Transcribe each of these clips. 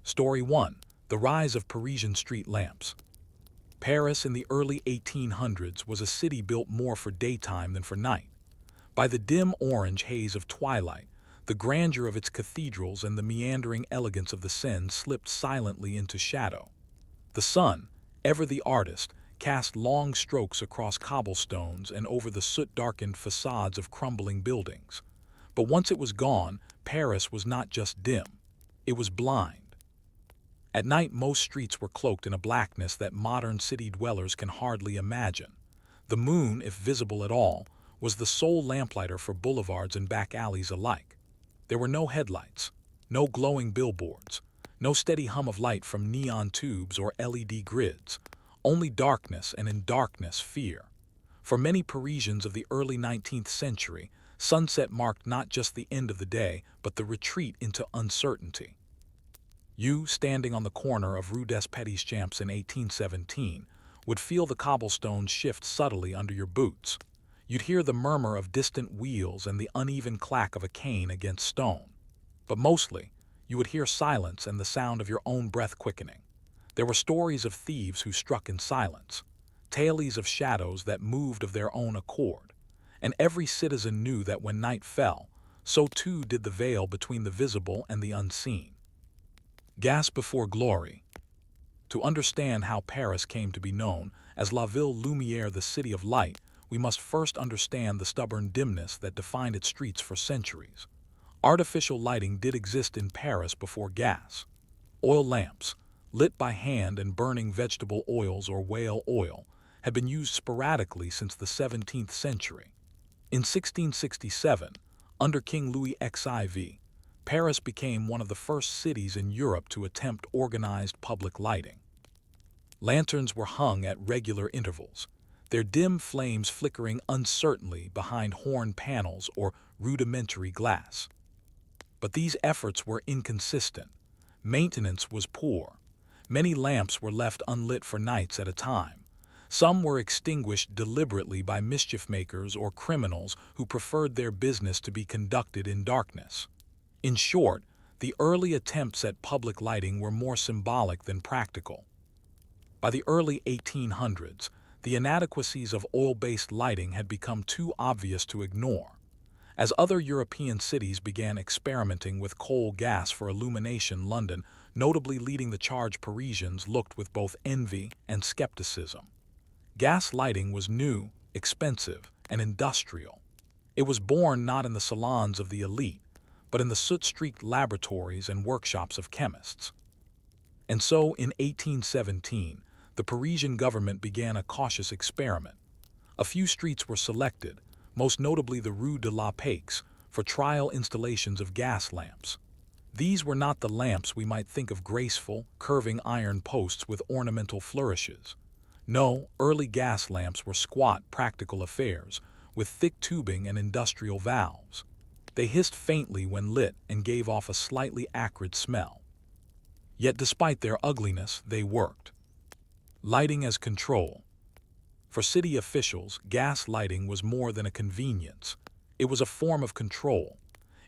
Story 1. The Rise of Parisian Street Lamps. Paris in the early 1800s was a city built more for daytime than for night. By the dim orange haze of twilight, the grandeur of its cathedrals and the meandering elegance of the Seine slipped silently into shadow. The sun, ever the artist, cast long strokes across cobblestones and over the soot-darkened facades of crumbling buildings. But once it was gone, Paris was not just dim. It was blind. At night, most streets were cloaked in a blackness that modern city dwellers can hardly imagine. The moon, if visible at all, was the sole lamplighter for boulevards and back alleys alike. There were no headlights, no glowing billboards, no steady hum of light from neon tubes or LED grids, only darkness, and in darkness, fear. For many Parisians of the early 19th century, sunset marked not just the end of the day, but the retreat into uncertainty. You, standing on the corner of Rue des Petits Champs in 1817, would feel the cobblestones shift subtly under your boots. You'd hear the murmur of distant wheels and the uneven clack of a cane against stone. But mostly, you would hear silence and the sound of your own breath quickening. There were stories of thieves who struck in silence, tales of shadows that moved of their own accord, and every citizen knew that when night fell, so too did the veil between the visible and the unseen. Gas before glory. To understand how Paris came to be known as La Ville Lumière, the City of Light, we must first understand the stubborn dimness that defined its streets for centuries. Artificial lighting did exist in Paris before gas. Oil lamps, lit by hand and burning vegetable oils or whale oil, had been used sporadically since the 17th century. In 1667, under King Louis XIV, Paris became one of the first cities in Europe to attempt organized public lighting. Lanterns were hung at regular intervals, their dim flames flickering uncertainly behind horn panels or rudimentary glass. But these efforts were inconsistent. Maintenance was poor. Many lamps were left unlit for nights at a time. Some were extinguished deliberately by mischief-makers or criminals who preferred their business to be conducted in darkness. In short, the early attempts at public lighting were more symbolic than practical. By the early 1800s, the inadequacies of oil-based lighting had become too obvious to ignore. As other European cities began experimenting with coal gas for illumination, London, notably leading the charge, Parisians looked with both envy and skepticism. Gas lighting was new, expensive, and industrial. It was born not in the salons of the elite, but in the soot-streaked laboratories and workshops of chemists. And so, in 1817, the Parisian government began a cautious experiment. A few streets were selected, most notably the Rue de la Paix, for trial installations of gas lamps. These were not the lamps we might think of, graceful, curving iron posts with ornamental flourishes. No, early gas lamps were squat, practical affairs, with thick tubing and industrial valves. They hissed faintly when lit and gave off a slightly acrid smell. Yet despite their ugliness, they worked. Lighting as control. For city officials, gas lighting was more than a convenience. It was a form of control.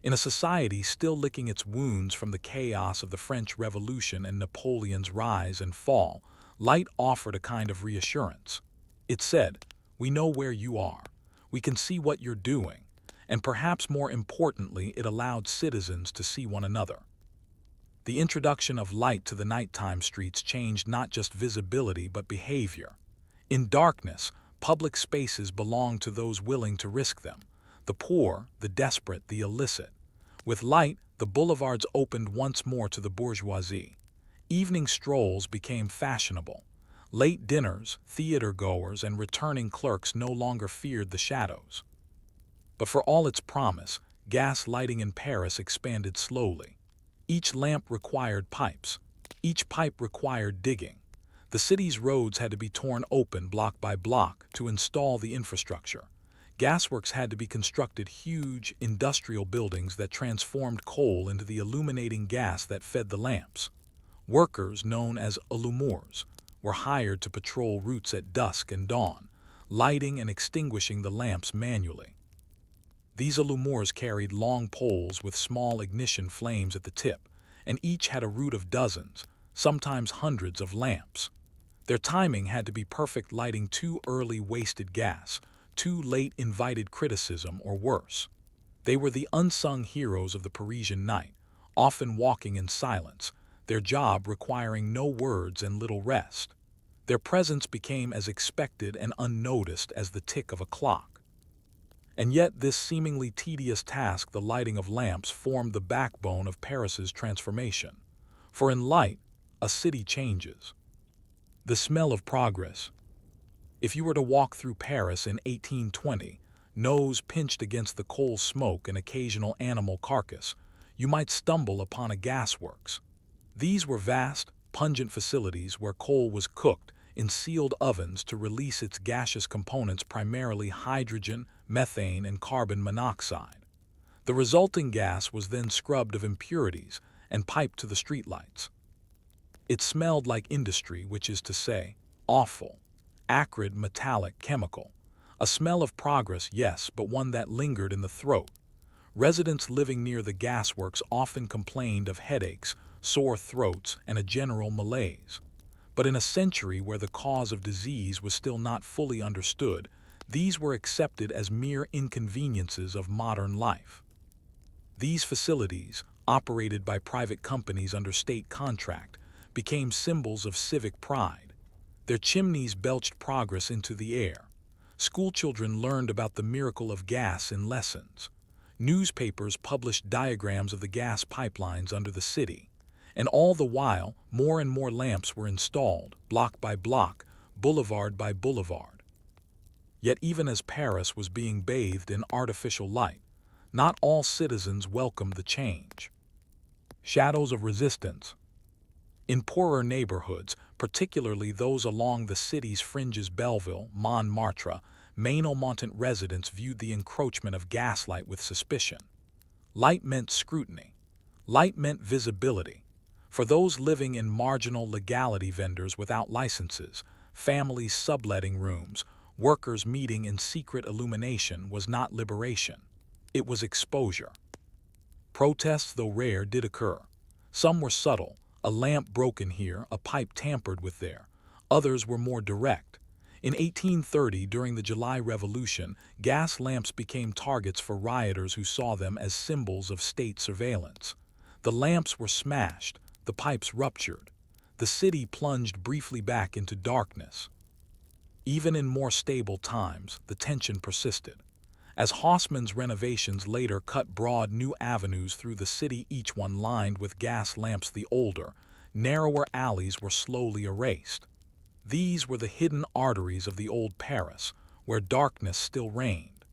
In a society still licking its wounds from the chaos of the French Revolution and Napoleon's rise and fall, light offered a kind of reassurance. It said, "We know where you are. We can see what you're doing." And perhaps more importantly, it allowed citizens to see one another. The introduction of light to the nighttime streets changed not just visibility but behavior. In darkness, public spaces belonged to those willing to risk them: the poor, the desperate, the illicit. With light, the boulevards opened once more to the bourgeoisie. Evening strolls became fashionable. Late dinners, theater-goers, and returning clerks no longer feared the shadows. But for all its promise, gas lighting in Paris expanded slowly. Each lamp required pipes. Each pipe required digging. The city's roads had to be torn open block by block to install the infrastructure. Gasworks had to be constructed, huge industrial buildings that transformed coal into the illuminating gas that fed the lamps. Workers, known as allumeurs, were hired to patrol routes at dusk and dawn, lighting and extinguishing the lamps manually. These allumeurs carried long poles with small ignition flames at the tip, and each had a route of dozens, sometimes hundreds of lamps. Their timing had to be perfect, lighting too early wasted gas, too late invited criticism or worse. They were the unsung heroes of the Parisian night, often walking in silence, their job requiring no words and little rest. Their presence became as expected and unnoticed as the tick of a clock. And yet this seemingly tedious task, the lighting of lamps, formed the backbone of Paris's transformation. For in light, a city changes. The smell of progress. If you were to walk through Paris in 1820, nose pinched against the coal smoke and occasional animal carcass, you might stumble upon a gasworks. These were vast, pungent facilities where coal was cooked in sealed ovens to release its gaseous components, primarily hydrogen, methane, and carbon monoxide. The resulting gas was then scrubbed of impurities and piped to the streetlights. It smelled like industry, which is to say, awful, acrid, metallic, chemical. A smell of progress, yes, but one that lingered in the throat. Residents living near the gasworks often complained of headaches, sore throats, and a general malaise. But in a century where the cause of disease was still not fully understood, these were accepted as mere inconveniences of modern life. These facilities, operated by private companies under state contract, became symbols of civic pride. Their chimneys belched progress into the air. Schoolchildren learned about the miracle of gas in lessons. Newspapers published diagrams of the gas pipelines under the city. And all the while, more and more lamps were installed, block by block, boulevard by boulevard. Yet even as Paris was being bathed in artificial light, not all citizens welcomed the change. Shadows of resistance. In poorer neighborhoods, particularly those along the city's fringes, Belleville, Montmartre, Ménilmontant, residents viewed the encroachment of gaslight with suspicion. Light meant scrutiny. Light meant visibility. For those living in marginal legality, vendors without licenses, families subletting rooms, workers meeting in secret, illumination was not liberation. It was exposure. Protests, though rare, did occur. Some were subtle, a lamp broken here, a pipe tampered with there. Others were more direct. In 1830, during the July Revolution, gas lamps became targets for rioters who saw them as symbols of state surveillance. The lamps were smashed, the pipes ruptured. The city plunged briefly back into darkness. Even in more stable times, the tension persisted. As Haussmann's renovations later cut broad new avenues through the city, each one lined with gas lamps, the older, narrower alleys were slowly erased. These were the hidden arteries of the old Paris, where darkness still reigned.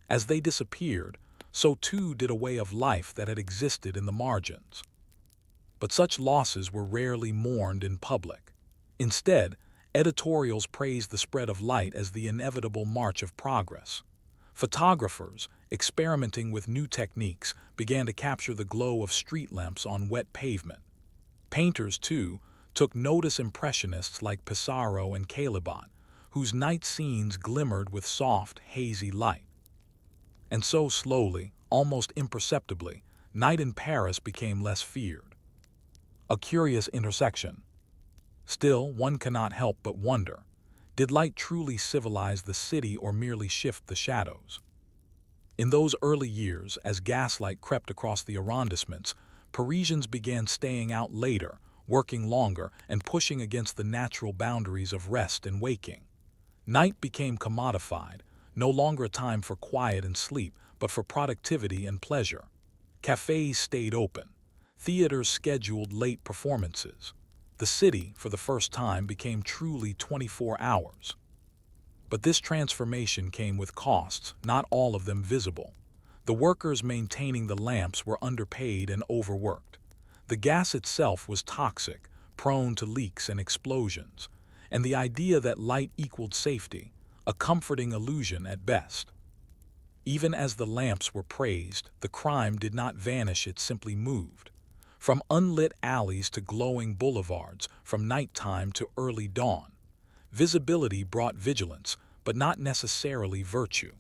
As they disappeared, so too did a way of life that had existed in the margins. But such losses were rarely mourned in public. Instead, editorials praised the spread of light as the inevitable march of progress. Photographers, experimenting with new techniques, began to capture the glow of street lamps on wet pavement. Painters, too, took notice, impressionists like Pissarro and Caillebotte, whose night scenes glimmered with soft, hazy light. And so slowly, almost imperceptibly, night in Paris became less feared. A curious intersection. Still, one cannot help but wonder, did light truly civilize the city or merely shift the shadows? In those early years, as gaslight crept across the arrondissements, Parisians began staying out later, working longer, and pushing against the natural boundaries of rest and waking. Night became commodified, no longer a time for quiet and sleep, but for productivity and pleasure. Cafes stayed open. Theaters scheduled late performances. The city, for the first time, became truly 24 hours. But this transformation came with costs, not all of them visible. The workers maintaining the lamps were underpaid and overworked. The gas itself was toxic, prone to leaks and explosions. And the idea that light equaled safety, a comforting illusion at best. Even as the lamps were praised, the crime did not vanish, it simply moved. From unlit alleys to glowing boulevards, from nighttime to early dawn. Visibility brought vigilance, but not necessarily virtue.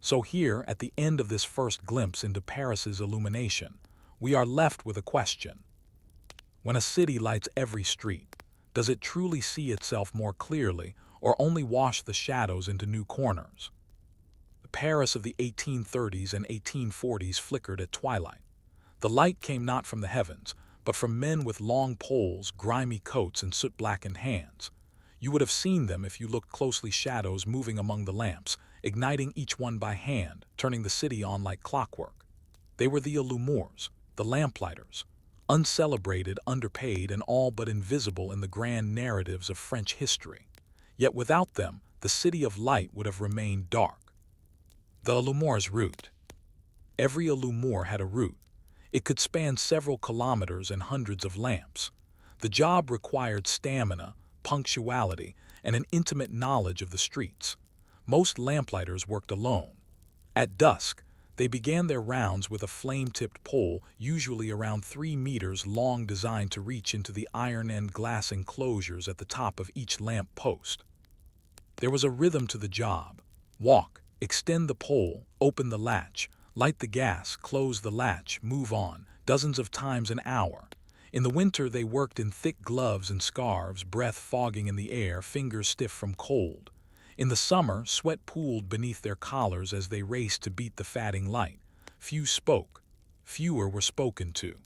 So here, at the end of this first glimpse into Paris's illumination, we are left with a question. When a city lights every street, does it truly see itself more clearly or only wash the shadows into new corners? The Paris of the 1830s and 1840s flickered at twilight. The light came not from the heavens, but from men with long poles, grimy coats, and soot-blackened hands. You would have seen them if you looked closely, shadows moving among the lamps, igniting each one by hand, turning the city on like clockwork. They were the allumeurs, the lamplighters, uncelebrated, underpaid, and all but invisible in the grand narratives of French history. Yet without them, the city of light would have remained dark. The allumeur's route. Every allumeur had a route. It could span several kilometers and hundreds of lamps. The job required stamina, punctuality, and an intimate knowledge of the streets. Most lamplighters worked alone. At dusk, they began their rounds with a flame-tipped pole, usually around 3 meters long, designed to reach into the iron and glass enclosures at the top of each lamp post. There was a rhythm to the job. Walk, extend the pole, open the latch, light the gas, close the latch, move on, dozens of times an hour. In the winter, they worked in thick gloves and scarves, breath fogging in the air, fingers stiff from cold. In the summer, sweat pooled beneath their collars as they raced to beat the fading light. Few spoke. Fewer were spoken to.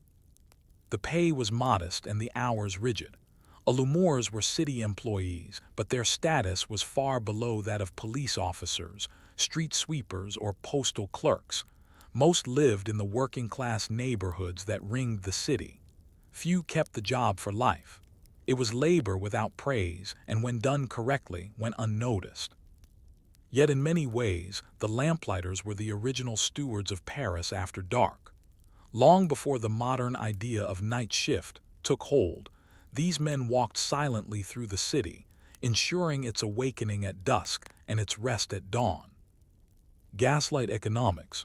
The pay was modest and the hours rigid. Allumeurs were city employees, but their status was far below that of police officers, street sweepers, or postal clerks. Most lived in the working-class neighborhoods that ringed the city. Few kept the job for life. It was labor without praise, and when done correctly, went unnoticed. Yet in many ways, the lamplighters were the original stewards of Paris after dark. Long before the modern idea of night shift took hold, these men walked silently through the city, ensuring its awakening at dusk and its rest at dawn. Gaslight economics.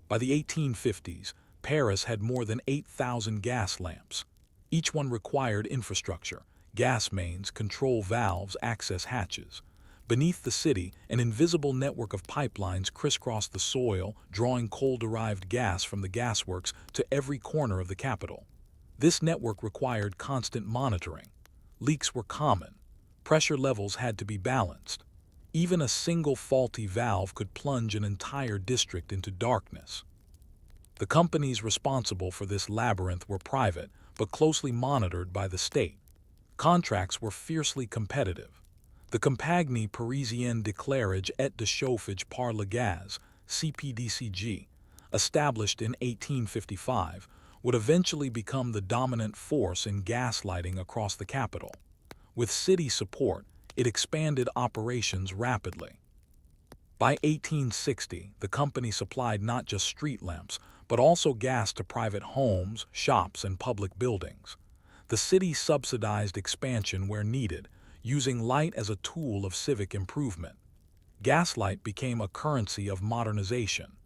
By the 1850s, Paris had more than 8,000 gas lamps. Each one required infrastructure: gas mains, control valves, access hatches. Beneath the city, an invisible network of pipelines crisscrossed the soil, drawing coal-derived gas from the gasworks to every corner of the capital. This network required constant monitoring. Leaks were common. Pressure levels had to be balanced. Even a single faulty valve could plunge an entire district into darkness. The companies responsible for this labyrinth were private, but closely monitored by the state. Contracts were fiercely competitive. The Compagnie Parisienne d'éclairage et de chauffage par le gaz, CPDCG, established in 1855, would eventually become the dominant force in gaslighting across the capital. With city support, it expanded operations rapidly. By 1860, the company supplied not just street lamps, but also gas to private homes, shops, and public buildings. The city subsidized expansion where needed, using light as a tool of civic improvement. Gaslight became a currency of modernization.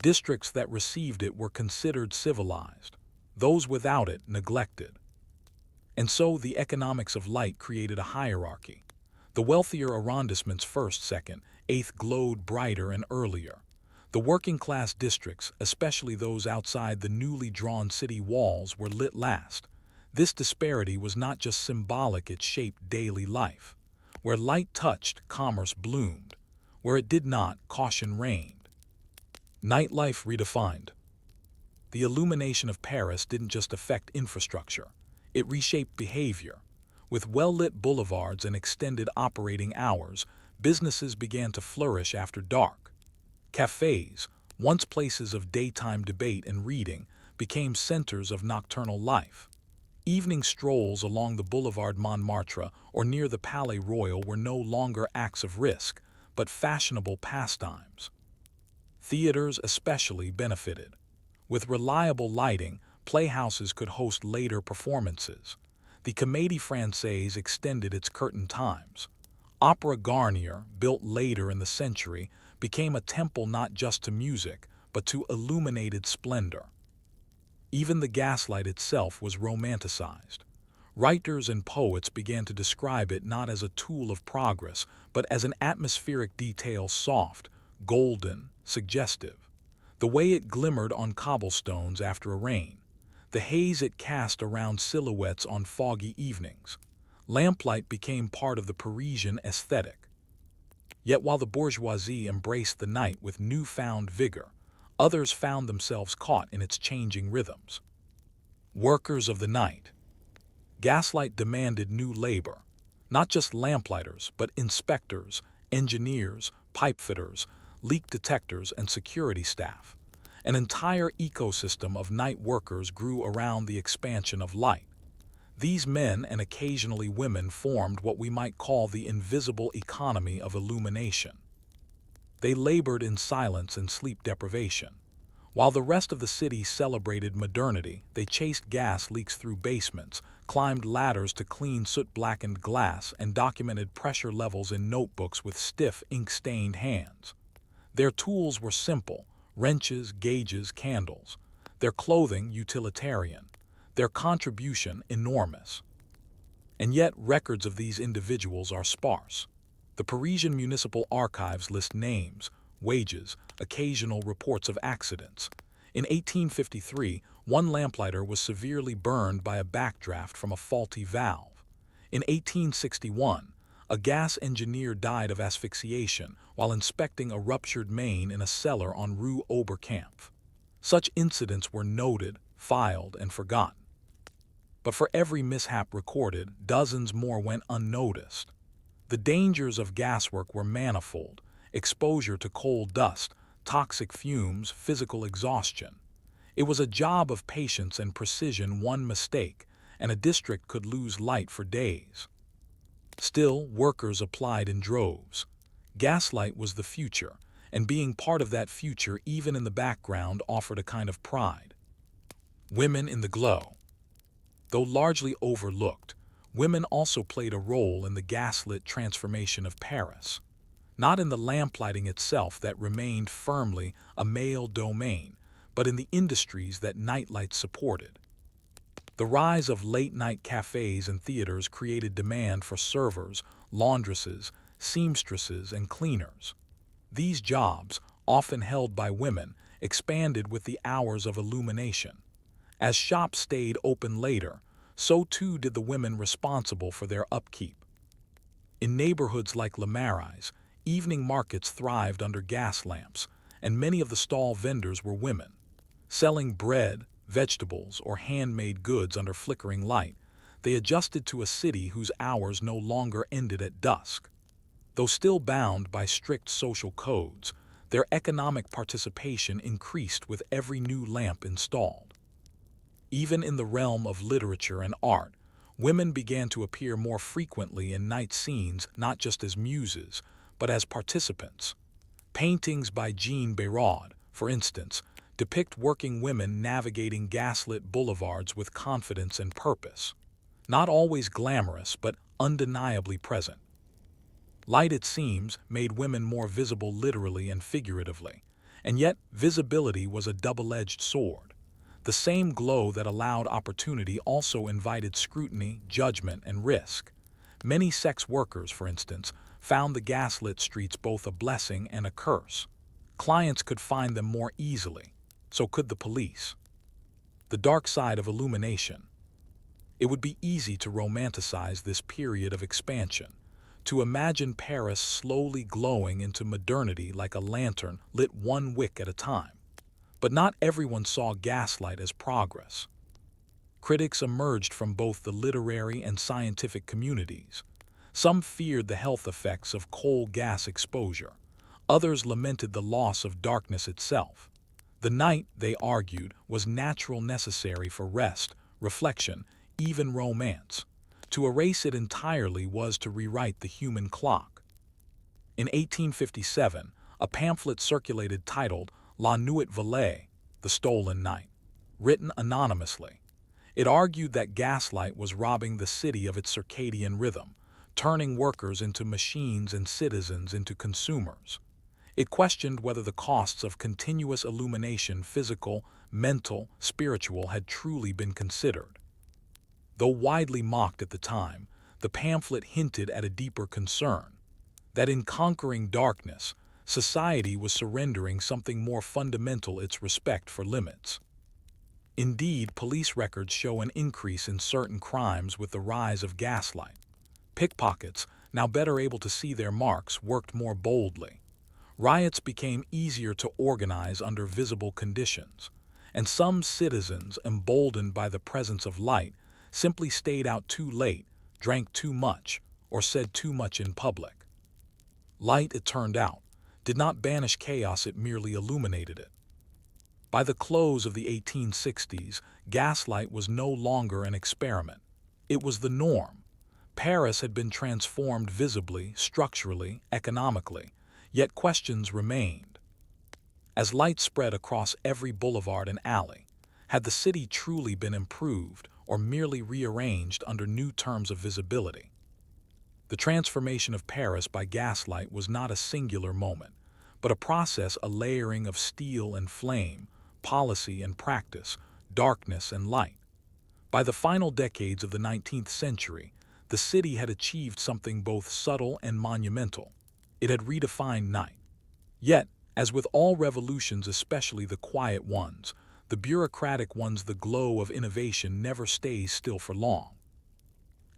Districts that received it were considered civilized, those without it neglected. And so the economics of light created a hierarchy. The wealthier arrondissements, first, second, eighth, glowed brighter and earlier. The working-class districts, especially those outside the newly drawn city walls, were lit last. This disparity was not just symbolic, it shaped daily life. Where light touched, commerce bloomed. Where it did not, caution reigned. Nightlife redefined. The illumination of Paris didn't just affect infrastructure. It reshaped behavior. With well-lit boulevards and extended operating hours, businesses began to flourish after dark. Cafes, once places of daytime debate and reading, became centers of nocturnal life. Evening strolls along the Boulevard Montmartre or near the Palais Royal were no longer acts of risk, but fashionable pastimes. Theaters especially benefited. With reliable lighting, playhouses could host later performances. The Comédie Française extended its curtain times. Opera Garnier, built later in the century, became a temple not just to music, but to illuminated splendor. Even the gaslight itself was romanticized. Writers and poets began to describe it not as a tool of progress, but as an atmospheric detail, soft, golden, suggestive. The way it glimmered on cobblestones after a rain. the haze it cast around silhouettes on foggy evenings. Lamplight became part of the Parisian aesthetic. Yet while the bourgeoisie embraced the night with newfound vigor, others found themselves caught in its changing rhythms. Workers of the night. Gaslight demanded new labor, not just lamplighters, but inspectors, engineers, pipefitters, leak detectors, and security staff. An entire ecosystem of night workers grew around the expansion of light. These men and occasionally women formed what we might call the invisible economy of illumination. They labored in silence and sleep deprivation. While the rest of the city celebrated modernity, they chased gas leaks through basements, climbed ladders to clean soot-blackened glass, and documented pressure levels in notebooks with stiff, ink-stained hands. Their tools were simple: wrenches, gauges, candles. Their clothing utilitarian. Their contribution enormous. And yet records of these individuals are sparse. The Parisian municipal archives list names, wages, occasional reports of accidents. In 1853, one lamplighter was severely burned by a backdraft from a faulty valve. In 1861, a gas engineer died of asphyxiation while inspecting a ruptured main in a cellar on Rue Oberkampf. Such incidents were noted, filed, and forgotten. But for every mishap recorded, dozens more went unnoticed. The dangers of gaswork were manifold: exposure to coal dust, toxic fumes, physical exhaustion. It was a job of patience and precision. One mistake, and a district could lose light for days. Still, workers applied in droves. Gaslight was the future, and being part of that future, even in the background, offered a kind of pride. Women in the glow. Though largely overlooked, women also played a role in the gaslit transformation of Paris. Not in the lamplighting itself that remained firmly a male domain, but in the industries that nightlights supported. The rise of late-night cafes and theaters created demand for servers, laundresses, seamstresses, and cleaners. These jobs, often held by women, expanded with the hours of illumination. As shops stayed open later, so too did the women responsible for their upkeep. In neighborhoods like Le Marais, evening markets thrived under gas lamps, and many of the stall vendors were women. Selling bread, vegetables, or handmade goods under flickering light, they adjusted to a city whose hours no longer ended at dusk. Though still bound by strict social codes, their economic participation increased with every new lamp installed. Even in the realm of literature and art, women began to appear more frequently in night scenes, not just as muses, but as participants. Paintings by Jean Béraud, for instance, depict working women navigating gaslit boulevards with confidence and purpose. Not always glamorous, but undeniably present. Light, it seems, made women more visible literally and figuratively, and yet visibility was a double-edged sword. The same glow that allowed opportunity also invited scrutiny, judgment, and risk. Many sex workers, for instance, found the gaslit streets both a blessing and a curse. Clients could find them more easily, so could the police. The dark side of illumination. It would be easy to romanticize this period of expansion, to imagine Paris slowly glowing into modernity like a lantern lit one wick at a time. But not everyone saw gaslight as progress. Critics emerged from both the literary and scientific communities. Some feared the health effects of coal gas exposure. Others lamented the loss of darkness itself. The night, they argued, was natural, necessary for rest, reflection, even romance. To erase it entirely was to rewrite the human clock. In 1857, a pamphlet circulated titled La Nuit Volée, The Stolen Night, written anonymously. It argued that gaslight was robbing the city of its circadian rhythm, turning workers into machines and citizens into consumers. It questioned whether the costs of continuous illumination, physical, mental, spiritual, had truly been considered. Though widely mocked at the time, the pamphlet hinted at a deeper concern, that in conquering darkness, society was surrendering something more fundamental: its respect for limits. Indeed, police records show an increase in certain crimes with the rise of gaslight. Pickpockets, now better able to see their marks, worked more boldly. Riots became easier to organize under visible conditions, and some citizens, emboldened by the presence of light, simply stayed out too late, drank too much, or said too much in public. Light, it turned out, did not banish chaos, it merely illuminated it. By the close of the 1860s, gaslight was no longer an experiment. It was the norm. Paris had been transformed visibly, structurally, economically, yet questions remained. As light spread across every boulevard and alley, had the city truly been improved or merely rearranged under new terms of visibility? The transformation of Paris by gaslight was not a singular moment, but a process, a layering of steel and flame, policy and practice, darkness and light. By the final decades of the 19th century, the city had achieved something both subtle and monumental. It had redefined night. Yet, as with all revolutions, especially the quiet ones, the bureaucratic ones, the glow of innovation never stays still for long.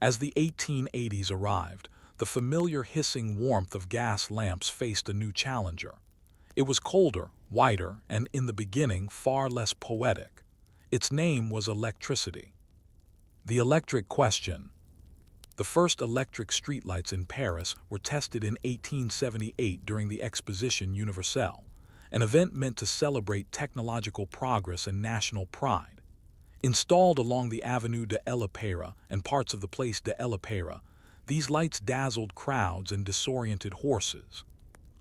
As the 1880s arrived, the familiar hissing warmth of gas lamps faced a new challenger. It was colder, whiter, and in the beginning far less poetic. Its name was electricity. The electric question. The first electric streetlights in Paris were tested in 1878 during the Exposition Universelle, an event meant to celebrate technological progress and national pride. Installed along the Avenue de l'Opéra and parts of the Place de l'Opéra, these lights dazzled crowds and disoriented horses.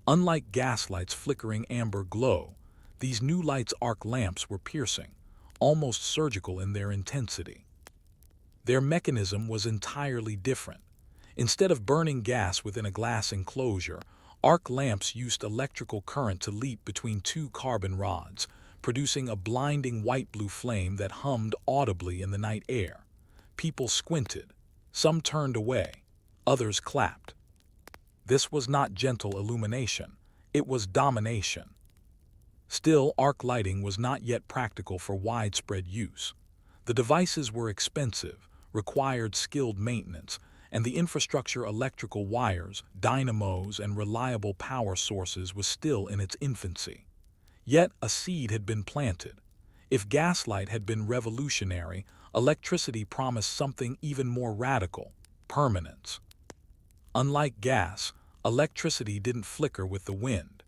Unlike gaslight's flickering amber glow, these new lights' arc lamps were piercing, almost surgical in their intensity. Their mechanism was entirely different. Instead of burning gas within a glass enclosure, arc lamps used electrical current to leap between two carbon rods, producing a blinding white-blue flame that hummed audibly in the night air. People squinted. Some turned away. Others clapped. This was not gentle illumination. It was domination. Still, arc lighting was not yet practical for widespread use. The devices were expensive, required skilled maintenance, and the infrastructure, electrical wires, dynamos, and reliable power sources, was still in its infancy. Yet a seed had been planted. If gaslight had been revolutionary, electricity promised something even more radical: permanence. Unlike gas, electricity didn't flicker with the wind.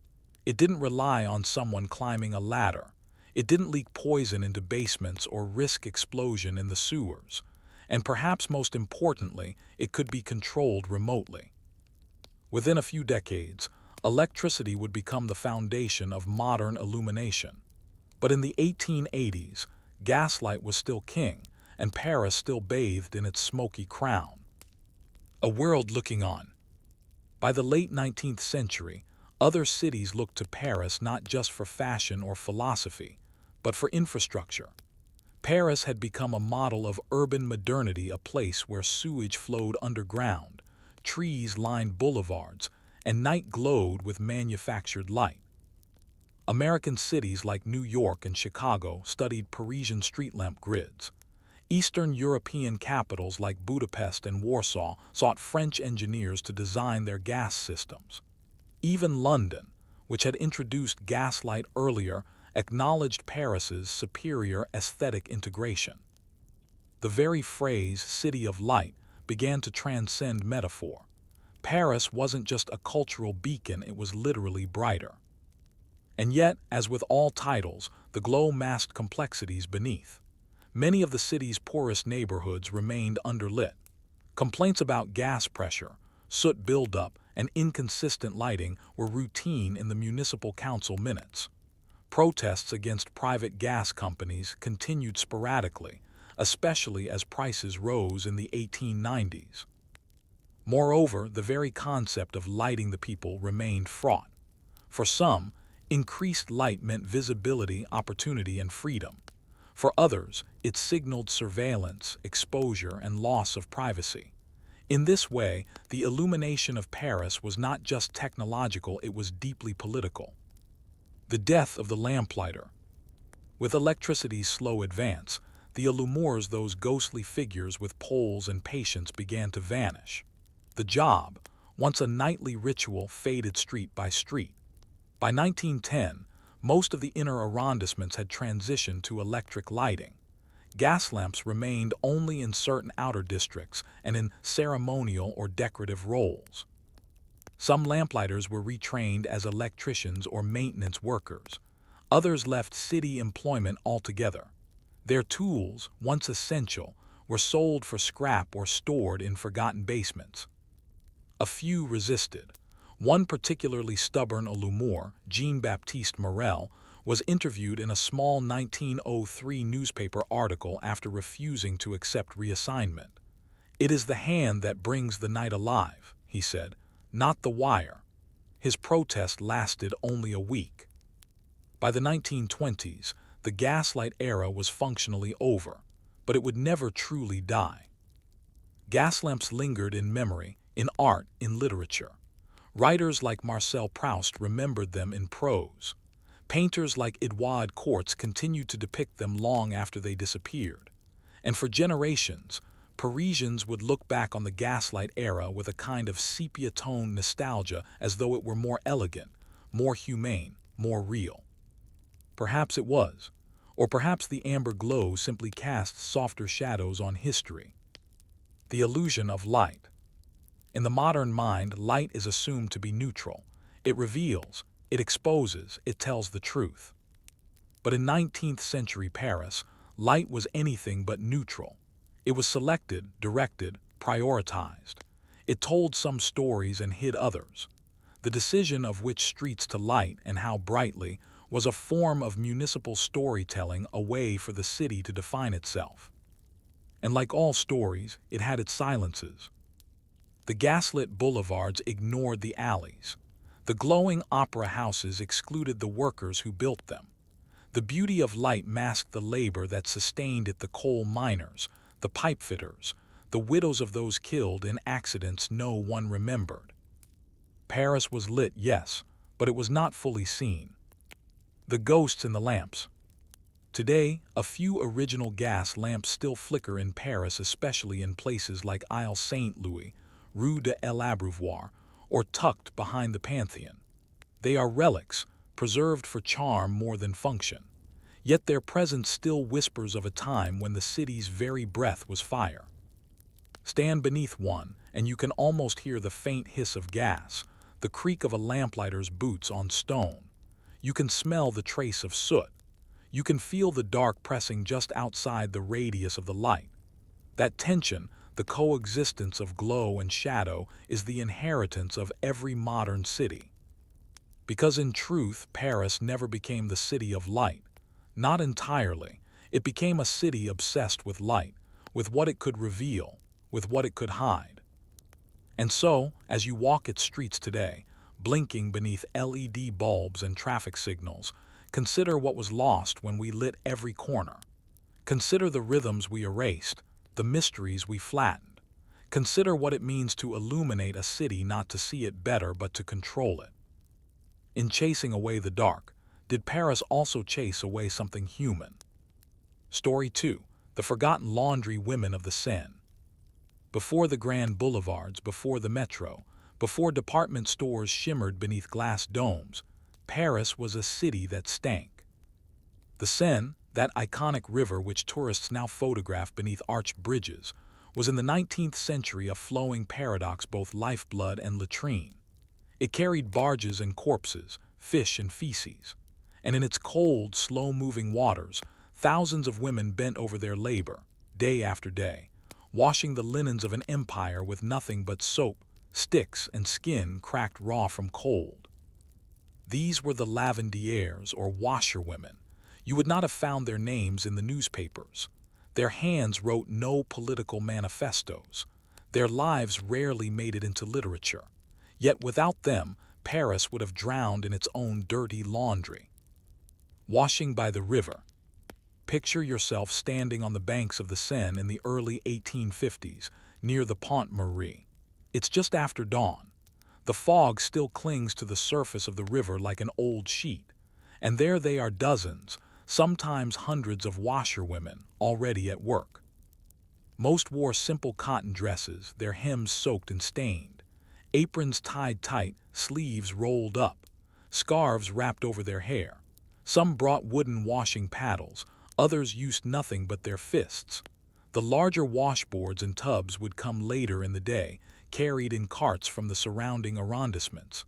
It didn't rely on someone climbing a ladder. It didn't leak poison into basements or risk explosion in the sewers. And perhaps most importantly, it could be controlled remotely. Within a few decades, electricity would become the foundation of modern illumination. But in the 1880s, gaslight was still king, and Paris still bathed in its smoky crown. A world looking on. By the late 19th century, other cities looked to Paris not just for fashion or philosophy, but for infrastructure. Paris had become a model of urban modernity, a place where sewage flowed underground, trees lined boulevards, and night glowed with manufactured light. American cities like New York and Chicago studied Parisian street lamp grids. Eastern European capitals like Budapest and Warsaw sought French engineers to design their gas systems. Even London, which had introduced gaslight earlier, acknowledged Paris's superior aesthetic integration. The very phrase "city of light" began to transcend metaphor. Paris wasn't just a cultural beacon, it was literally brighter. And yet, as with all titles, the glow masked complexities beneath. Many of the city's poorest neighborhoods remained underlit. Complaints about gas pressure, soot buildup, and inconsistent lighting were routine in the municipal council minutes. Protests against private gas companies continued sporadically, especially as prices rose in the 1890s. Moreover, the very concept of lighting the people remained fraught. For some, increased light meant visibility, opportunity, and freedom. For others, it signaled surveillance, exposure, and loss of privacy. In this way, the illumination of Paris was not just technological, it was deeply political. The death of the lamplighter. With electricity's slow advance, the allumeurs, those ghostly figures with poles and patience, began to vanish. The job, once a nightly ritual, faded street by street. By 1910, most of the inner arrondissements had transitioned to electric lighting. Gas lamps remained only in certain outer districts and in ceremonial or decorative roles. Some lamplighters were retrained as electricians or maintenance workers. Others left city employment altogether. Their tools, once essential, were sold for scrap or stored in forgotten basements. A few resisted. One particularly stubborn allumeur, Jean-Baptiste Morel, was interviewed in a small 1903 newspaper article after refusing to accept reassignment. "It is the hand that brings the night alive," he said, "not the wire." His protest lasted only a week. By the 1920s, the gaslight era was functionally over, but it would never truly die. Gas lamps lingered in memory, in art, in literature. Writers like Marcel Proust remembered them in prose. Painters like Edouard Corts continued to depict them long after they disappeared. And for generations, Parisians would look back on the gaslight era with a kind of sepia-toned nostalgia, as though it were more elegant, more humane, more real. Perhaps it was, or perhaps the amber glow simply casts softer shadows on history. The illusion of light. In the modern mind, light is assumed to be neutral. It reveals, it exposes, it tells the truth. But in 19th century Paris, light was anything but neutral. It was selected, directed, prioritized. It told some stories and hid others. The decision of which streets to light and how brightly was a form of municipal storytelling, a way for the city to define itself. And like all stories, it had its silences. The gaslit boulevards ignored the alleys. The glowing opera houses excluded the workers who built them. The beauty of light masked the labor that sustained it, the coal miners, the pipe fitters, the widows of those killed in accidents no one remembered. Paris was lit, yes, but it was not fully seen. The ghosts in the lamps. Today, a few original gas lamps still flicker in Paris, especially in places like Isle Saint-Louis, Rue de l'Abreuvoir, or tucked behind the Pantheon. They are relics, preserved for charm more than function. Yet their presence still whispers of a time when the city's very breath was fire. Stand beneath one, and you can almost hear the faint hiss of gas, the creak of a lamplighter's boots on stone. You can smell the trace of soot. You can feel the dark pressing just outside the radius of the light. That tension, the coexistence of glow and shadow, is the inheritance of every modern city. Because in truth, Paris never became the city of light. Not entirely. It became a city obsessed with light, with what it could reveal, with what it could hide. And so, as you walk its streets today, blinking beneath LED bulbs and traffic signals, consider what was lost when we lit every corner. Consider the rhythms we erased, the mysteries we flattened. Consider what it means to illuminate a city, not to see it better but to control it. In chasing away the dark, did Paris also chase away something human? Story 2. The Forgotten Laundry Women of the Seine. Before the grand boulevards, before the metro, before department stores shimmered beneath glass domes, Paris was a city that stank. The Seine, that iconic river which tourists now photograph beneath arched bridges, was in the 19th century a flowing paradox, both lifeblood and latrine. It carried barges and corpses, fish and feces. And in its cold, slow-moving waters, thousands of women bent over their labor, day after day, washing the linens of an empire with nothing but soap, sticks, and skin cracked raw from cold. These were the lavandières, or washerwomen. You would not have found their names in the newspapers. Their hands wrote no political manifestos. Their lives rarely made it into literature. Yet without them, Paris would have drowned in its own dirty laundry. Washing by the river. Picture yourself standing on the banks of the Seine in the early 1850s, near the Pont Marie. It's just after dawn. The fog still clings to the surface of the river like an old sheet. And there they are, dozens, sometimes hundreds of washerwomen already at work. Most wore simple cotton dresses, their hems soaked and stained, aprons tied tight, sleeves rolled up, scarves wrapped over their hair. Some brought wooden washing paddles, others used nothing but their fists. The larger washboards and tubs would come later in the day, carried in carts from the surrounding arrondissements.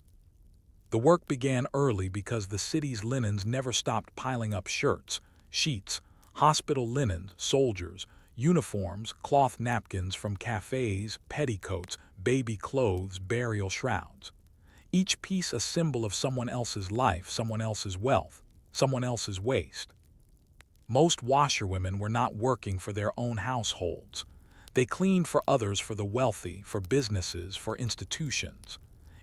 The work began early because the city's linens never stopped piling up: shirts, sheets, hospital linen, soldiers, uniforms, cloth napkins from cafes, petticoats, baby clothes, burial shrouds. Each piece a symbol of someone else's life, someone else's wealth, someone else's waste. Most washerwomen were not working for their own households. They cleaned for others, for the wealthy, for businesses, for institutions.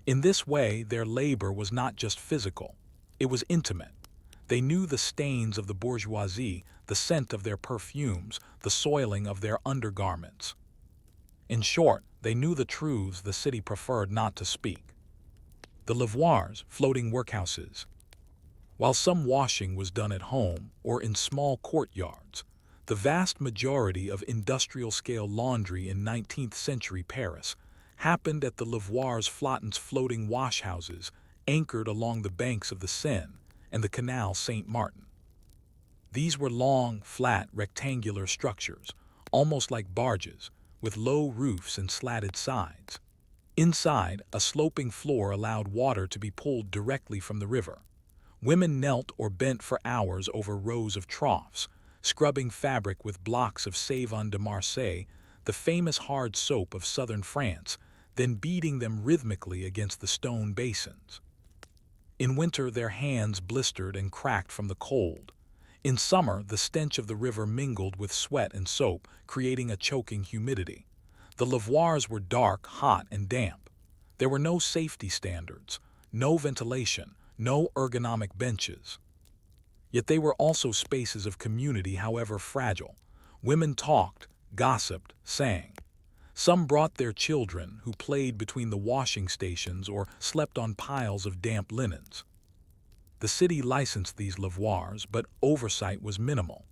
In this way, their labor was not just physical, it was intimate. They knew the stains of the bourgeoisie, the scent of their perfumes, the soiling of their undergarments. In short, they knew the truths the city preferred not to speak. The lavoirs, floating workhouses. While some washing was done at home or in small courtyards, the vast majority of industrial-scale laundry in 19th century Paris happened at the lavoirs, flottants, floating washhouses anchored along the banks of the Seine and the Canal Saint-Martin. These were long, flat, rectangular structures, almost like barges, with low roofs and slatted sides. Inside, a sloping floor allowed water to be pulled directly from the river. Women knelt or bent for hours over rows of troughs, scrubbing fabric with blocks of savon de Marseille, the famous hard soap of southern France, then beating them rhythmically against the stone basins. In winter, their hands blistered and cracked from the cold. In summer, the stench of the river mingled with sweat and soap, creating a choking humidity. The lavoirs were dark, hot, and damp. There were no safety standards, no ventilation, no ergonomic benches. Yet they were also spaces of community, however fragile. Women talked, gossiped, sang. Some brought their children, who played between the washing stations or slept on piles of damp linens. The city licensed these lavoirs, but oversight was minimal.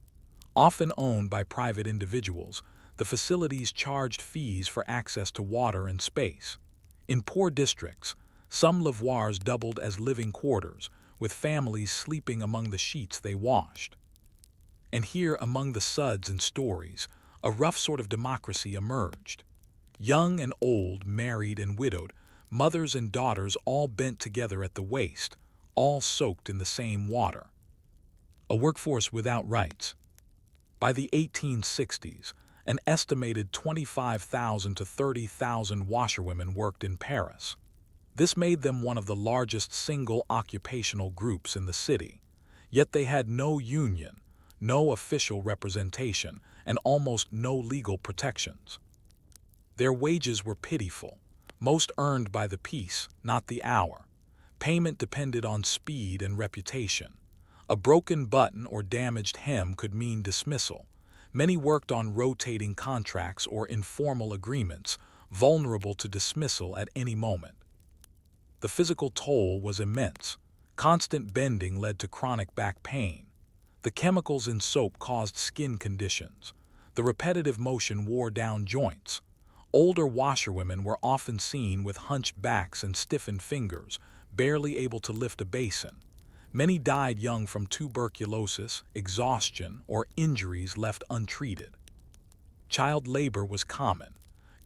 Often owned by private individuals, the facilities charged fees for access to water and space. In poor districts, some lavoirs doubled as living quarters, with families sleeping among the sheets they washed. And here, among the suds and stories, a rough sort of democracy emerged. Young and old, married and widowed, mothers and daughters all bent together at the waist, all soaked in the same water. A workforce without rights. By the 1860s, an estimated 25,000 to 30,000 washerwomen worked in Paris. This made them one of the largest single occupational groups in the city. Yet they had no union, no official representation, and almost no legal protections. Their wages were pitiful, most earned by the piece, not the hour. Payment depended on speed and reputation. A broken button or damaged hem could mean dismissal. Many worked on rotating contracts or informal agreements, vulnerable to dismissal at any moment. The physical toll was immense. Constant bending led to chronic back pain. The chemicals in soap caused skin conditions. The repetitive motion wore down joints. Older washerwomen were often seen with hunched backs and stiffened fingers, barely able to lift a basin. Many died young from tuberculosis, exhaustion, or injuries left untreated. Child labor was common.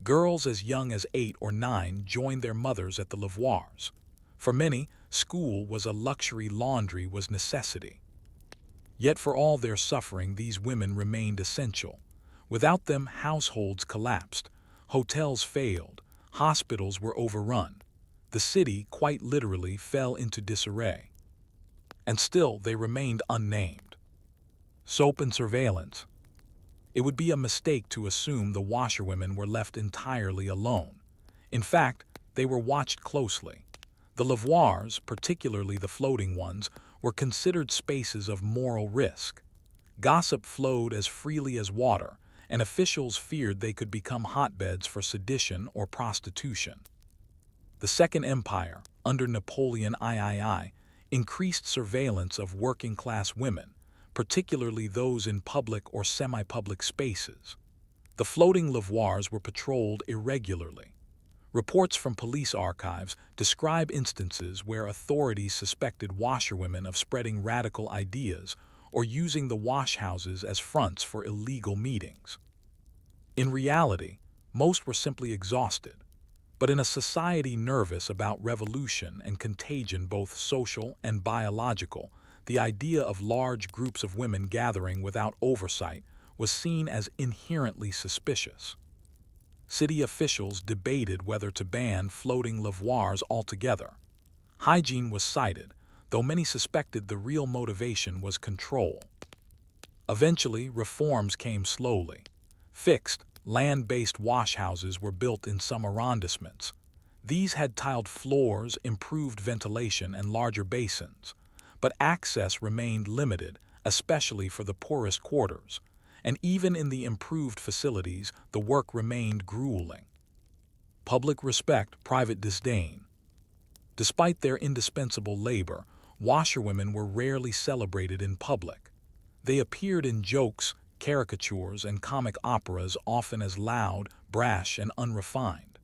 Girls as young as 8 or 9 joined their mothers at the lavoirs. For many, school was a luxury, laundry was necessity. Yet for all their suffering, these women remained essential. Without them, households collapsed, hotels failed, hospitals were overrun. The city, quite literally, fell into disarray. And still, they remained unnamed. Soap and surveillance. It would be a mistake to assume the washerwomen were left entirely alone. In fact, they were watched closely. The lavoirs, particularly the floating ones, were considered spaces of moral risk. Gossip flowed as freely as water, and officials feared they could become hotbeds for sedition or prostitution. The Second Empire, under Napoleon III, increased surveillance of working-class women, particularly those in public or semi-public spaces. The floating lavoirs were patrolled irregularly. Reports from police archives describe instances where authorities suspected washerwomen of spreading radical ideas or using the washhouses as fronts for illegal meetings. In reality, most were simply exhausted. But in a society nervous about revolution and contagion, both social and biological, the idea of large groups of women gathering without oversight was seen as inherently suspicious. City officials debated whether to ban floating lavoirs altogether. Hygiene was cited, though many suspected the real motivation was control. Eventually, reforms came slowly. Fixed, land-based washhouses were built in some arrondissements. These had tiled floors, improved ventilation, and larger basins. But access remained limited, especially for the poorest quarters. And even in the improved facilities, the work remained grueling. Public respect, private disdain. Despite their indispensable labor, washerwomen were rarely celebrated in public. They appeared in jokes, caricatures, and comic operas, often as loud, brash, and unrefined.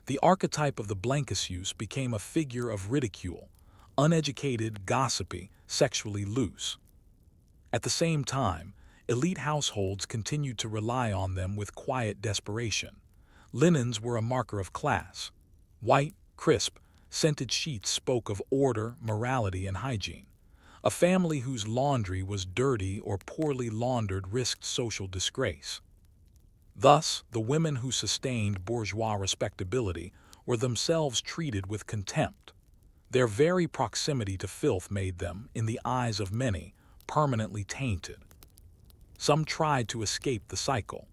The archetype of the blanchisseuse became a figure of ridicule, uneducated, gossipy, sexually loose. At the same time, elite households continued to rely on them with quiet desperation. Linens were a marker of class. White, crisp, scented sheets spoke of order, morality, and hygiene. A family whose laundry was dirty or poorly laundered risked social disgrace. Thus, the women who sustained bourgeois respectability were themselves treated with contempt. Their very proximity to filth made them, in the eyes of many, permanently tainted. Some tried to escape the cycle.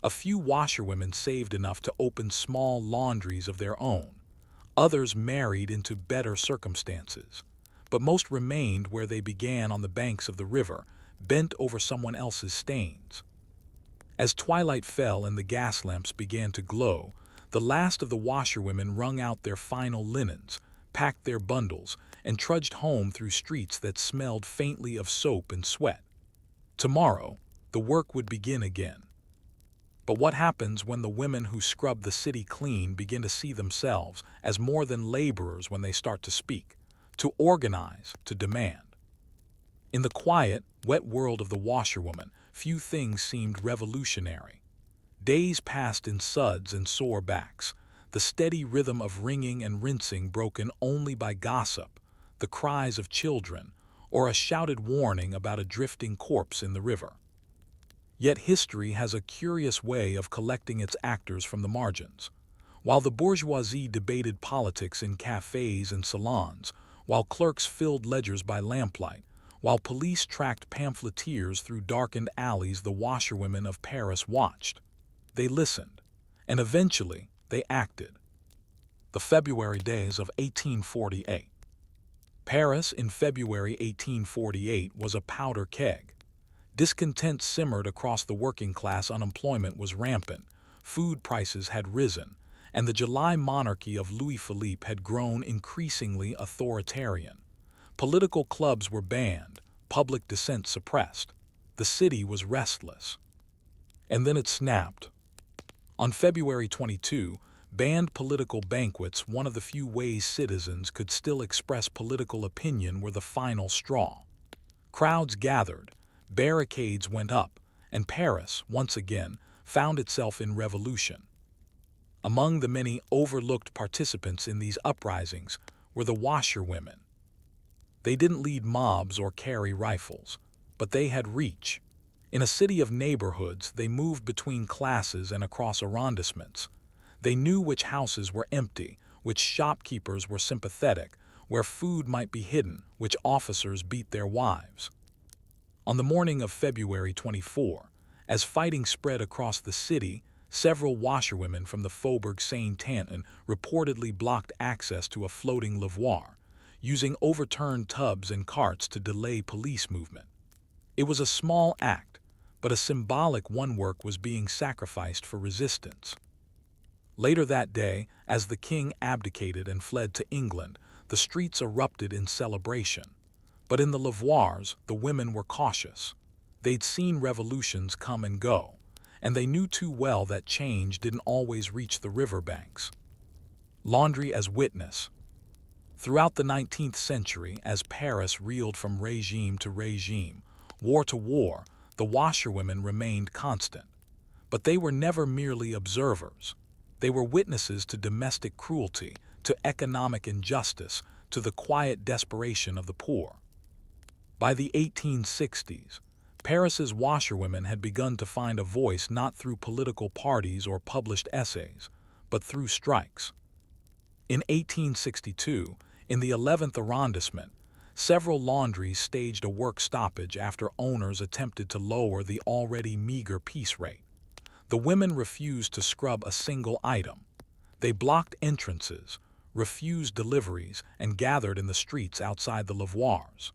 A few washerwomen saved enough to open small laundries of their own. Others married into better circumstances. But most remained where they began, on the banks of the river, bent over someone else's stains. As twilight fell and the gas lamps began to glow, the last of the washerwomen wrung out their final linens, packed their bundles, and trudged home through streets that smelled faintly of soap and sweat. Tomorrow, the work would begin again. But what happens when the women who scrub the city clean begin to see themselves as more than laborers, when they start to speak, to organize, to demand? In the quiet, wet world of the washerwoman, few things seemed revolutionary. Days passed in suds and sore backs, the steady rhythm of wringing and rinsing broken only by gossip, the cries of children, or a shouted warning about a drifting corpse in the river. Yet history has a curious way of collecting its actors from the margins. While the bourgeoisie debated politics in cafes and salons, while clerks filled ledgers by lamplight, while police tracked pamphleteers through darkened alleys, the washerwomen of Paris watched. They listened, and eventually they acted. The February days of 1848. Paris in February 1848 was a powder keg. Discontent simmered across the working class, unemployment was rampant, food prices had risen, and the July monarchy of Louis Philippe had grown increasingly authoritarian. Political clubs were banned, public dissent suppressed. The city was restless. And then it snapped. On February 22, banned political banquets, one of the few ways citizens could still express political opinion, were the final straw. Crowds gathered, barricades went up, and Paris, once again, found itself in revolution. Among the many overlooked participants in these uprisings were the washerwomen. They didn't lead mobs or carry rifles, but they had reach. In a city of neighborhoods, they moved between classes and across arrondissements. They knew which houses were empty, which shopkeepers were sympathetic, where food might be hidden, which officers beat their wives. On the morning of February 24, as fighting spread across the city, several washerwomen from the Faubourg Saint-Antoine reportedly blocked access to a floating lavoir, using overturned tubs and carts to delay police movement. It was a small act, but a symbolic one. Work was being sacrificed for resistance. Later that day, as the king abdicated and fled to England, the streets erupted in celebration. But in the lavoirs, the women were cautious. They'd seen revolutions come and go, and they knew too well that change didn't always reach the riverbanks. Laundry as witness. Throughout the 19th century, as Paris reeled from regime to regime, war to war, the washerwomen remained constant. But they were never merely observers. They were witnesses to domestic cruelty, to economic injustice, to the quiet desperation of the poor. By the 1860s, Paris's washerwomen had begun to find a voice not through political parties or published essays, but through strikes. In 1862, in the 11th arrondissement, several laundries staged a work stoppage after owners attempted to lower the already meager piece rate. The women refused to scrub a single item. They blocked entrances, refused deliveries, and gathered in the streets outside the lavoirs.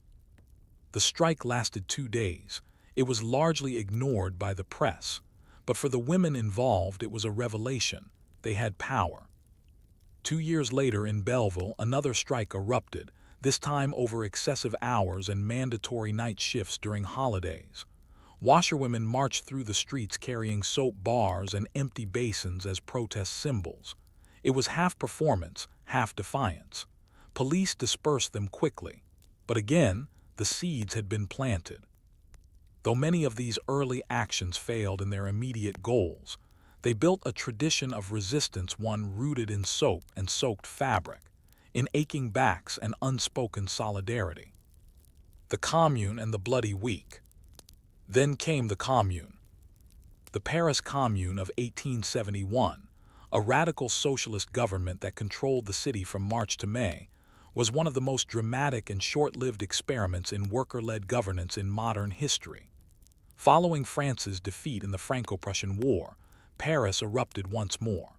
The strike lasted 2 days. It was largely ignored by the press, but for the women involved it was a revelation. They had power. 2 years later in Belleville, another strike erupted, this time over excessive hours and mandatory night shifts during holidays. Washerwomen marched through the streets carrying soap bars and empty basins as protest symbols. It was half performance, half defiance. Police dispersed them quickly. But again, the seeds had been planted. Though many of these early actions failed in their immediate goals, they built a tradition of resistance, one rooted in soap and soaked fabric, in aching backs and unspoken solidarity. The Commune and the Bloody Week. Then came the Commune. The Paris Commune of 1871, a radical socialist government that controlled the city from March to May, was one of the most dramatic and short-lived experiments in worker-led governance in modern history. Following France's defeat in the Franco-Prussian War, Paris erupted once more.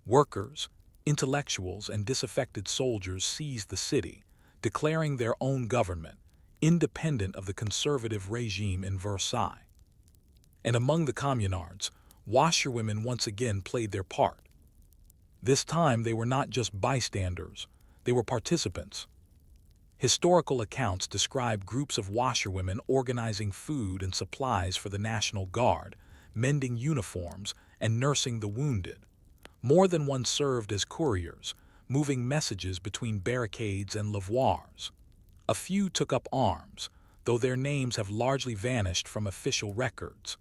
Workers, intellectuals, and disaffected soldiers seized the city, declaring their own government, independent of the conservative regime in Versailles. And among the communards, washerwomen once again played their part. This time they were not just bystanders, they were participants. Historical accounts describe groups of washerwomen organizing food and supplies for the National Guard, mending uniforms, and nursing the wounded. More than one served as couriers, moving messages between barricades and lavoirs. A few took up arms, though their names have largely vanished from official records.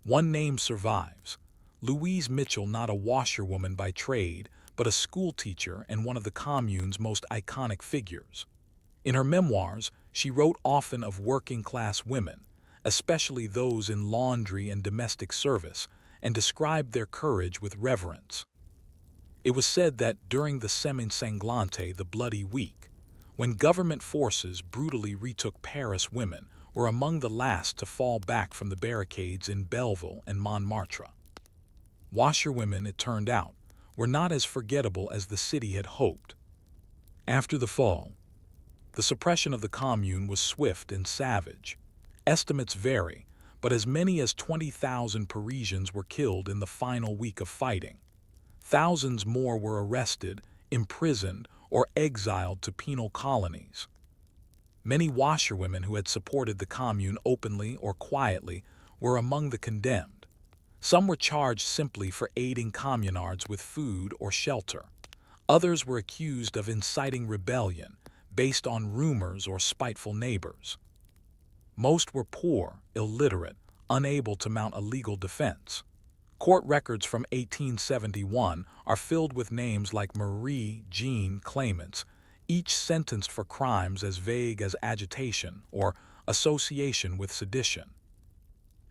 One name survives: Louise Mitchell, not a washerwoman by trade, but a schoolteacher and one of the Commune's most iconic figures. In her memoirs, she wrote often of working-class women, especially those in laundry and domestic service, and described their courage with reverence. It was said that during the Semaine Sanglante, the Bloody Week, when government forces brutally retook Paris, women were among the last to fall back from the barricades in Belleville and Montmartre. Washerwomen, it turned out, were not as forgettable as the city had hoped. After the fall, the suppression of the Commune was swift and savage. Estimates vary, but as many as 20,000 Parisians were killed in the final week of fighting. Thousands more were arrested, imprisoned, or exiled to penal colonies. Many washerwomen who had supported the Commune openly or quietly were among the condemned. Some were charged simply for aiding communards with food or shelter. Others were accused of inciting rebellion based on rumors or spiteful neighbors. Most were poor, illiterate, unable to mount a legal defense. Court records from 1871 are filled with names like Marie Jean claimants, each sentenced for crimes as vague as agitation or association with sedition.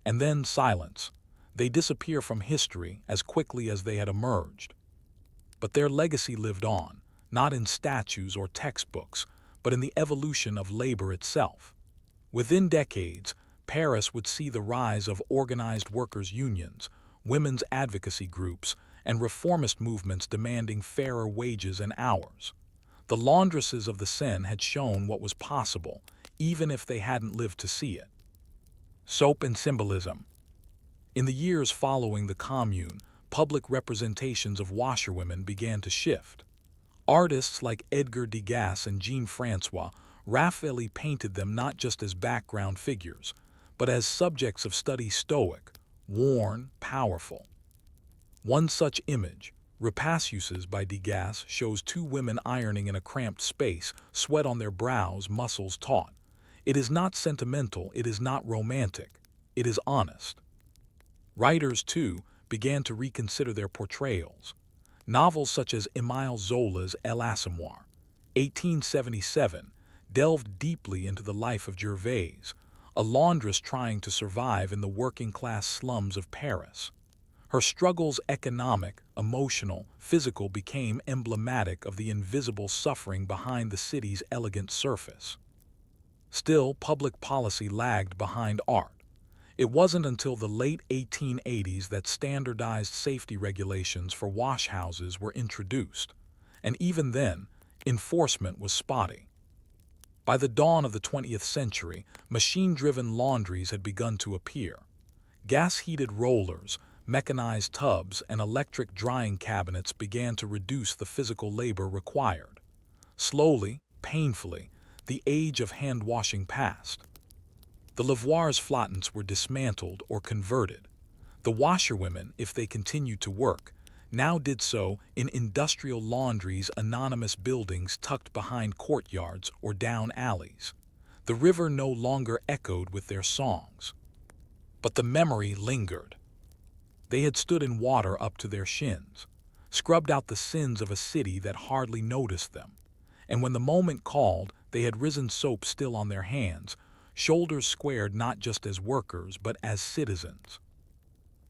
And then silence. They disappear from history as quickly as they had emerged. But their legacy lived on, not in statues or textbooks, but in the evolution of labor itself. Within decades, Paris would see the rise of organized workers' unions, women's advocacy groups, and reformist movements demanding fairer wages and hours. The laundresses of the Seine had shown what was possible, even if they hadn't lived to see it. Soap and symbolism. In the years following the Commune, public representations of washerwomen began to shift. Artists like Edgar Degas and Jean Francois Raffaelli painted them not just as background figures, but as subjects of study, stoic, worn, powerful. One such image, Repassuses by Degas, shows two women ironing in a cramped space, sweat on their brows, muscles taut. It is not sentimental, it is not romantic, it is honest. Writers, too, began to reconsider their portrayals. Novels such as Émile Zola's L'Assommoir, 1877, delved deeply into the life of Gervaise, a laundress trying to survive in the working-class slums of Paris. Her struggles, economic, emotional, physical, became emblematic of the invisible suffering behind the city's elegant surface. Still, public policy lagged behind art. It wasn't until the late 1880s that standardized safety regulations for washhouses were introduced, and even then, enforcement was spotty. By the dawn of the 20th century, machine-driven laundries had begun to appear. Gas-heated rollers, mechanized tubs, and electric drying cabinets began to reduce the physical labor required. Slowly, painfully, the age of hand-washing passed. The lavoirs flottants were dismantled or converted. The washerwomen, if they continued to work, now did so in industrial laundries, anonymous buildings tucked behind courtyards or down alleys. The river no longer echoed with their songs. But the memory lingered. They had stood in water up to their shins, scrubbed out the sins of a city that hardly noticed them. And when the moment called, they had risen, soap still on their hands, shoulders squared not just as workers but as citizens.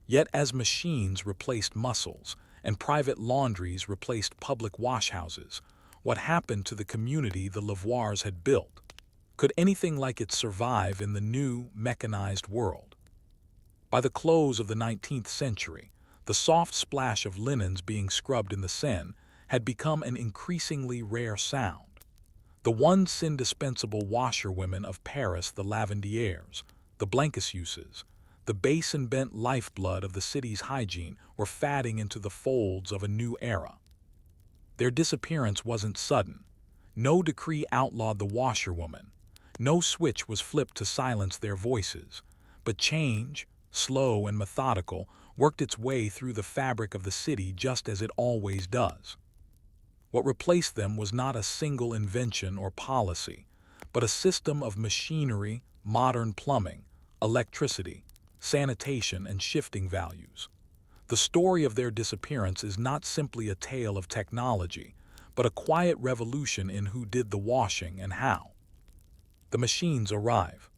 Yet as machines replaced muscles and private laundries replaced public washhouses, what happened to the community the lavoirs had built? Could anything like it survive in the new, mechanized world? By the close of the 19th century, the soft splash of linens being scrubbed in the Seine had become an increasingly rare sound. The once indispensable washerwomen of Paris, the Lavandières, the Blanchiseuses, the basin-bent lifeblood of the city's hygiene, were fading into the folds of a new era. Their disappearance wasn't sudden. No decree outlawed the washerwoman. No switch was flipped to silence their voices. But change, slow and methodical, worked its way through the fabric of the city just as it always does. What replaced them was not a single invention or policy, but a system of machinery, modern plumbing, electricity, sanitation, and shifting values. The story of their disappearance is not simply a tale of technology, but a quiet revolution in who did the washing and how. The machines arrive.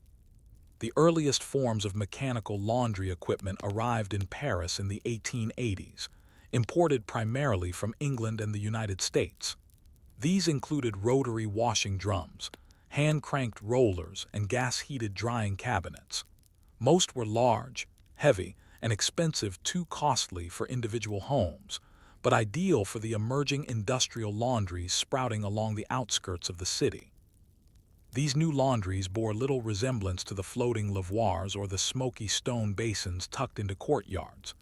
The earliest forms of mechanical laundry equipment arrived in Paris in the 1880s, imported primarily from England and the United States. These included rotary washing drums, hand-cranked rollers, and gas-heated drying cabinets. Most were large, heavy, and expensive, too costly for individual homes, but ideal for the emerging industrial laundries sprouting along the outskirts of the city. These new laundries bore little resemblance to the floating lavoirs or the smoky stone basins tucked into courtyards.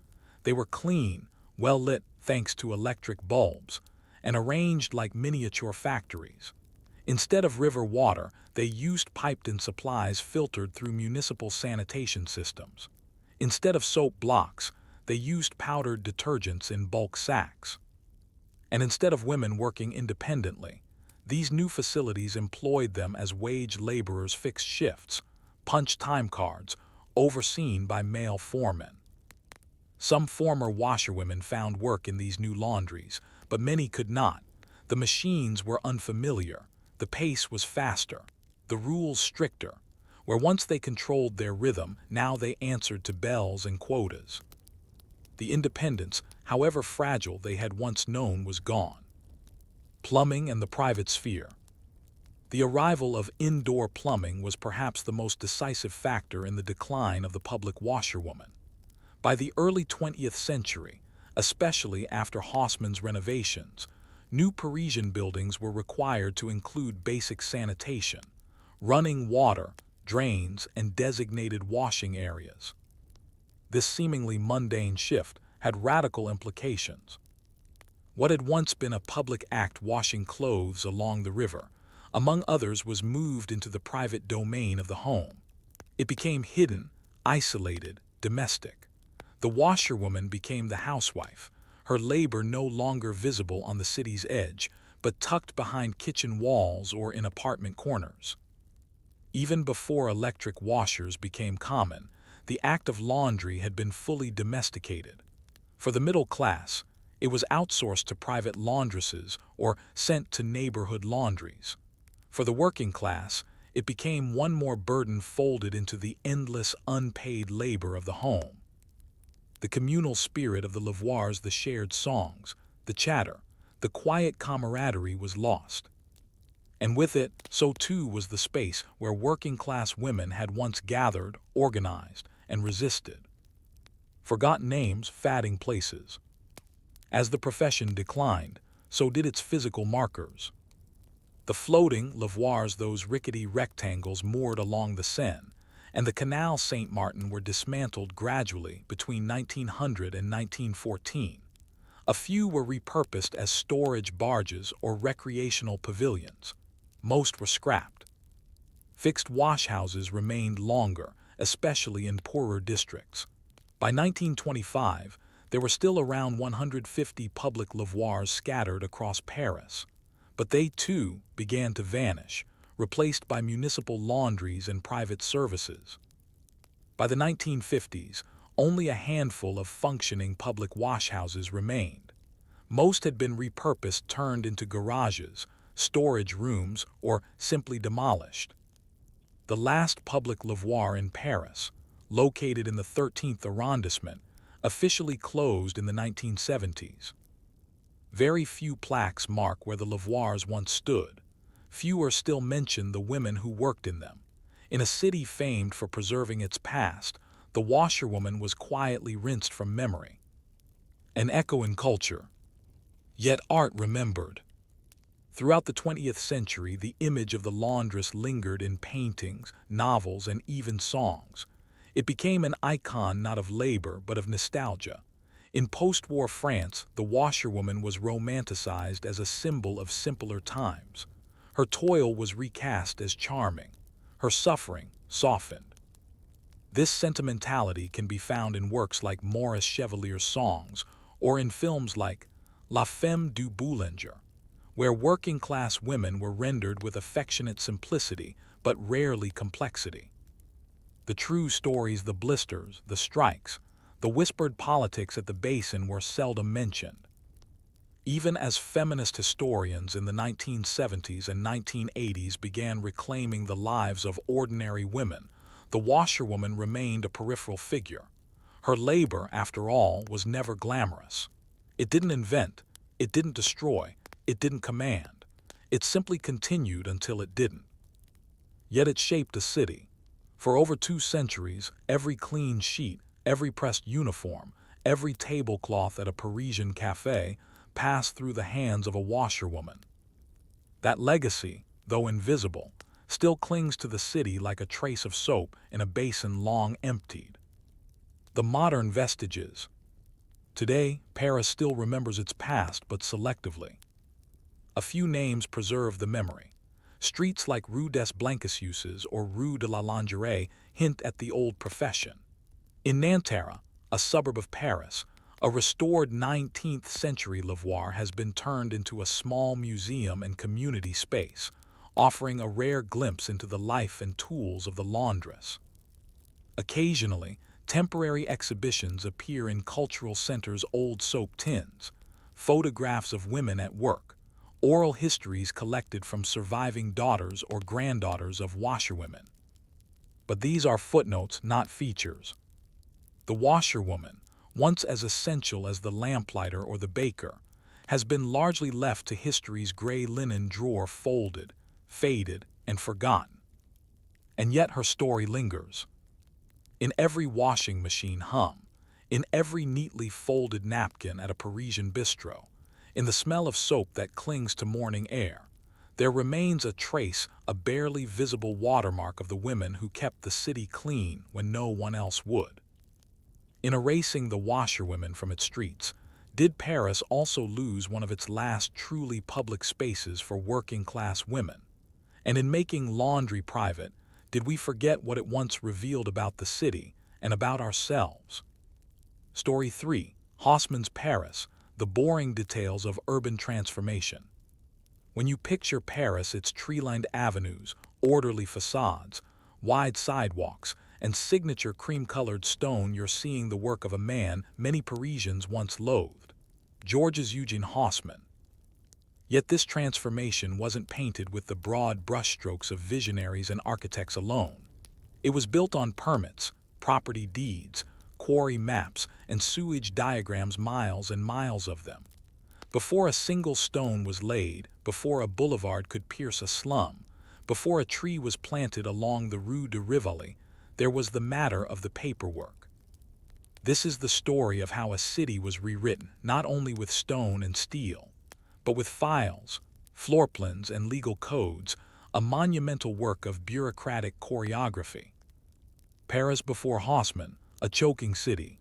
They were clean, well lit thanks to electric bulbs, and arranged like miniature factories. Instead of river water, they used piped-in supplies filtered through municipal sanitation systems. Instead of soap blocks, they used powdered detergents in bulk sacks. And instead of women working independently, these new facilities employed them as wage laborers, fixed shifts, punched time cards, overseen by male foremen. Some former washerwomen found work in these new laundries, but many could not. The machines were unfamiliar, the pace was faster, the rules stricter. Where once they controlled their rhythm, now they answered to bells and quotas. The independence, however fragile they had once known, was gone. Plumbing and the private sphere. The arrival of indoor plumbing was perhaps the most decisive factor in the decline of the public washerwoman. By the early 20th century, especially after Haussmann's renovations, new Parisian buildings were required to include basic sanitation, running water, drains, and designated washing areas. This seemingly mundane shift had radical implications. What had once been a public act, washing clothes along the river, among others, was moved into the private domain of the home. It became hidden, isolated, domestic. The washerwoman became the housewife, her labor no longer visible on the city's edge, but tucked behind kitchen walls or in apartment corners. Even before electric washers became common, the act of laundry had been fully domesticated. For the middle class, it was outsourced to private laundresses or sent to neighborhood laundries. For the working class, it became one more burden folded into the endless unpaid labor of the home. The communal spirit of the Lavoirs, the shared songs, the chatter, the quiet camaraderie was lost. And with it, so too was the space where working-class women had once gathered, organized, and resisted. Forgotten names, fading places. As the profession declined, so did its physical markers. The floating lavoirs, those rickety rectangles moored along the Seine, and the Canal Saint-Martin were dismantled gradually between 1900 and 1914. A few were repurposed as storage barges or recreational pavilions. Most were scrapped. Fixed washhouses remained longer, especially in poorer districts. By 1925, there were still around 150 public lavoirs scattered across Paris, but they too began to vanish, replaced by municipal laundries and private services. By the 1950s, only a handful of functioning public washhouses remained. Most had been repurposed, turned into garages, storage rooms, or simply demolished. The last public lavoir in Paris, located in the 13th arrondissement, officially closed in the 1970s. Very few plaques mark where the lavoirs once stood. Fewer still mention the women who worked in them. In a city famed for preserving its past, the washerwoman was quietly rinsed from memory. An echo in culture, yet art remembered. Throughout the 20th century, the image of the laundress lingered in paintings, novels, and even songs. It became an icon not of labor but of nostalgia. In post-war France, the washerwoman was romanticized as a symbol of simpler times. Her toil was recast as charming, her suffering softened. This sentimentality can be found in works like Maurice Chevalier's songs or in films like La Femme du Boulanger, where working-class women were rendered with affectionate simplicity but rarely complexity. The true stories, the blisters, the strikes, the whispered politics at the basin were seldom mentioned. Even as feminist historians in the 1970s and 1980s began reclaiming the lives of ordinary women, the washerwoman remained a peripheral figure. Her labor, after all, was never glamorous. It didn't invent, it didn't destroy, it didn't command. It simply continued until it didn't. Yet it shaped a city. For over 2 centuries, every clean sheet, every pressed uniform, every tablecloth at a Parisian cafe passed through the hands of a washerwoman. That legacy, though invisible, still clings to the city like a trace of soap in a basin long emptied. The modern vestiges. Today, Paris still remembers its past, but selectively. A few names preserve the memory. Streets like Rue des Blanchiseuses or Rue de la Lingerie hint at the old profession. In Nanterre, a suburb of Paris, a restored 19th century lavoir has been turned into a small museum and community space, offering a rare glimpse into the life and tools of the laundress. Occasionally, temporary exhibitions appear in cultural centers: old soap tins, photographs of women at work, oral histories collected from surviving daughters or granddaughters of washerwomen. But these are footnotes, not features. The washerwoman, once as essential as the lamplighter or the baker, has been largely left to history's gray linen drawer, folded, faded, and forgotten. And yet her story lingers. In every washing machine hum, in every neatly folded napkin at a Parisian bistro, in the smell of soap that clings to morning air, there remains a trace, a barely visible watermark of the women who kept the city clean when no one else would. In erasing the washerwomen from its streets, did Paris also lose one of its last truly public spaces for working-class women? And in making laundry private, did we forget what it once revealed about the city and about ourselves? Story 3. Haussmann's Paris, the boring details of urban transformation. When you picture Paris, its tree-lined avenues, orderly facades, wide sidewalks, and signature cream-colored stone, you're seeing the work of a man many Parisians once loathed, Georges Eugene Haussmann. Yet this transformation wasn't painted with the broad brushstrokes of visionaries and architects alone. It was built on permits, property deeds, quarry maps, and sewage diagrams, miles and miles of them. Before a single stone was laid, before a boulevard could pierce a slum, before a tree was planted along the Rue de Rivoli, there was the matter of the paperwork. This is the story of how a city was rewritten, not only with stone and steel, but with files, floor plans, and legal codes, a monumental work of bureaucratic choreography. Paris before Haussmann, a choking city.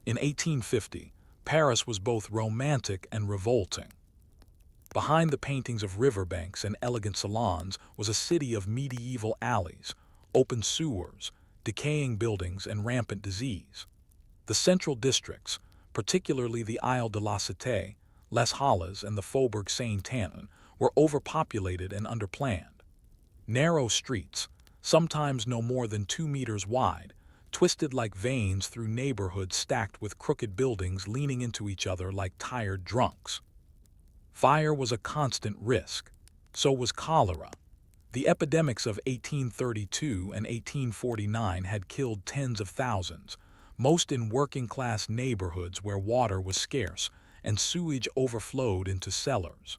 In 1850, Paris was both romantic and revolting. Behind the paintings of riverbanks and elegant salons was a city of medieval alleys, open sewers, decaying buildings, and rampant disease. The central districts, particularly the Isle de la Cité, Les Halles, and the Faubourg Saint-Antoine, were overpopulated and underplanned. Narrow streets, sometimes no more than 2 meters wide, twisted like veins through neighborhoods stacked with crooked buildings leaning into each other like tired drunks. Fire was a constant risk. So was cholera. The epidemics of 1832 and 1849 had killed tens of thousands, most in working-class neighborhoods where water was scarce and sewage overflowed into cellars.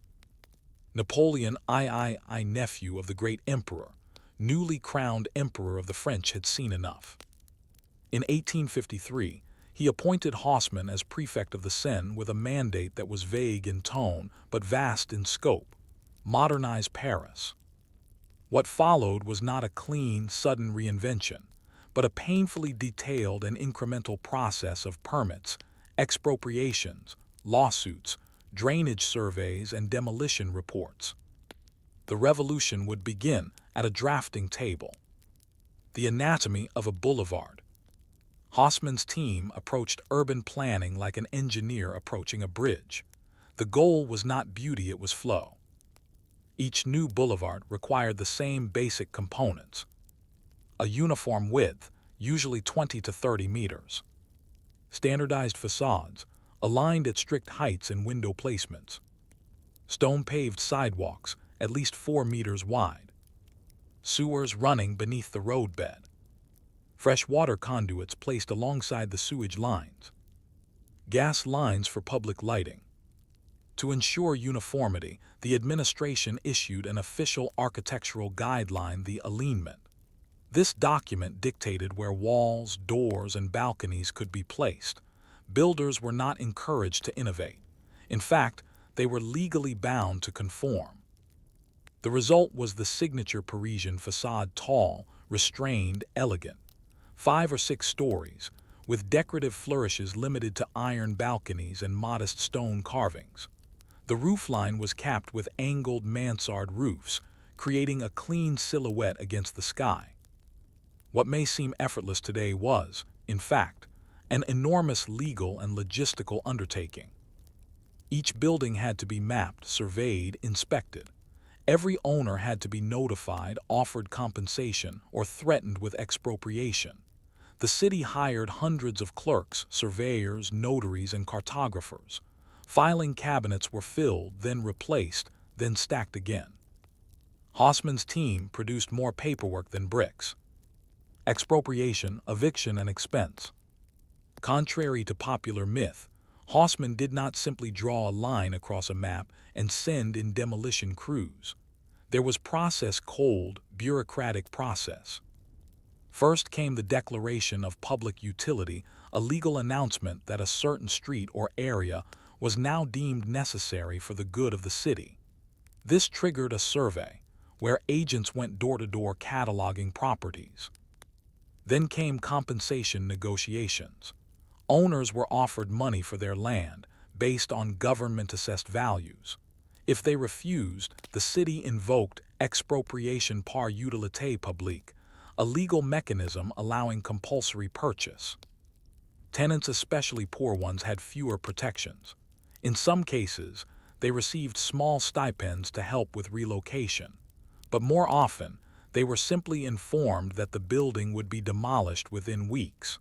Napoleon III, nephew of the great emperor, newly crowned emperor of the French, had seen enough. In 1853, he appointed Haussmann as prefect of the Seine with a mandate that was vague in tone but vast in scope: modernize Paris. What followed was not a clean, sudden reinvention, but a painfully detailed and incremental process of permits, expropriations, lawsuits, drainage surveys, and demolition reports. The revolution would begin at a drafting table. The anatomy of a boulevard. Haussmann's team approached urban planning like an engineer approaching a bridge. The goal was not beauty, it was flow. Each new boulevard required the same basic components: a uniform width, usually 20 to 30 meters, standardized facades, aligned at strict heights and window placements, stone-paved sidewalks, at least 4 meters wide, sewers running beneath the roadbed, fresh water conduits placed alongside the sewage lines, gas lines for public lighting. To ensure uniformity, the administration issued an official architectural guideline, the alignment. This document dictated where walls, doors, and balconies could be placed. Builders were not encouraged to innovate. In fact, they were legally bound to conform. The result was the signature Parisian facade: tall, restrained, elegant, 5 or 6 stories, with decorative flourishes limited to iron balconies and modest stone carvings. The roofline was capped with angled mansard roofs, creating a clean silhouette against the sky. What may seem effortless today was, in fact, an enormous legal and logistical undertaking. Each building had to be mapped, surveyed, inspected. Every owner had to be notified, offered compensation, or threatened with expropriation. The city hired hundreds of clerks, surveyors, notaries, and cartographers. Filing cabinets were filled, then replaced, then stacked again. Haussmann's team produced more paperwork than bricks. Expropriation, eviction, and expense. Contrary to popular myth, Haussmann did not simply draw a line across a map and send in demolition crews. There was process, cold, bureaucratic process. First came the declaration of public utility, a legal announcement that a certain street or area was now deemed necessary for the good of the city. This triggered a survey, where agents went door to door cataloging properties. Then came compensation negotiations. Owners were offered money for their land, based on government-assessed values. If they refused, the city invoked expropriation par utilité publique, a legal mechanism allowing compulsory purchase. Tenants, especially poor ones, had fewer protections. In some cases, they received small stipends to help with relocation, but more often, they were simply informed that the building would be demolished within weeks.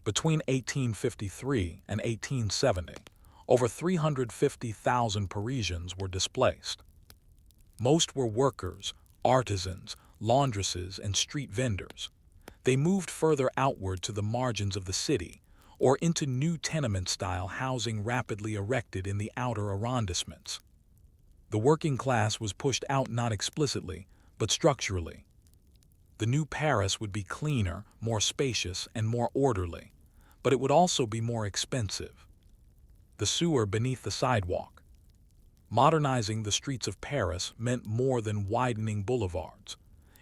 Between 1853 and 1870, over 350,000 Parisians were displaced. Most were workers, artisans, laundresses, and street vendors. They moved further outward to the margins of the city, or into new tenement-style housing rapidly erected in the outer arrondissements. The working class was pushed out not explicitly, but structurally. The new Paris would be cleaner, more spacious, and more orderly, but it would also be more expensive. The sewer beneath the sidewalk. Modernizing the streets of Paris meant more than widening boulevards.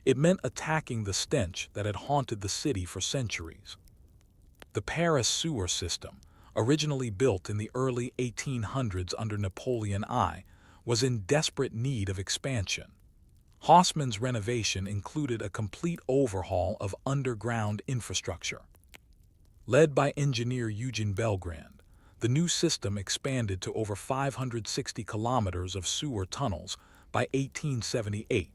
It meant attacking the stench that had haunted the city for centuries. The Paris sewer system, originally built in the early 1800s under Napoleon I, was in desperate need of expansion. Haussmann's renovation included a complete overhaul of underground infrastructure. Led by engineer Eugene Belgrand, the new system expanded to over 560 kilometers of sewer tunnels by 1878.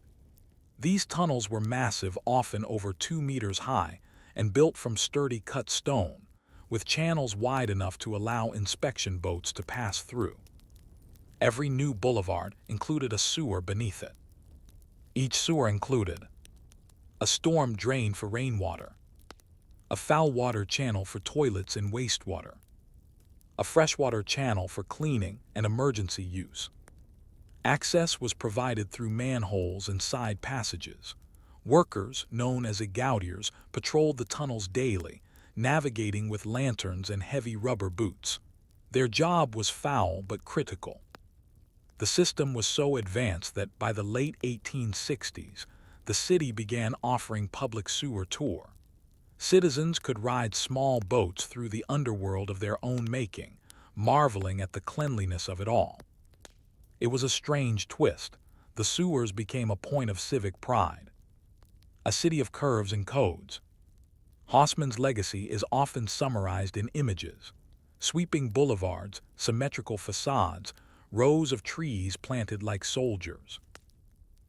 These tunnels were massive, often over 2 meters high, and built from sturdy cut stone, with channels wide enough to allow inspection boats to pass through. Every new boulevard included a sewer beneath it. Each sewer included a storm drain for rainwater, a foul water channel for toilets and wastewater, a freshwater channel for cleaning and emergency use. Access was provided through manholes and side passages. Workers, known as égoutiers, patrolled the tunnels daily, navigating with lanterns and heavy rubber boots. Their job was foul but critical. The system was so advanced that by the late 1860s, the city began offering public sewer tour. Citizens could ride small boats through the underworld of their own making, marveling at the cleanliness of it all. It was a strange twist. The sewers became a point of civic pride. A city of curves and codes. Haussmann's legacy is often summarized in images: sweeping boulevards, symmetrical facades, rows of trees planted like soldiers.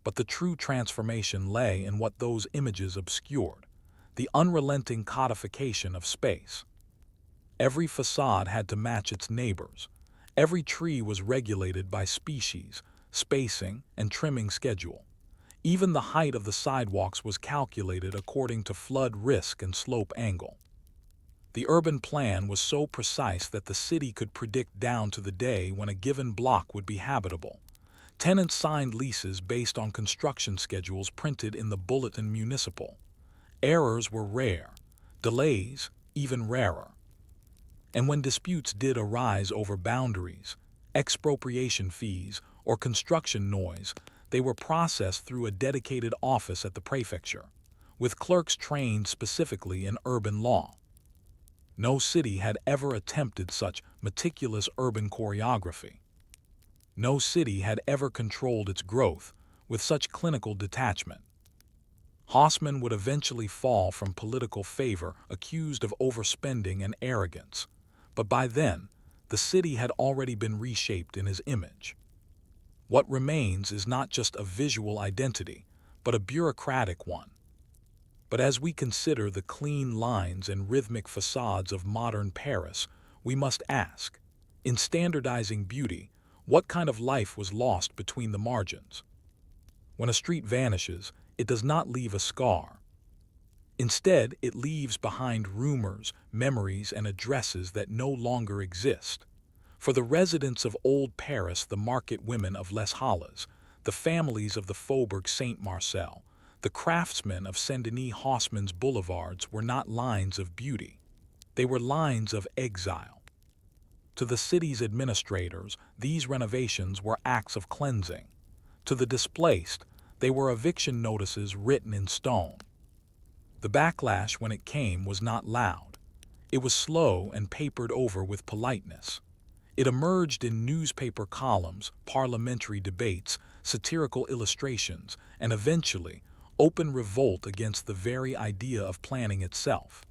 But the true transformation lay in what those images obscured: the unrelenting codification of space. Every facade had to match its neighbors. Every tree was regulated by species, spacing, and trimming schedule. Even the height of the sidewalks was calculated according to flood risk and slope angle. The urban plan was so precise that the city could predict down to the day when a given block would be habitable. Tenants signed leases based on construction schedules printed in the Bulletin Municipal. Errors were rare, delays even rarer. And when disputes did arise over boundaries, expropriation fees, or construction noise, they were processed through a dedicated office at the prefecture, with clerks trained specifically in urban law. No city had ever attempted such meticulous urban choreography. No city had ever controlled its growth with such clinical detachment. Haussmann would eventually fall from political favor, accused of overspending and arrogance, but by then, the city had already been reshaped in his image. What remains is not just a visual identity, but a bureaucratic one. But as we consider the clean lines and rhythmic facades of modern Paris, we must ask, in standardizing beauty, what kind of life was lost between the margins? When a street vanishes, it does not leave a scar. Instead, it leaves behind rumors, memories, and addresses that no longer exist. For the residents of Old Paris, the market women of Les Halles, the families of the Faubourg Saint-Marcel, the craftsmen of Saint-Denis, Haussmann's boulevards were not lines of beauty. They were lines of exile. To the city's administrators, these renovations were acts of cleansing. To the displaced, they were eviction notices written in stone. The backlash, when it came, was not loud. It was slow and papered over with politeness. It emerged in newspaper columns, parliamentary debates, satirical illustrations, and eventually, open revolt against the very idea of planning itself.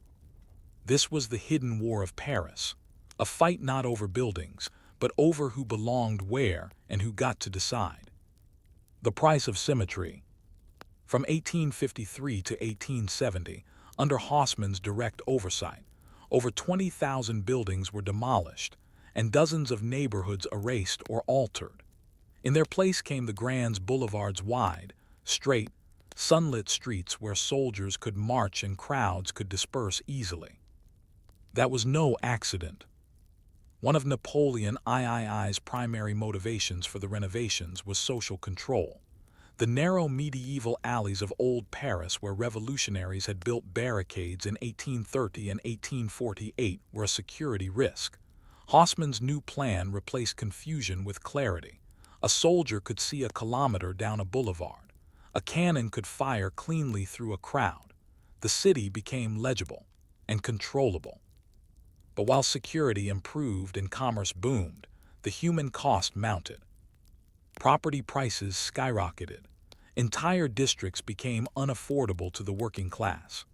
This was the hidden war of Paris, a fight not over buildings, but over who belonged where and who got to decide. The price of symmetry. From 1853 to 1870, under Haussmann's direct oversight, over 20,000 buildings were demolished and dozens of neighborhoods erased or altered. In their place came the Grands boulevards, wide, straight, sunlit streets where soldiers could march and crowds could disperse easily. That was no accident. One of Napoleon III's primary motivations for the renovations was social control. The narrow medieval alleys of Old Paris where revolutionaries had built barricades in 1830 and 1848 were a security risk. Haussmann's new plan replaced confusion with clarity. A soldier could see a kilometer down a boulevard. A cannon could fire cleanly through a crowd. The city became legible and controllable. But while security improved and commerce boomed, the human cost mounted. Property prices skyrocketed. Entire districts became unaffordable to the working class.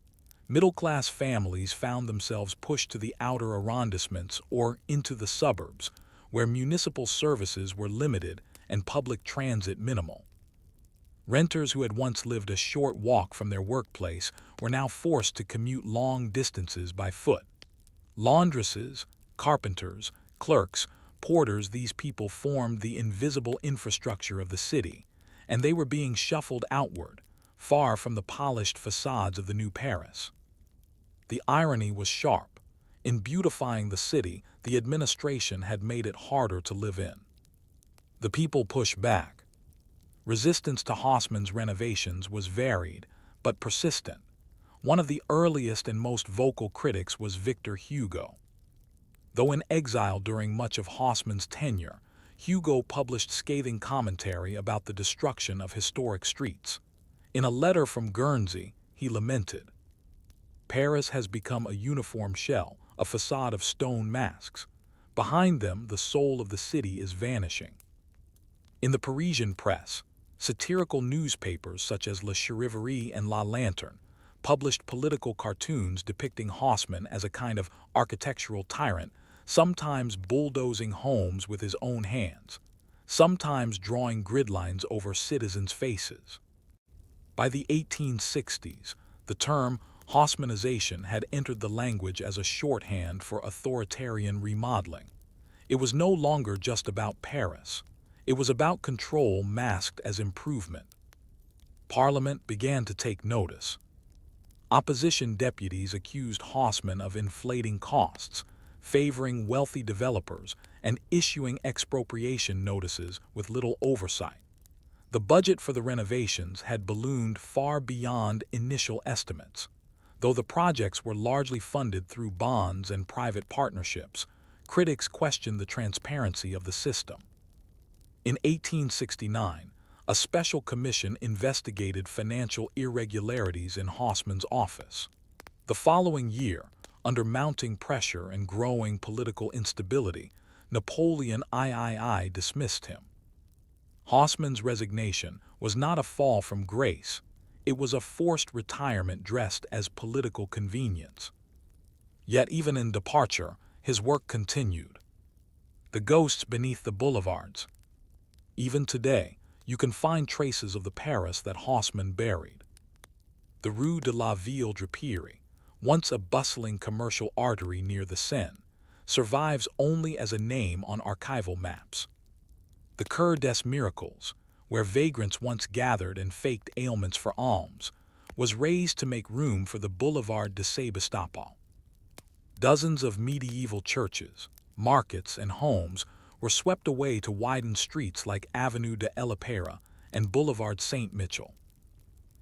Middle-class families found themselves pushed to the outer arrondissements or into the suburbs, where municipal services were limited and public transit minimal. Renters who had once lived a short walk from their workplace were now forced to commute long distances by foot. Laundresses, carpenters, clerks, porters, these people formed the invisible infrastructure of the city, and they were being shuffled outward, far from the polished facades of the new Paris. The irony was sharp. In beautifying the city, the administration had made it harder to live in. The people pushed back. Resistance to Haussmann's renovations was varied, but persistent. One of the earliest and most vocal critics was Victor Hugo. Though in exile during much of Haussmann's tenure, Hugo published scathing commentary about the destruction of historic streets. In a letter from Guernsey, he lamented, "Paris has become a uniform shell, a facade of stone masks. Behind them, the soul of the city is vanishing." In the Parisian press, satirical newspapers such as La Charivari and La Lanterne published political cartoons depicting Haussmann as a kind of architectural tyrant, sometimes bulldozing homes with his own hands, sometimes drawing gridlines over citizens' faces. By the 1860s, the term Haussmannization had entered the language as a shorthand for authoritarian remodeling. It was no longer just about Paris. It was about control masked as improvement. Parliament began to take notice. Opposition deputies accused Haussmann of inflating costs, favoring wealthy developers, and issuing expropriation notices with little oversight. The budget for the renovations had ballooned far beyond initial estimates. Though the projects were largely funded through bonds and private partnerships, critics questioned the transparency of the system. In 1869, a special commission investigated financial irregularities in Haussmann's office. The following year, under mounting pressure and growing political instability, Napoleon III dismissed him. Haussmann's resignation was not a fall from grace. It was a forced retirement dressed as political convenience. Yet even in departure, his work continued. The ghosts beneath the boulevards. Even today, you can find traces of the Paris that Haussmann buried. The Rue de la Ville Draperie, once a bustling commercial artery near the Seine, survives only as a name on archival maps. The Cour des Miracles, where vagrants once gathered and faked ailments for alms, was raised to make room for the Boulevard de Sébastopol. Dozens of medieval churches, markets, and homes were swept away to widen streets like Avenue de l'Opéra and Boulevard Saint-Michel.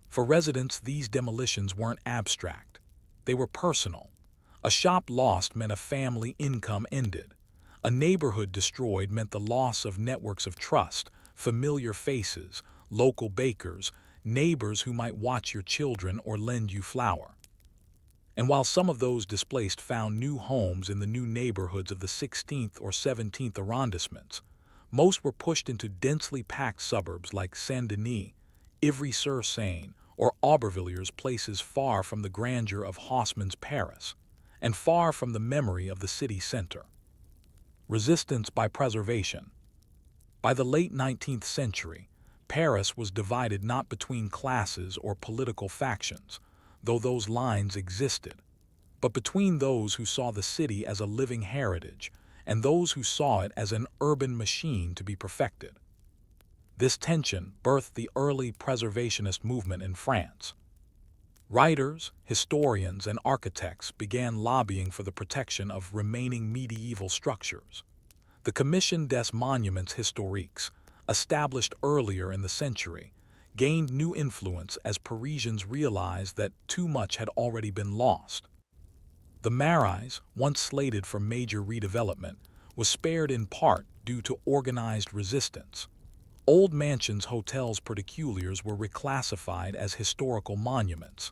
For residents, these demolitions weren't abstract. They were personal. A shop lost meant a family income ended. A neighborhood destroyed meant the loss of networks of trust, familiar faces, local bakers, neighbors who might watch your children or lend you flour. And while some of those displaced found new homes in the new neighborhoods of the 16th or 17th arrondissements, most were pushed into densely packed suburbs like Saint-Denis, Ivry-sur-Seine, or Aubervilliers, places far from the grandeur of Haussmann's Paris, and far from the memory of the city center. Resistance by preservation. By the late 19th century, Paris was divided not between classes or political factions, though those lines existed, but between those who saw the city as a living heritage and those who saw it as an urban machine to be perfected. This tension birthed the early preservationist movement in France. Writers, historians, and architects began lobbying for the protection of remaining medieval structures. The Commission des Monuments Historiques, established earlier in the century, gained new influence as Parisians realized that too much had already been lost. The Marais, once slated for major redevelopment, was spared in part due to organized resistance. Old mansions, hotels, particuliers were reclassified as historical monuments.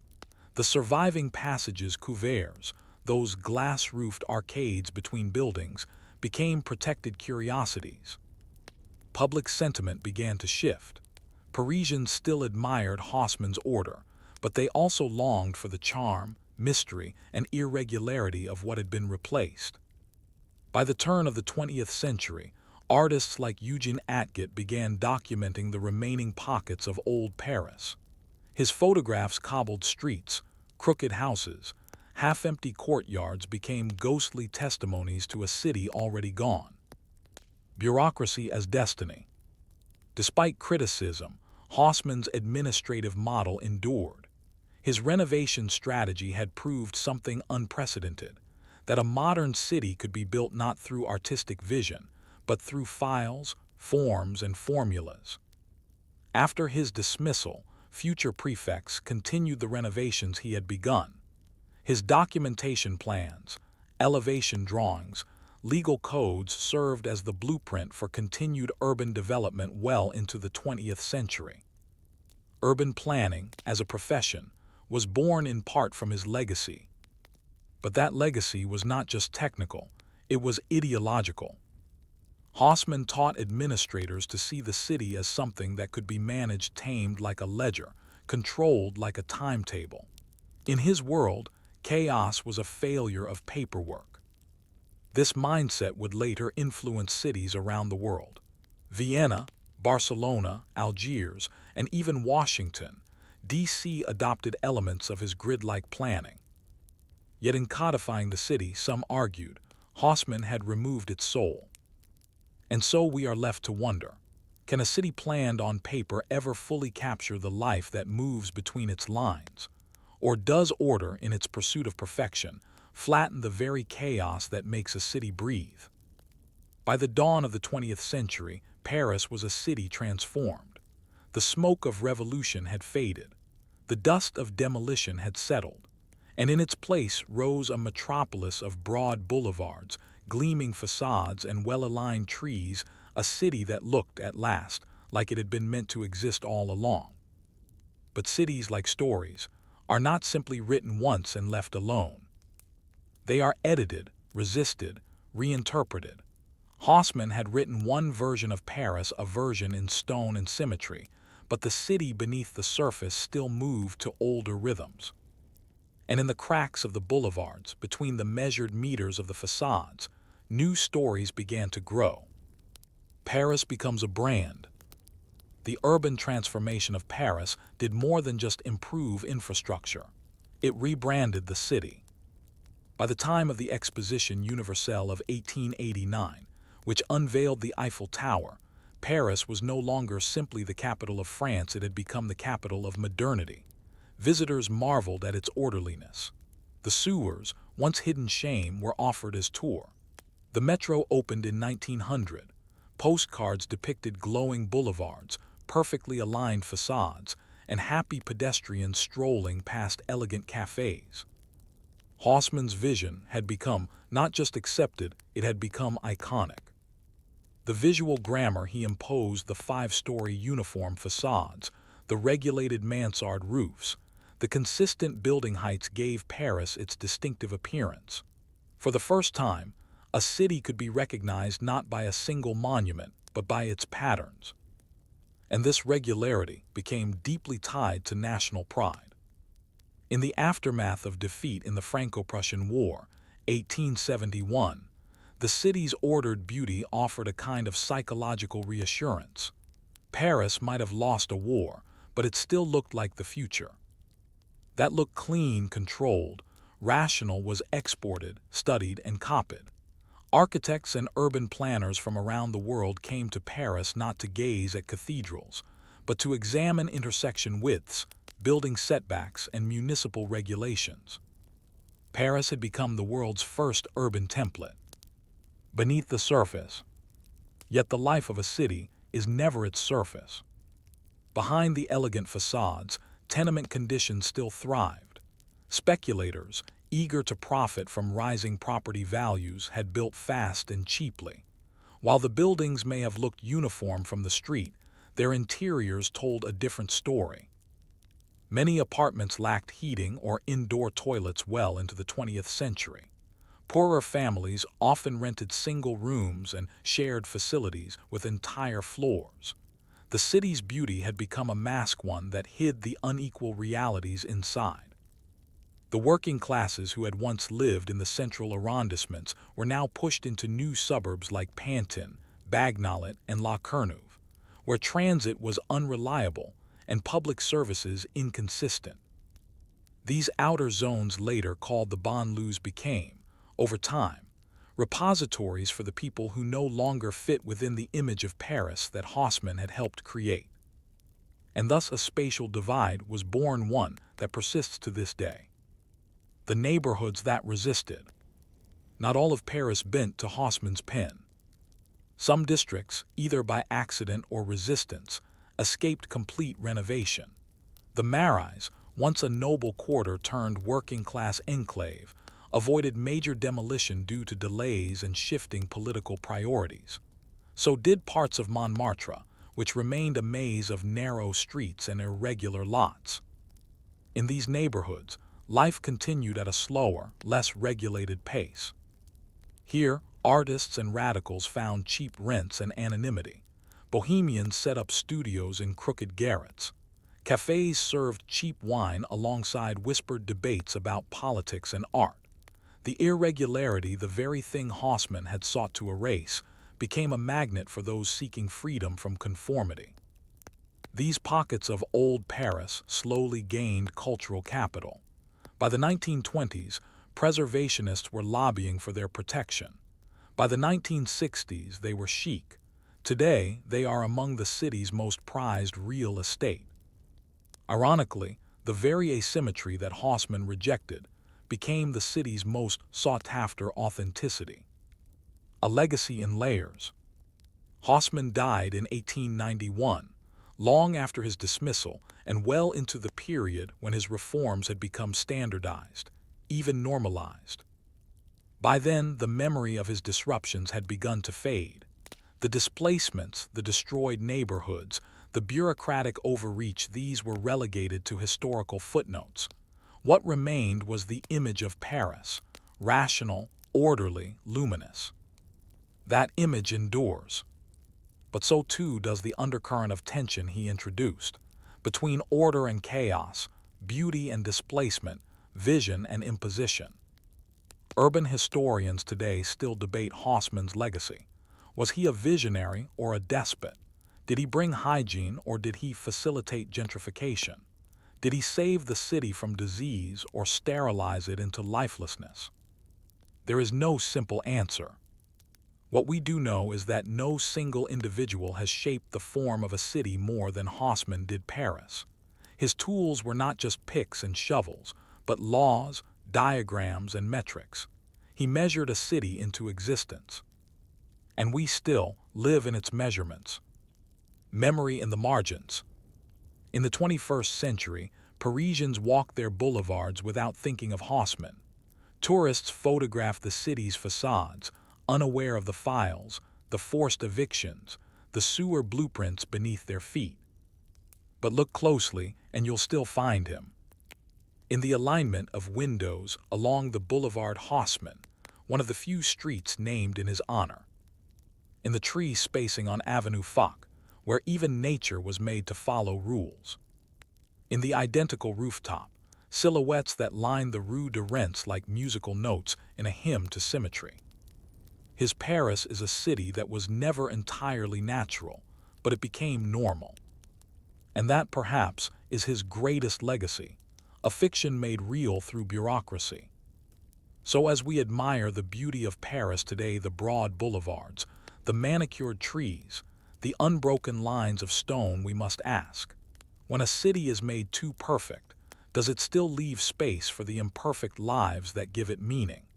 The surviving passages couverts, those glass-roofed arcades between buildings, became protected curiosities. Public sentiment began to shift. Parisians still admired Haussmann's order, but they also longed for the charm, mystery, and irregularity of what had been replaced. By the turn of the 20th century, artists like Eugene Atget began documenting the remaining pockets of old Paris. His photographs cobbled streets, crooked houses, half-empty courtyards became ghostly testimonies to a city already gone. Bureaucracy as destiny. Despite criticism, Haussmann's administrative model endured. His renovation strategy had proved something unprecedented, that a modern city could be built not through artistic vision, but through files, forms, and formulas. After his dismissal, future prefects continued the renovations he had begun. His documentation plans, elevation drawings, legal codes served as the blueprint for continued urban development well into the 20th century. Urban planning, as a profession, was born in part from his legacy. But that legacy was not just technical, it was ideological. Haussmann taught administrators to see the city as something that could be managed, tamed like a ledger, controlled like a timetable. In his world, chaos was a failure of paperwork. This mindset would later influence cities around the world. Vienna, Barcelona, Algiers, and even Washington, D.C. adopted elements of his grid-like planning. Yet in codifying the city, some argued, Haussmann had removed its soul. And so we are left to wonder, can a city planned on paper ever fully capture the life that moves between its lines? Or does order, in its pursuit of perfection, flatten the very chaos that makes a city breathe? By the dawn of the 20th century, Paris was a city transformed. The smoke of revolution had faded. The dust of demolition had settled. And in its place rose a metropolis of broad boulevards, gleaming facades, and well-aligned trees, a city that looked, at last, like it had been meant to exist all along. But cities, like stories, are not simply written once and left alone. They are edited, resisted, reinterpreted. Haussmann had written one version of Paris, a version in stone and symmetry, but the city beneath the surface still moved to older rhythms. And in the cracks of the boulevards, between the measured meters of the facades, new stories began to grow. Paris becomes a brand. The urban transformation of Paris did more than just improve infrastructure. It rebranded the city. By the time of the Exposition Universelle of 1889, which unveiled the Eiffel Tower, Paris was no longer simply the capital of France, it had become the capital of modernity. Visitors marveled at its orderliness. The sewers, once hidden shame, were offered as tour. The metro opened in 1900. Postcards depicted glowing boulevards, perfectly aligned facades, and happy pedestrians strolling past elegant cafes. Haussmann's vision had become not just accepted, it had become iconic. The visual grammar he imposed, the five-story uniform facades, the regulated mansard roofs, The consistent building heights gave Paris its distinctive appearance. For the first time, a city could be recognized not by a single monument, but by its patterns. And this regularity became deeply tied to national pride. In the aftermath of defeat in the Franco-Prussian War, 1871, the city's ordered beauty offered a kind of psychological reassurance. Paris might have lost a war, but it still looked like the future. That looked clean, controlled, rational was exported, studied, and copied. Architects and urban planners from around the world came to Paris not to gaze at cathedrals, but to examine intersection widths, building setbacks, and municipal regulations. Paris had become the world's first urban template. Beneath the surface. Yet the life of a city is never its surface. Behind the elegant facades, tenement conditions still thrived. Speculators, eager to profit from rising property values, had built fast and cheaply. While the buildings may have looked uniform from the street, their interiors told a different story. Many apartments lacked heating or indoor toilets well into the 20th century. Poorer families often rented single rooms and shared facilities with entire floors. The city's beauty had become a mask, one that hid the unequal realities inside. The working classes who had once lived in the central arrondissements were now pushed into new suburbs like Pantin, Bagnolet, and La Courneuve, where transit was unreliable and public services inconsistent. These outer zones, later called the banlieues, became, over time, repositories for the people who no longer fit within the image of Paris that Haussmann had helped create. And thus a spatial divide was born, one that persists to this day. The neighborhoods that resisted. Not all of Paris bent to Haussmann's pen. Some districts, either by accident or resistance, escaped complete renovation. The Marais, once a noble quarter turned working-class enclave, avoided major demolition due to delays and shifting political priorities. So did parts of Montmartre, which remained a maze of narrow streets and irregular lots. In these neighborhoods, life continued at a slower, less regulated pace. Here, artists and radicals found cheap rents and anonymity. Bohemians set up studios in crooked garrets. Cafes served cheap wine alongside whispered debates about politics and art. The irregularity, the very thing Haussmann had sought to erase, became a magnet for those seeking freedom from conformity. These pockets of old Paris slowly gained cultural capital. By the 1920s, preservationists were lobbying for their protection. By the 1960s, they were chic. Today, they are among the city's most prized real estate. Ironically, the very asymmetry that Haussmann rejected became the city's most sought-after authenticity. A legacy in layers. Haussmann died in 1891, long after his dismissal and well into the period when his reforms had become standardized, even normalized. By then, the memory of his disruptions had begun to fade. The displacements, the destroyed neighborhoods, the bureaucratic overreach, these were relegated to historical footnotes. What remained was the image of Paris, rational, orderly, luminous. That image endures. But so too does the undercurrent of tension he introduced, between order and chaos, beauty and displacement, vision and imposition. Urban historians today still debate Haussmann's legacy. Was he a visionary or a despot? Did he bring hygiene or did he facilitate gentrification? Did he save the city from disease or sterilize it into lifelessness? There is no simple answer. What we do know is that no single individual has shaped the form of a city more than Haussmann did Paris. His tools were not just picks and shovels, but laws, diagrams, and metrics. He measured a city into existence. And we still live in its measurements. Memory in the margins. In the 21st century, Parisians walk their boulevards without thinking of Haussmann. Tourists photograph the city's facades, unaware of the files, the forced evictions, the sewer blueprints beneath their feet. But look closely, and you'll still find him. In the alignment of windows along the Boulevard Haussmann, one of the few streets named in his honor. In the tree spacing on Avenue Foch, where even nature was made to follow rules. In the identical rooftop, silhouettes that lined the Rue de Rents like musical notes in a hymn to symmetry. His Paris is a city that was never entirely natural, but it became normal. And that, perhaps, is his greatest legacy, a fiction made real through bureaucracy. So as we admire the beauty of Paris today, the broad boulevards, the manicured trees, the unbroken lines of stone, we must ask, when a city is made too perfect, does it still leave space for the imperfect lives that give it meaning?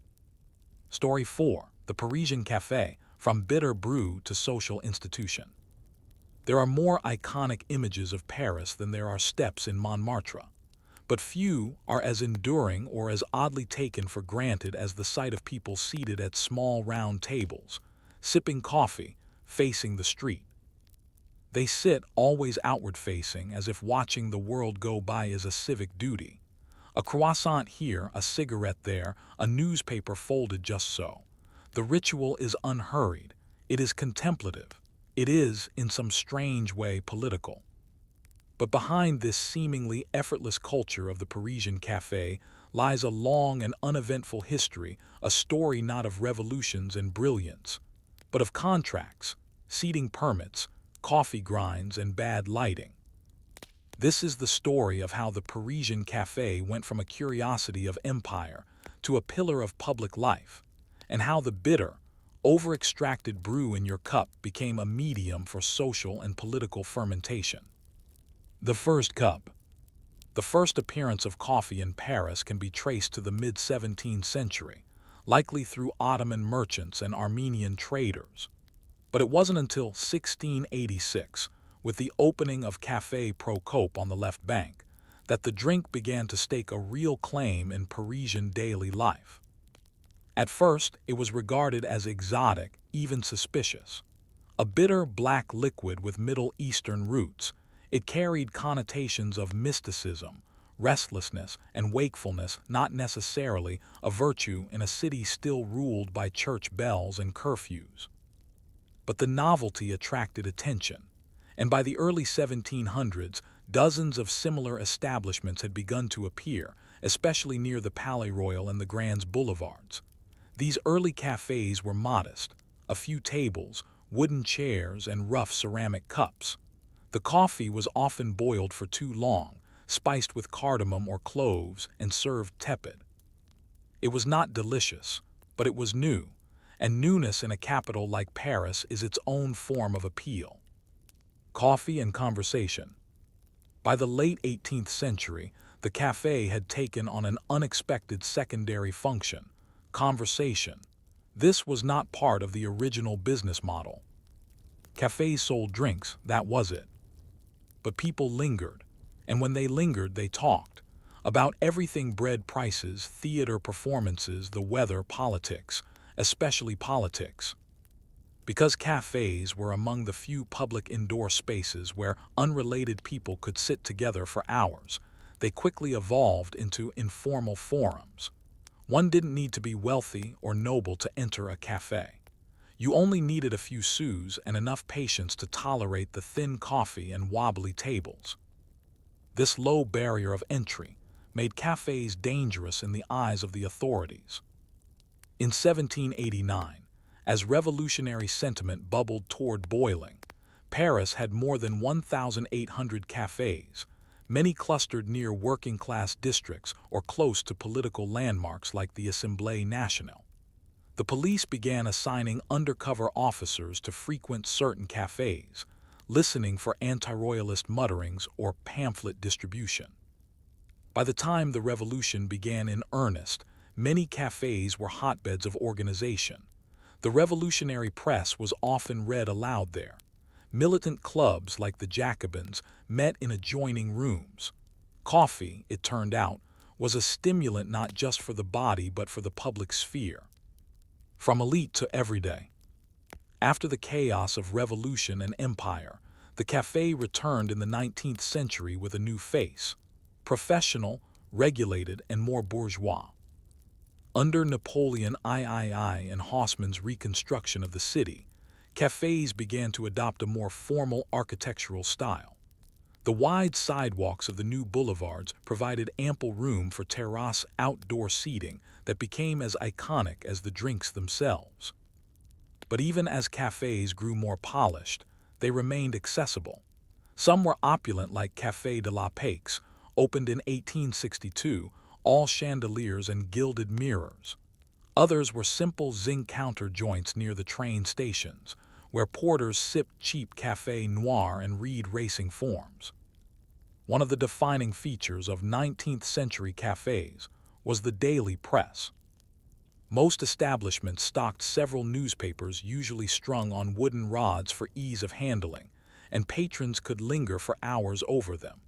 Story 4. The Parisian Café, from bitter brew to social institution. There are more iconic images of Paris than there are steps in Montmartre, but few are as enduring or as oddly taken for granted as the sight of people seated at small round tables, sipping coffee, facing the street. They sit always outward-facing, as if watching the world go by is a civic duty. A croissant here, a cigarette there, a newspaper folded just so. The ritual is unhurried. It is contemplative. It is, in some strange way, political. But behind this seemingly effortless culture of the Parisian café lies a long and uneventful history, a story not of revolutions and brilliance, but of contracts, seating permits, coffee grinds, and bad lighting. This is the story of how the Parisian café went from a curiosity of empire to a pillar of public life, and how the bitter, over-extracted brew in your cup became a medium for social and political fermentation. The first cup. The first appearance of coffee in Paris can be traced to the mid-17th century, likely through Ottoman merchants and Armenian traders. But it wasn't until 1686, with the opening of Café Procope on the left bank, that the drink began to stake a real claim in Parisian daily life. At first, it was regarded as exotic, even suspicious. A bitter black liquid with Middle Eastern roots, it carried connotations of mysticism, restlessness, and wakefulness, not necessarily a virtue in a city still ruled by church bells and curfews. But the novelty attracted attention, and by the early 1700s, dozens of similar establishments had begun to appear, especially near the Palais Royal and the Grands Boulevards. These early cafés were modest, a few tables, wooden chairs, and rough ceramic cups. The coffee was often boiled for too long, spiced with cardamom or cloves, and served tepid. It was not delicious, but it was new, and newness in a capital like Paris is its own form of appeal. Coffee and conversation. By the late 18th century, the café had taken on an unexpected secondary function: conversation. This was not part of the original business model. Cafés sold drinks, that was it. But people lingered, and when they lingered, they talked about everything: bread prices, theater performances, the weather, politics, especially politics. Because cafés were among the few public indoor spaces where unrelated people could sit together for hours, they quickly evolved into informal forums. One didn't need to be wealthy or noble to enter a café. You only needed a few sous and enough patience to tolerate the thin coffee and wobbly tables. This low barrier of entry made cafés dangerous in the eyes of the authorities. In 1789, as revolutionary sentiment bubbled toward boiling, Paris had more than 1,800 cafés, many clustered near working-class districts or close to political landmarks like the Assemblée Nationale. The police began assigning undercover officers to frequent certain cafés, listening for anti-royalist mutterings or pamphlet distribution. By the time the revolution began in earnest, many cafés were hotbeds of organization. The revolutionary press was often read aloud there. Militant clubs like the Jacobins met in adjoining rooms. Coffee, it turned out, was a stimulant not just for the body but for the public sphere. From elite to everyday. After the chaos of revolution and empire, the café returned in the 19th century with a new face: professional, regulated, and more bourgeois. Under Napoleon III and Haussmann's reconstruction of the city, cafes began to adopt a more formal architectural style. The wide sidewalks of the new boulevards provided ample room for terrace outdoor seating that became as iconic as the drinks themselves. But even as cafes grew more polished, they remained accessible. Some were opulent, like Café de la Paix, opened in 1862, all chandeliers and gilded mirrors. Others were simple zinc counter joints near the train stations, where porters sipped cheap café noir and read racing forms. One of the defining features of 19th-century cafes was the daily press. Most establishments stocked several newspapers, usually strung on wooden rods for ease of handling, and patrons could linger for hours over them.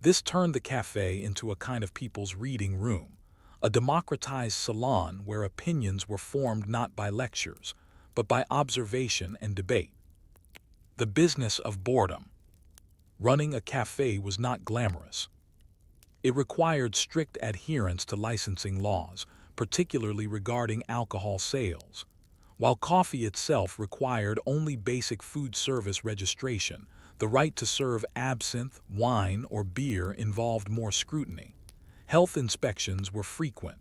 This turned the cafe into a kind of people's reading room, a democratized salon where opinions were formed not by lectures, but by observation and debate. The business of boredom. Running a cafe was not glamorous. It required strict adherence to licensing laws, particularly regarding alcohol sales. While coffee itself required only basic food service registration, the right to serve absinthe, wine, or beer involved more scrutiny. Health inspections were frequent.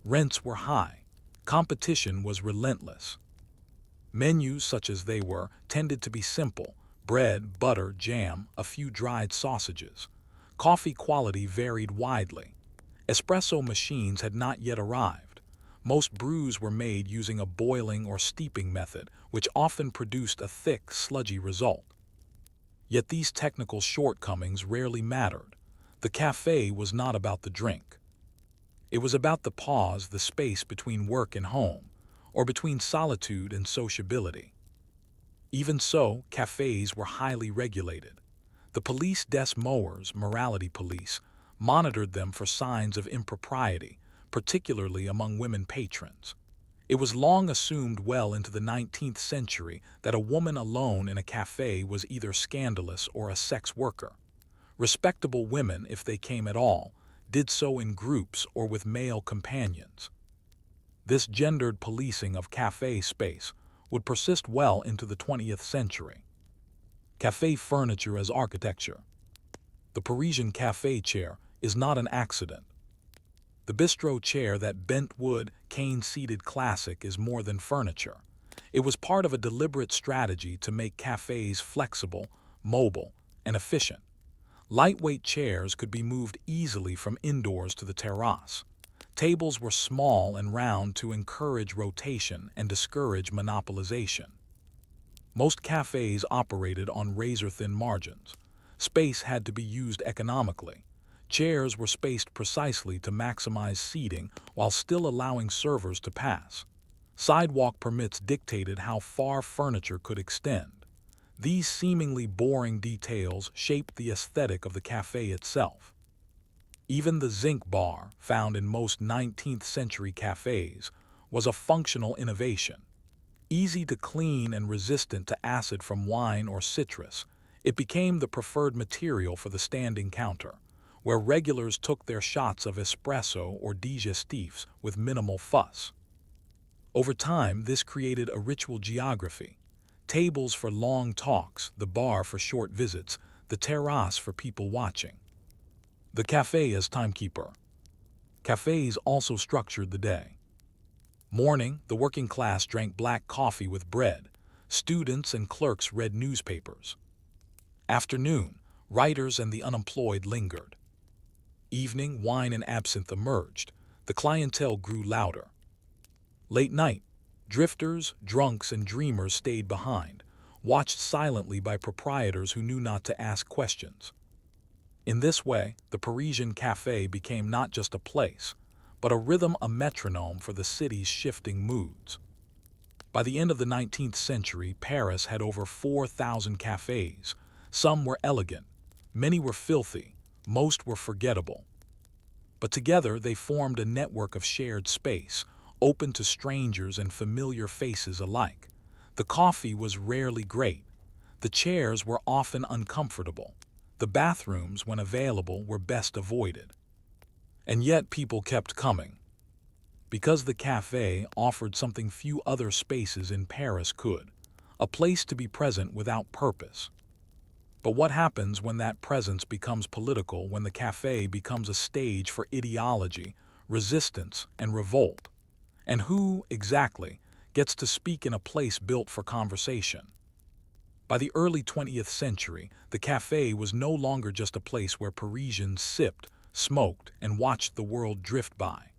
Rents were high. Competition was relentless. Menus, such as they were, tended to be simple: bread, butter, jam, a few dried sausages. Coffee quality varied widely. Espresso machines had not yet arrived. Most brews were made using a boiling or steeping method, which often produced a thick, sludgy result. Yet these technical shortcomings rarely mattered. The cafe was not about the drink. It was about the pause, the space between work and home, or between solitude and sociability. Even so, cafes were highly regulated. The police des mœurs, morality police, monitored them for signs of impropriety, particularly among women patrons. It was long assumed well into the 19th century that a woman alone in a cafe was either scandalous or a sex worker. Respectable women, if they came at all, did so in groups or with male companions. This gendered policing of cafe space would persist well into the 20th century. Cafe furniture as architecture. The Parisian cafe chair is not an accident. The bistro chair, that bent wood, cane-seated classic, is more than furniture. It was part of a deliberate strategy to make cafes flexible, mobile, and efficient. Lightweight chairs could be moved easily from indoors to the terrace. Tables were small and round to encourage rotation and discourage monopolization. Most cafes operated on razor-thin margins. Space had to be used economically. Chairs were spaced precisely to maximize seating while still allowing servers to pass. Sidewalk permits dictated how far furniture could extend. These seemingly boring details shaped the aesthetic of the cafe itself. Even the zinc bar, found in most 19th century cafes, was a functional innovation. Easy to clean and resistant to acid from wine or citrus, it became the preferred material for the standing counter, where regulars took their shots of espresso or digestifs with minimal fuss. Over time, this created a ritual geography: tables for long talks, the bar for short visits, the terrace for people watching. The cafe as timekeeper. Cafes also structured the day. Morning, the working class drank black coffee with bread. Students and clerks read newspapers. Afternoon, writers and the unemployed lingered. Evening, wine and absinthe emerged. The clientele grew louder. Late night, drifters, drunks, and dreamers stayed behind, watched silently by proprietors who knew not to ask questions. In this way, the Parisian cafe became not just a place, but a rhythm, a metronome for the city's shifting moods. By the end of the 19th century, Paris had over 4,000 cafes. Some were elegant, many were filthy, most were forgettable. But together they formed a network of shared space, open to strangers and familiar faces alike. The coffee was rarely great. The chairs were often uncomfortable. The bathrooms, when available, were best avoided. And yet people kept coming, because the cafe offered something few other spaces in Paris could, a place to be present without purpose. But what happens when that presence becomes political, when the cafe becomes a stage for ideology, resistance, and revolt? And who, exactly, gets to speak in a place built for conversation? By the early 20th century, the cafe was no longer just a place where Parisians sipped, smoked, and watched the world drift by.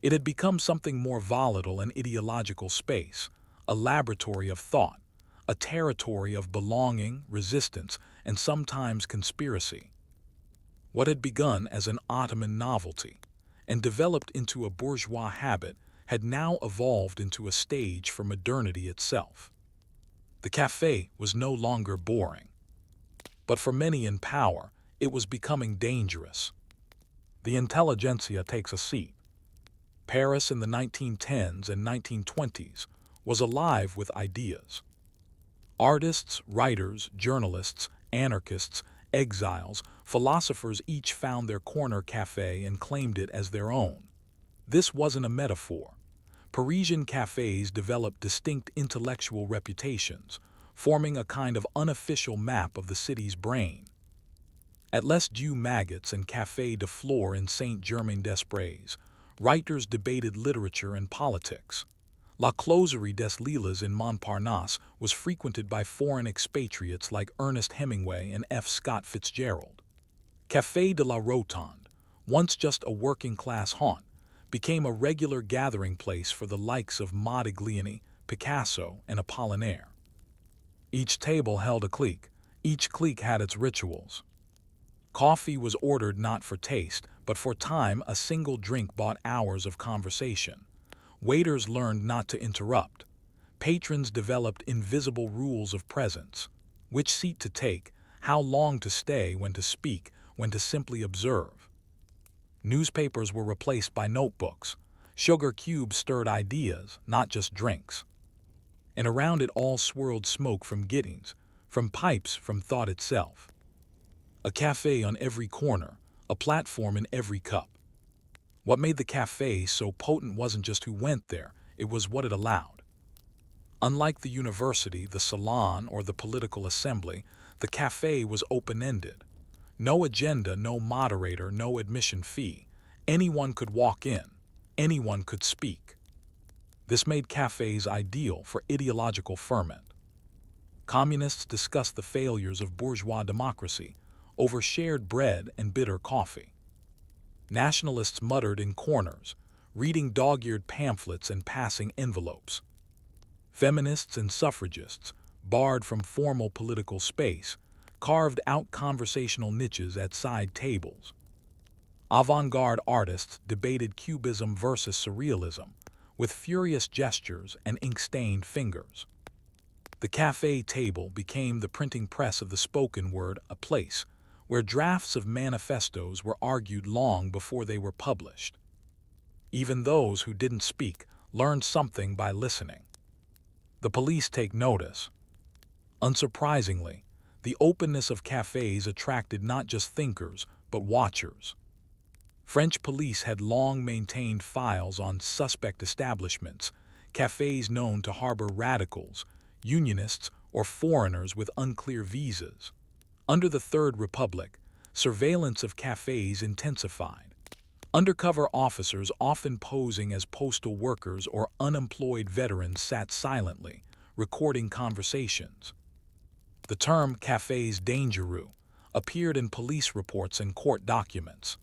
It had become something more volatile, an ideological space, a laboratory of thought, a territory of belonging, resistance, and sometimes conspiracy. What had begun as an Ottoman novelty and developed into a bourgeois habit had now evolved into a stage for modernity itself. The cafe was no longer boring, but for many in power, it was becoming dangerous. The intelligentsia takes a seat. Paris in the 1910s and 1920s was alive with ideas. Artists, writers, journalists, anarchists, exiles, philosophers each found their corner cafe and claimed it as their own. This wasn't a metaphor. Parisian cafes developed distinct intellectual reputations, forming a kind of unofficial map of the city's brain. At Les Deux Maggots and Café de Flore in Saint-Germain-des-Prés, writers debated literature and politics. La Closerie des Lilas in Montparnasse was frequented by foreign expatriates like Ernest Hemingway and F. Scott Fitzgerald. Café de la Rotonde, once just a working-class haunt, became a regular gathering place for the likes of Modigliani, Picasso, and Apollinaire. Each table held a clique. Each clique had its rituals. Coffee was ordered not for taste, but for time. A single drink bought hours of conversation. Waiters learned not to interrupt. Patrons developed invisible rules of presence: which seat to take, how long to stay, when to speak, when to simply observe. Newspapers were replaced by notebooks. Sugar cubes stirred ideas, not just drinks. And around it all swirled smoke from gittings, from pipes, from thought itself. A cafe on every corner, a platform in every cup. What made the cafe so potent wasn't just who went there, it was what it allowed. Unlike the university, the salon, or the political assembly, the cafe was open-ended. No agenda, no moderator, no admission fee. Anyone could walk in. Anyone could speak. This made cafes ideal for ideological ferment. Communists discussed the failures of bourgeois democracy over shared bread and bitter coffee. Nationalists muttered in corners, reading dog-eared pamphlets and passing envelopes. Feminists and suffragists, barred from formal political space, carved out conversational niches at side tables. Avant-garde artists debated cubism versus surrealism, with furious gestures and ink-stained fingers. The cafe table became the printing press of the spoken word, a place where drafts of manifestos were argued long before they were published. Even those who didn't speak learned something by listening. The police take notice. Unsurprisingly, the openness of cafes attracted not just thinkers, but watchers. French police had long maintained files on suspect establishments, cafes known to harbor radicals, unionists, or foreigners with unclear visas. Under the Third Republic, surveillance of cafes intensified. Undercover officers, often posing as postal workers or unemployed veterans, sat silently, recording conversations. The term cafés dangereux appeared in police reports and court documents.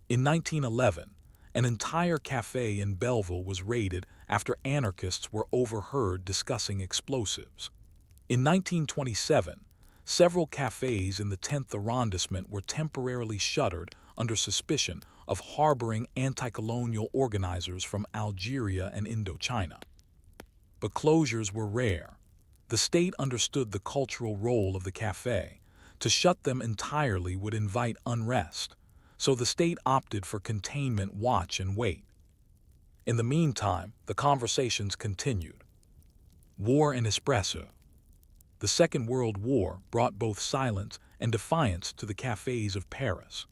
In 1911, an entire cafe in Belleville was raided after anarchists were overheard discussing explosives. In 1927, several cafes in the 10th arrondissement were temporarily shuttered under suspicion of harboring anti-colonial organizers from Algeria and Indochina. But closures were rare. The state understood the cultural role of the cafe. To shut them entirely would invite unrest, so the state opted for containment, watch and wait. In the meantime, the conversations continued. War and espresso. The Second World War brought both silence and defiance to the cafes of Paris.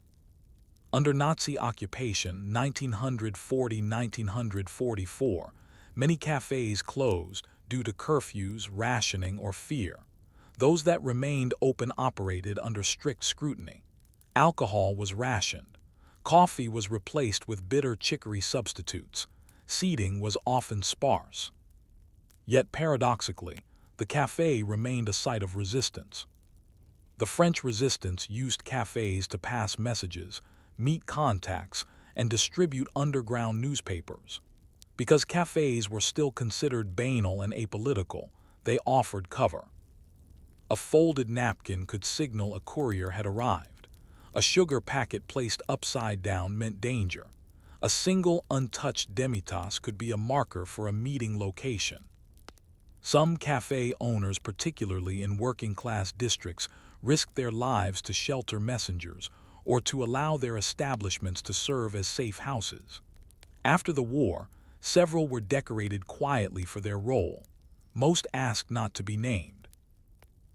Under Nazi occupation 1940–1944, many cafes closed due to curfews, rationing, or fear. Those that remained open operated under strict scrutiny. Alcohol was rationed. Coffee was replaced with bitter chicory substitutes. Seating was often sparse. Yet paradoxically, the cafe remained a site of resistance. The French resistance used cafes to pass messages, meet contacts, and distribute underground newspapers. Because cafes were still considered banal and apolitical, they offered cover. A folded napkin could signal a courier had arrived. A sugar packet placed upside down meant danger. A single untouched demitasse could be a marker for a meeting location. Some cafe owners, particularly in working-class districts, risked their lives to shelter messengers or to allow their establishments to serve as safe houses. After the war, several were decorated quietly for their role. Most asked not to be named.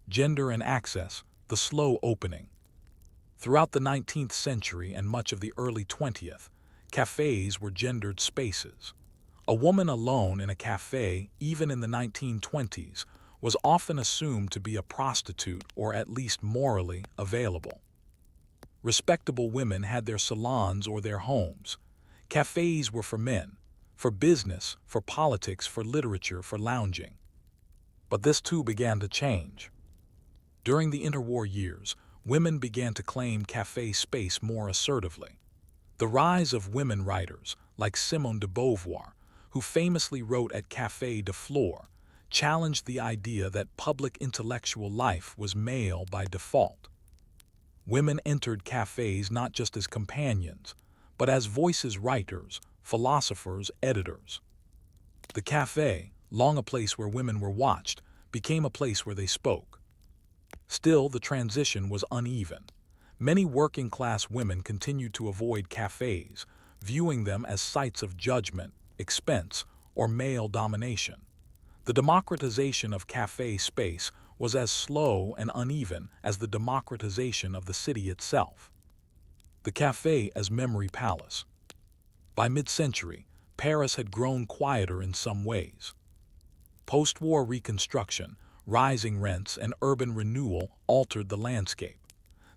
Gender and access, the slow opening. Throughout the 19th century and much of the early 20th, cafes were gendered spaces. A woman alone in a cafe, even in the 1920s, was often assumed to be a prostitute or at least morally available. Respectable women had their salons or their homes. Cafes were for men, for business, for politics, for literature, for lounging. But this too began to change. During the interwar years, women began to claim cafe space more assertively. The rise of women writers, like Simone de Beauvoir, who famously wrote at Café de Flore, challenged the idea that public intellectual life was male by default. Women entered cafes not just as companions, but as voices, writers, philosophers, editors. The cafe, long a place where women were watched, became a place where they spoke. Still, the transition was uneven. Many working-class women continued to avoid cafes, viewing them as sites of judgment, expense, or male domination. The democratization of cafe space was as slow and uneven as the democratization of the city itself. The cafe as memory palace. By mid-century, Paris had grown quieter in some ways. Post-war reconstruction, rising rents, and urban renewal altered the landscape.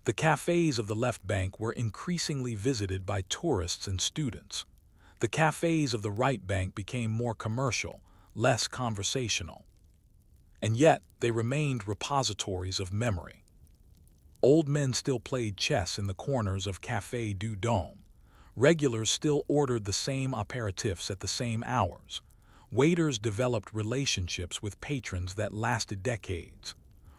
The cafes of the left bank were increasingly visited by tourists and students. The cafes of the right bank became more commercial, less conversational. And yet, they remained repositories of memory. Old men still played chess in the corners of Café du Dôme. Regulars still ordered the same apéritifs at the same hours. Waiters developed relationships with patrons that lasted decades.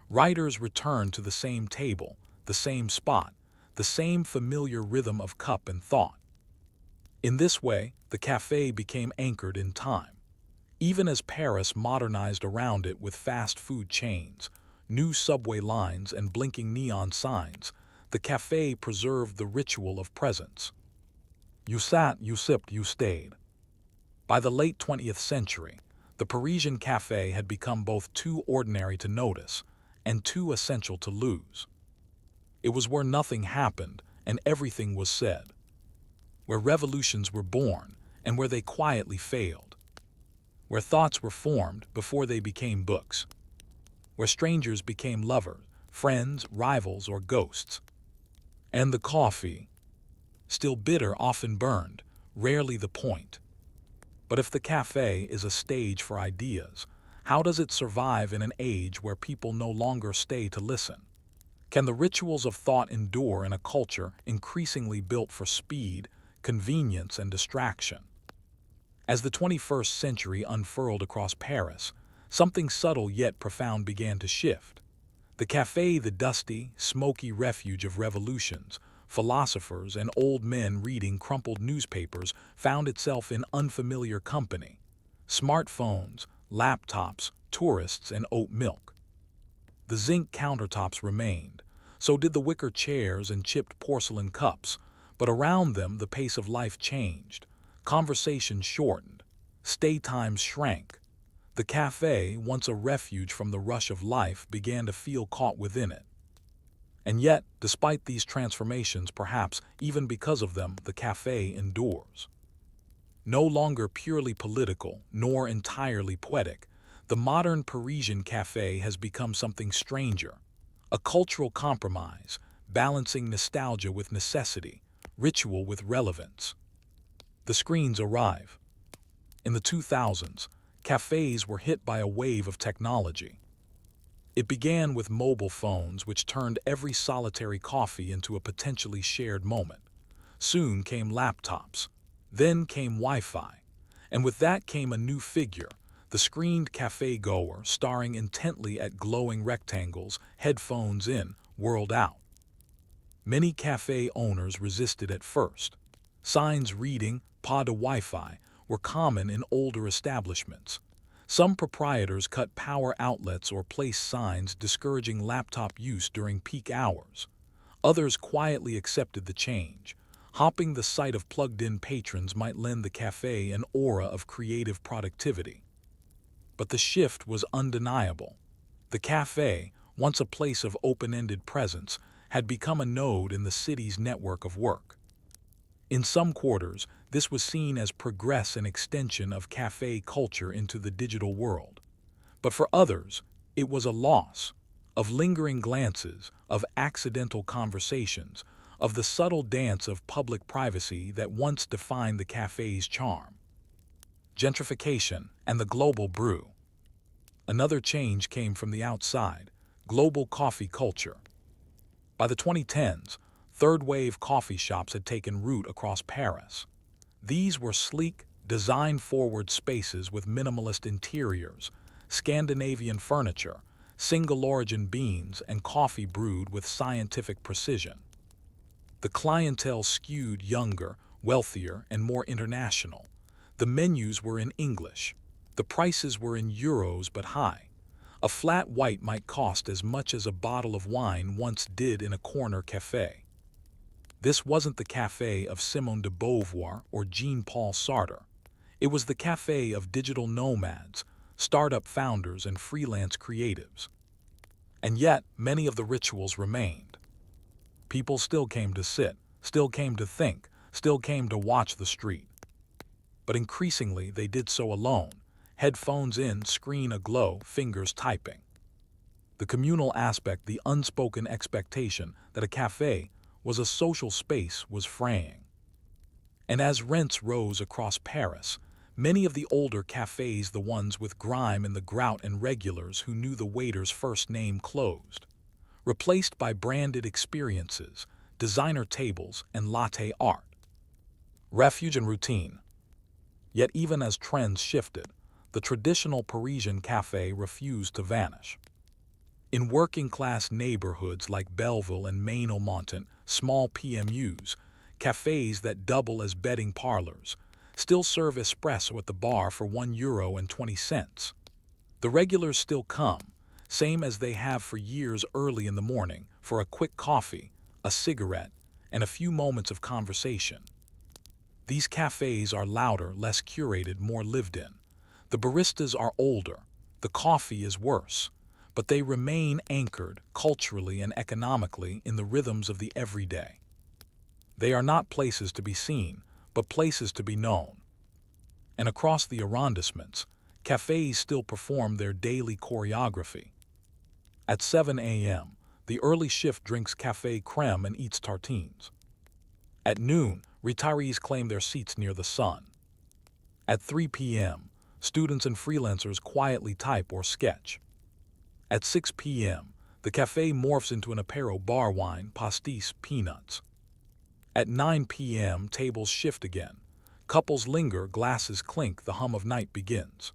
Writers returned to the same table, the same spot, the same familiar rhythm of cup and thought. In this way, the cafe became anchored in time. Even as Paris modernized around it with fast food chains, new subway lines, and blinking neon signs, the cafe preserved the ritual of presence. You sat, you sipped, you stayed. By the late 20th century, the Parisian cafe had become both too ordinary to notice and too essential to lose. It was where nothing happened and everything was said, where revolutions were born and where they quietly failed, where thoughts were formed before they became books, where strangers became lovers, friends, rivals, or ghosts. And the coffee, still bitter, often burned, rarely the point. But if the cafe is a stage for ideas, how does it survive in an age where people no longer stay to listen? Can the rituals of thought endure in a culture increasingly built for speed, convenience, and distraction? As the 21st century unfurled across Paris, something subtle yet profound began to shift. The café, the dusty, smoky refuge of revolutions, philosophers, and old men reading crumpled newspapers, found itself in unfamiliar company. Smartphones, laptops, tourists, and oat milk. The zinc countertops remained. So did the wicker chairs and chipped porcelain cups, but around them the pace of life changed. Conversation shortened. Stay times shrank. The cafe, once a refuge from the rush of life, began to feel caught within it. And yet, despite these transformations, perhaps even because of them, the cafe endures. No longer purely political, nor entirely poetic, the modern Parisian cafe has become something stranger, a cultural compromise, balancing nostalgia with necessity, ritual with relevance. The screens arrive. In the 2000s, cafes were hit by a wave of technology. It began with mobile phones, which turned every solitary coffee into a potentially shared moment. Soon came laptops. Then came Wi-Fi. And with that came a new figure, the screened cafe goer staring intently at glowing rectangles, headphones in, world out. Many cafe owners resisted at first. Signs reading "Pas de Wi-Fi" were common in older establishments. Some proprietors cut power outlets or placed signs discouraging laptop use during peak hours. Others quietly accepted the change, hoping the sight of plugged-in patrons might lend the cafe an aura of creative productivity. But the shift was undeniable. The cafe, once a place of open-ended presence, had become a node in the city's network of work. In some quarters, this was seen as progress and extension of cafe culture into the digital world. But for others, it was a loss of lingering glances, of accidental conversations, of the subtle dance of public privacy that once defined the cafe's charm. Gentrification and the global brew. Another change came from the outside: global coffee culture. By the 2010s, third-wave coffee shops had taken root across Paris. These were sleek, design-forward spaces with minimalist interiors, Scandinavian furniture, single-origin beans, and coffee brewed with scientific precision. The clientele skewed younger, wealthier, and more international. The menus were in English. The prices were in euros but high. A flat white might cost as much as a bottle of wine once did in a corner cafe. This wasn't the cafe of Simone de Beauvoir or Jean-Paul Sartre. It was the cafe of digital nomads, startup founders, and freelance creatives. And yet, many of the rituals remained. People still came to sit, still came to think, still came to watch the street. But increasingly, they did so alone, headphones in, screen aglow, fingers typing. The communal aspect, the unspoken expectation that a cafe was a social space, was fraying. And as rents rose across Paris, many of the older cafes, the ones with grime in the grout and regulars who knew the waiter's first name, closed, replaced by branded experiences, designer tables, and latte art. Refuge and routine. Yet even as trends shifted, the traditional Parisian cafe refused to vanish. In working-class neighborhoods like Belleville and Ménilmontant, small PMUs, cafes that double as betting parlors, still serve espresso at the bar for €1.20. The regulars still come, same as they have for years, early in the morning, for a quick coffee, a cigarette, and a few moments of conversation. These cafes are louder, less curated, more lived in. The baristas are older, the coffee is worse, but they remain anchored, culturally and economically, in the rhythms of the everyday. They are not places to be seen, but places to be known. And across the arrondissements, cafes still perform their daily choreography. At 7 a.m., the early shift drinks café crème and eats tartines. At noon, retirees claim their seats near the sun. At 3 p.m., students and freelancers quietly type or sketch. At 6 p.m., the cafe morphs into an apéro: bar wine, pastis, peanuts. At 9 p.m., tables shift again. Couples linger, glasses clink, the hum of night begins.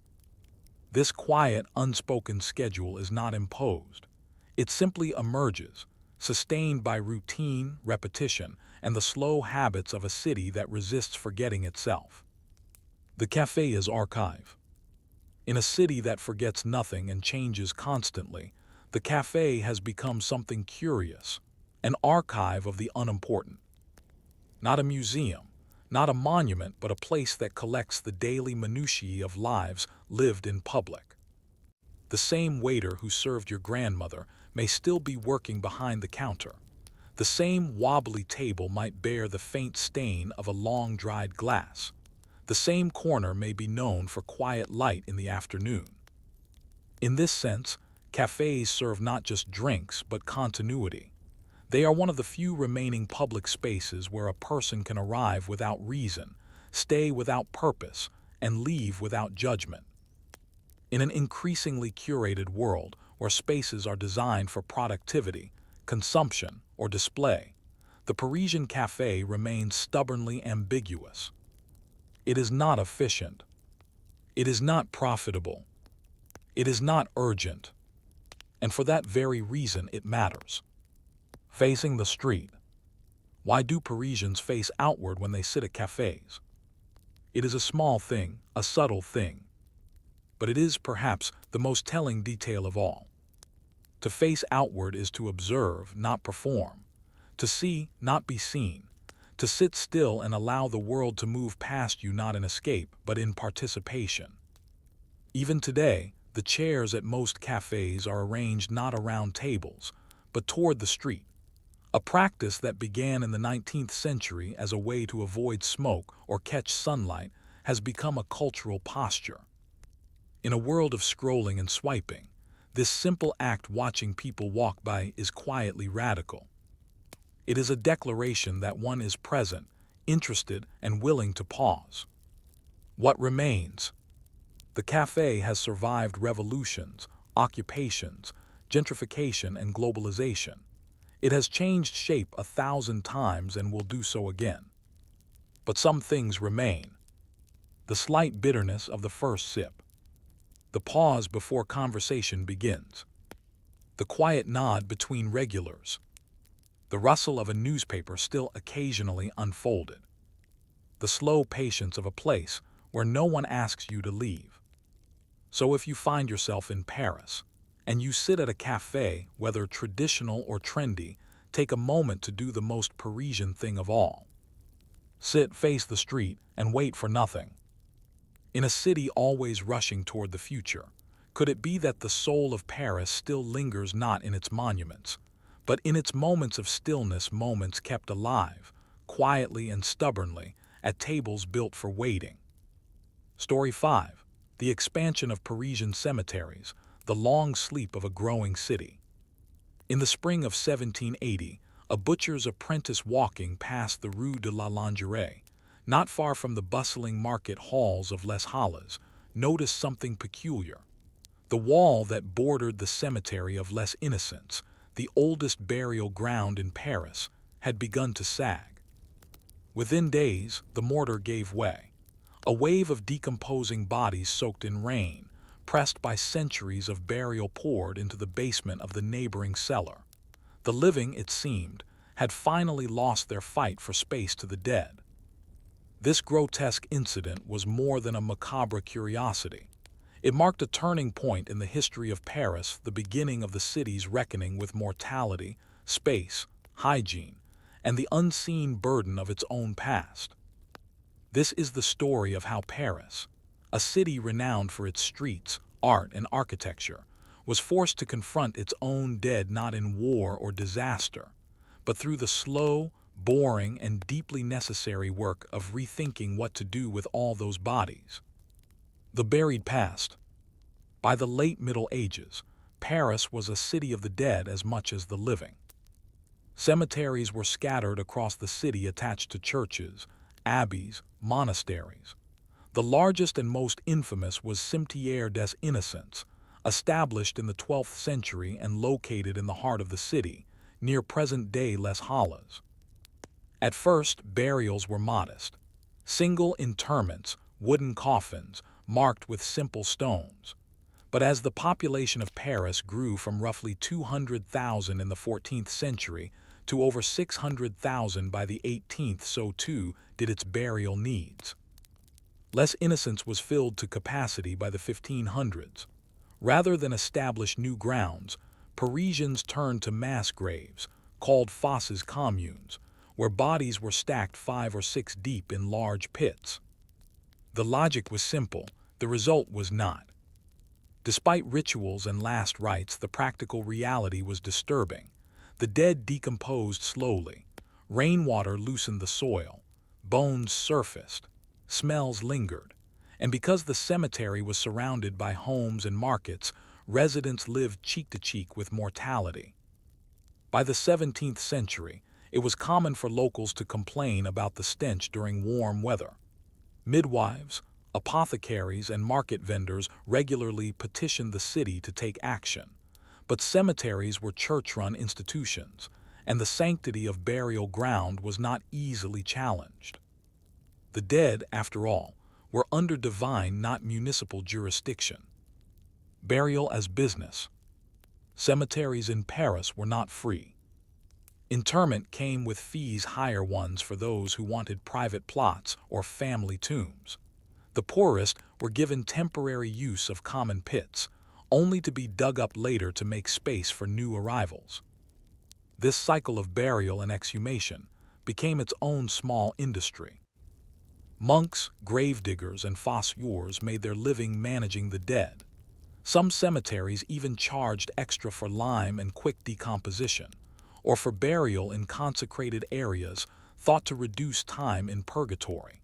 This quiet, unspoken schedule is not imposed. It simply emerges, sustained by routine, repetition, and the slow habits of a city that resists forgetting itself. The cafe is archive. In a city that forgets nothing and changes constantly, the cafe has become something curious, an archive of the unimportant. Not a museum, not a monument, but a place that collects the daily minutiae of lives lived in public. The same waiter who served your grandmother may still be working behind the counter. The same wobbly table might bear the faint stain of a long-dried glass. The same corner may be known for quiet light in the afternoon. In this sense, cafes serve not just drinks but continuity. They are one of the few remaining public spaces where a person can arrive without reason, stay without purpose, and leave without judgment. In an increasingly curated world where spaces are designed for productivity, consumption, or display, the Parisian cafe remains stubbornly ambiguous. It is not efficient. It is not profitable. It is not urgent. And for that very reason it matters. Facing the street. Why do Parisians face outward when they sit at cafes? It is a small thing, a subtle thing. But it is perhaps the most telling detail of all. To face outward is to observe, not perform. To see, not be seen. To sit still and allow the world to move past you, not in escape, but in participation. Even today, the chairs at most cafes are arranged not around tables, but toward the street. A practice that began in the 19th century as a way to avoid smoke or catch sunlight has become a cultural posture. In a world of scrolling and swiping, this simple act, watching people walk by, is quietly radical. It is a declaration that one is present, interested, and willing to pause. What remains? The cafe has survived revolutions, occupations, gentrification, and globalization. It has changed shape 1,000 times and will do so again. But some things remain. The slight bitterness of the first sip. The pause before conversation begins. The quiet nod between regulars. The rustle of a newspaper still occasionally unfolded. The slow patience of a place where no one asks you to leave. So if you find yourself in Paris, and you sit at a cafe, whether traditional or trendy, take a moment to do the most Parisian thing of all. Sit, face the street, and wait for nothing. In a city always rushing toward the future, could it be that the soul of Paris still lingers not in its monuments, but in its moments of stillness, moments kept alive, quietly and stubbornly, at tables built for waiting? Story 5. The expansion of Parisian cemeteries, the long sleep of a growing city. In the spring of 1780, a butcher's apprentice walking past the Rue de la Lingerie, not far from the bustling market halls of Les Halles, noticed something peculiar. The wall that bordered the cemetery of Les Innocents, the oldest burial ground in Paris, had begun to sag. Within days, the mortar gave way. A wave of decomposing bodies soaked in rain, pressed by centuries of burial, poured into the basement of the neighboring cellar. The living, it seemed, had finally lost their fight for space to the dead. This grotesque incident was more than a macabre curiosity. It marked a turning point in the history of Paris, the beginning of the city's reckoning with mortality, space, hygiene, and the unseen burden of its own past. This is the story of how Paris, a city renowned for its streets, art, and architecture, was forced to confront its own dead not in war or disaster, but through the slow, boring, and deeply necessary work of rethinking what to do with all those bodies. The buried past. By the late Middle Ages, Paris was a city of the dead as much as the living. Cemeteries were scattered across the city, attached to churches, abbeys, monasteries. The largest and most infamous was Cimetière des Innocents, established in the 12th century and located in the heart of the city, near present-day Les Halles. At first, burials were modest. Single interments, wooden coffins, marked with simple stones. But as the population of Paris grew from roughly 200,000 in the 14th century to over 600,000 by the 18th, so too did its burial needs. Les Innocents was filled to capacity by the 1500s. Rather than establish new grounds, Parisians turned to mass graves, called fosses communes, where bodies were stacked 5 or 6 deep in large pits. The logic was simple, the result was not. Despite rituals and last rites, the practical reality was disturbing. The dead decomposed slowly. Rainwater loosened the soil. Bones surfaced. Smells lingered. And because the cemetery was surrounded by homes and markets, residents lived cheek to cheek with mortality. By the 17th century, it was common for locals to complain about the stench during warm weather. Midwives, apothecaries, and market vendors regularly petitioned the city to take action. But cemeteries were church-run institutions, and the sanctity of burial ground was not easily challenged. The dead, after all, were under divine, not municipal jurisdiction. Burial as business. Cemeteries in Paris were not free. Interment came with fees, higher ones for those who wanted private plots or family tombs. The poorest were given temporary use of common pits, only to be dug up later to make space for new arrivals. This cycle of burial and exhumation became its own small industry. Monks, gravediggers, and fosseurs made their living managing the dead. Some cemeteries even charged extra for lime and quick decomposition, or for burial in consecrated areas thought to reduce time in purgatory.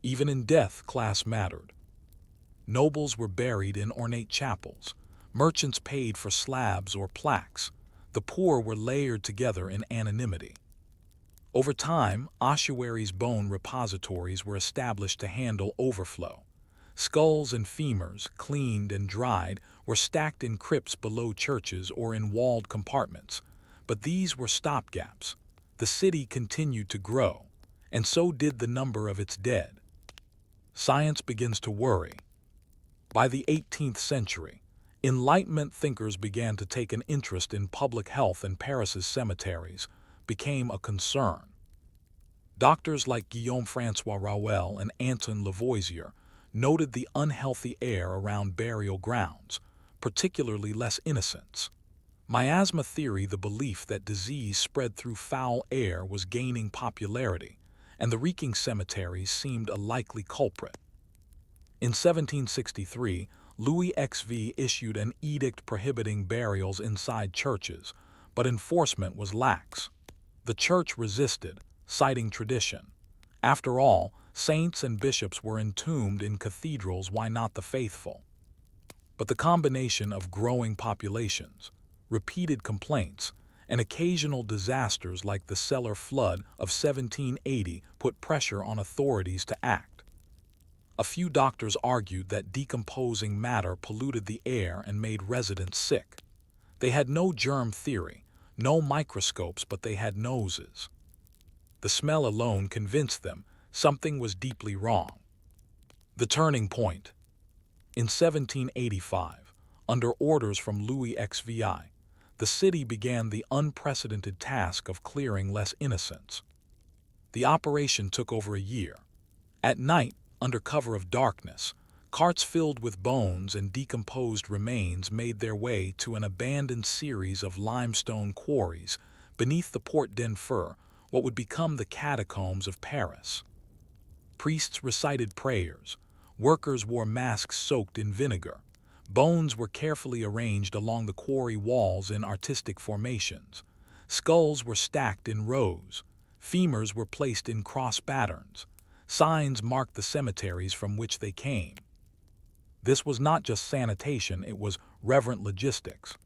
Even in death, class mattered. Nobles were buried in ornate chapels. Merchants paid for slabs or plaques. The poor were layered together in anonymity. Over time, ossuaries' bone repositories were established to handle overflow. Skulls and femurs, cleaned and dried, were stacked in crypts below churches or in walled compartments. But these were stopgaps. The city continued to grow, and so did the number of its dead. Science begins to worry. By the 18th century, Enlightenment thinkers began to take an interest in public health, and Paris's cemeteries became a concern. Doctors like Guillaume-François Rouel and Anton Lavoisier noted the unhealthy air around burial grounds, particularly less innocents. Miasma theory, the belief that disease spread through foul air, was gaining popularity, and the reeking cemeteries seemed a likely culprit. In 1763, Louis XVI issued an edict prohibiting burials inside churches, but enforcement was lax. The church resisted, citing tradition. After all, saints and bishops were entombed in cathedrals, why not the faithful? But the combination of growing populations, repeated complaints, and occasional disasters like the cellar flood of 1780 put pressure on authorities to act. A few doctors argued that decomposing matter polluted the air and made residents sick. They had no germ theory, no microscopes, but they had noses. The smell alone convinced them something was deeply wrong. The turning point. In 1785, under orders from Louis XVI, the city began the unprecedented task of clearing less innocents. The operation took over a year. At night, under cover of darkness, carts filled with bones and decomposed remains made their way to an abandoned series of limestone quarries beneath the Porte d'Enfer, what would become the catacombs of Paris. Priests recited prayers. Workers wore masks soaked in vinegar. Bones were carefully arranged along the quarry walls in artistic formations. Skulls were stacked in rows. Femurs were placed in cross patterns. Signs marked the cemeteries from which they came. This was not just sanitation, it was reverent logistics.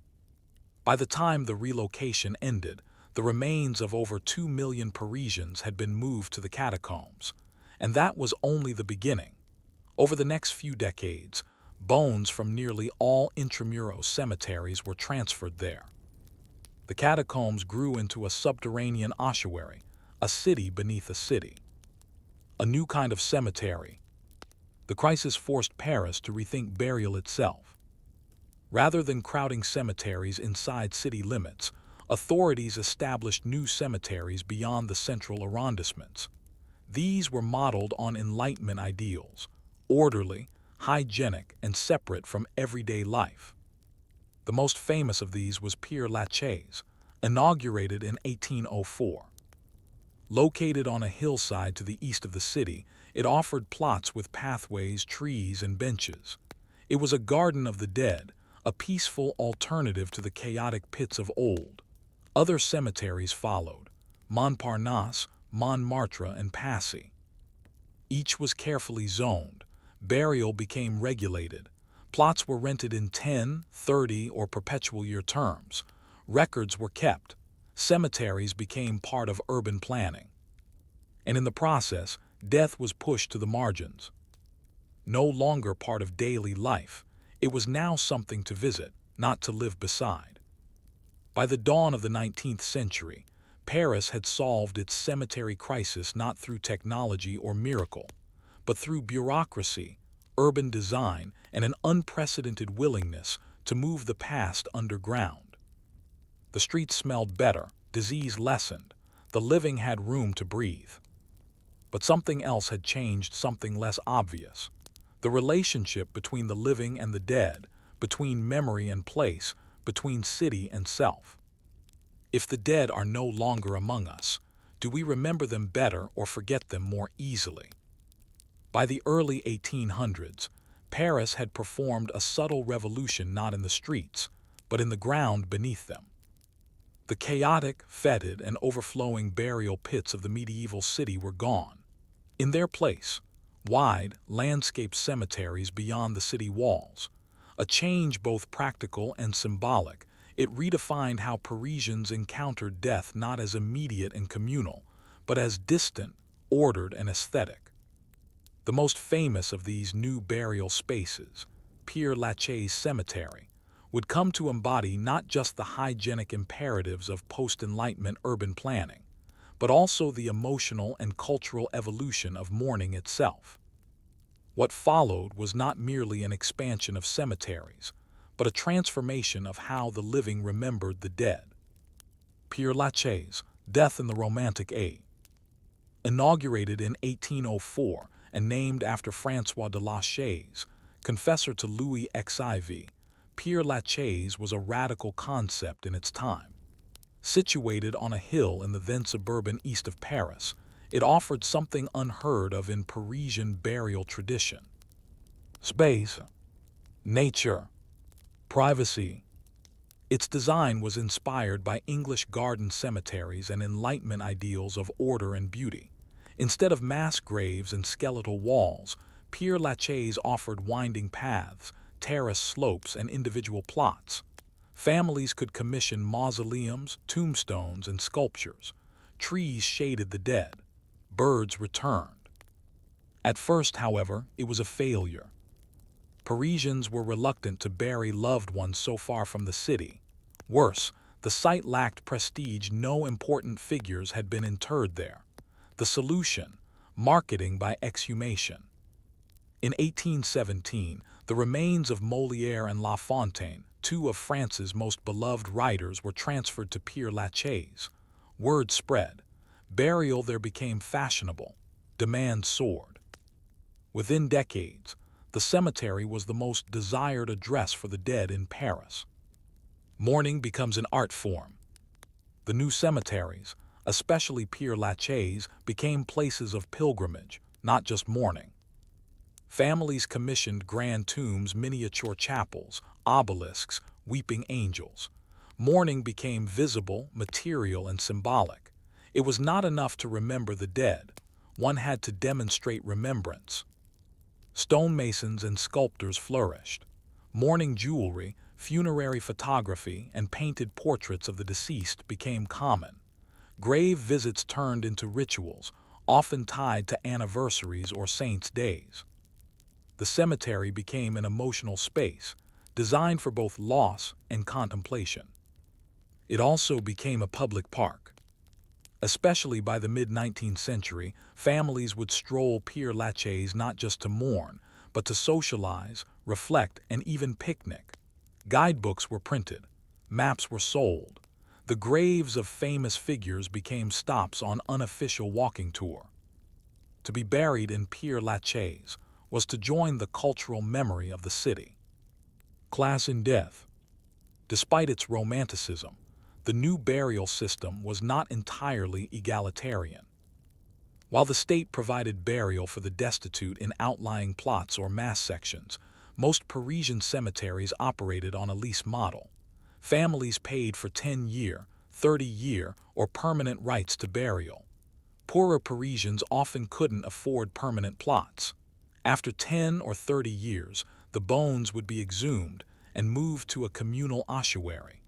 By the time the relocation ended, the remains of over 2 million Parisians had been moved to the catacombs. And that was only the beginning. Over the next few decades, bones from nearly all intramuros cemeteries were transferred there. The catacombs grew into a subterranean ossuary, a city beneath a city. A new kind of cemetery. The crisis forced Paris to rethink burial itself. Rather than crowding cemeteries inside city limits, authorities established new cemeteries beyond the central arrondissements. These were modeled on Enlightenment ideals, orderly, hygienic, and separate from everyday life. The most famous of these was Père Lachaise, inaugurated in 1804. Located on a hillside to the east of the city, it offered plots with pathways, trees, and benches. It was a garden of the dead, a peaceful alternative to the chaotic pits of old. Other cemeteries followed: Montparnasse, Montmartre, and Passy. Each was carefully zoned. Burial became regulated. Plots were rented in 10, 30, or perpetual year terms. Records were kept. Cemeteries became part of urban planning. And in the process, death was pushed to the margins. No longer part of daily life, it was now something to visit, not to live beside. By the dawn of the 19th century, Paris had solved its cemetery crisis not through technology or miracle, but through bureaucracy, urban design, and an unprecedented willingness to move the past underground. The streets smelled better, disease lessened, the living had room to breathe. But something else had changed, something less obvious. The relationship between the living and the dead, between memory and place, between city and self. If the dead are no longer among us, do we remember them better or forget them more easily? By the early 1800s, Paris had performed a subtle revolution not in the streets, but in the ground beneath them. The chaotic, fetid, and overflowing burial pits of the medieval city were gone. In their place, wide, landscaped cemeteries beyond the city walls. A change both practical and symbolic. It redefined how Parisians encountered death not as immediate and communal, but as distant, ordered, and aesthetic. The most famous of these new burial spaces, Père Lachaise Cemetery, would come to embody not just the hygienic imperatives of post-Enlightenment urban planning, but also the emotional and cultural evolution of mourning itself. What followed was not merely an expansion of cemeteries, but a transformation of how the living remembered the dead. Père Lachaise, Death in the Romantic Age. Inaugurated in 1804 and named after François de Lachaise, confessor to Louis XIV, Père Lachaise was a radical concept in its time. Situated on a hill in the then suburban east of Paris, it offered something unheard of in Parisian burial tradition: space, nature, privacy. Its design was inspired by English garden cemeteries and Enlightenment ideals of order and beauty. Instead of mass graves and skeletal walls, Père Lachaise offered winding paths, terrace slopes, and individual plots. Families could commission mausoleums, tombstones, and sculptures. Trees shaded the dead. Birds returned. At first, however, it was a failure. Parisians were reluctant to bury loved ones so far from the city. Worse, the site lacked prestige. No important figures had been interred there. The solution: marketing by exhumation. In 1817, the remains of Molière and La Fontaine, two of France's most beloved writers, were transferred to Père Lachaise. Word spread. Burial there became fashionable. Demand soared. Within decades, the cemetery was the most desired address for the dead in Paris. Mourning becomes an art form. The new cemeteries, especially Père Lachaise, became places of pilgrimage, not just mourning. Families commissioned grand tombs, miniature chapels, obelisks, weeping angels. Mourning became visible, material, and symbolic. It was not enough to remember the dead. One had to demonstrate remembrance. Stonemasons and sculptors flourished. Mourning jewelry, funerary photography, and painted portraits of the deceased became common. Grave visits turned into rituals, often tied to anniversaries or saints' days. The cemetery became an emotional space, designed for both loss and contemplation. It also became a public park. Especially by the mid-19th century, families would stroll Père Lachaise not just to mourn, but to socialize, reflect, and even picnic. Guidebooks were printed. Maps were sold. The graves of famous figures became stops on unofficial walking tour. To be buried in Père Lachaise was to join the cultural memory of the city. Class in death. Despite its romanticism, the new burial system was not entirely egalitarian. While the state provided burial for the destitute in outlying plots or mass sections, Most Parisian cemeteries operated on a lease model. Families paid for 10-year, 30-year, or permanent rights to burial. Poorer Parisians often couldn't afford permanent plots. After 10 or 30 years, the bones would be exhumed and moved to a communal ossuary.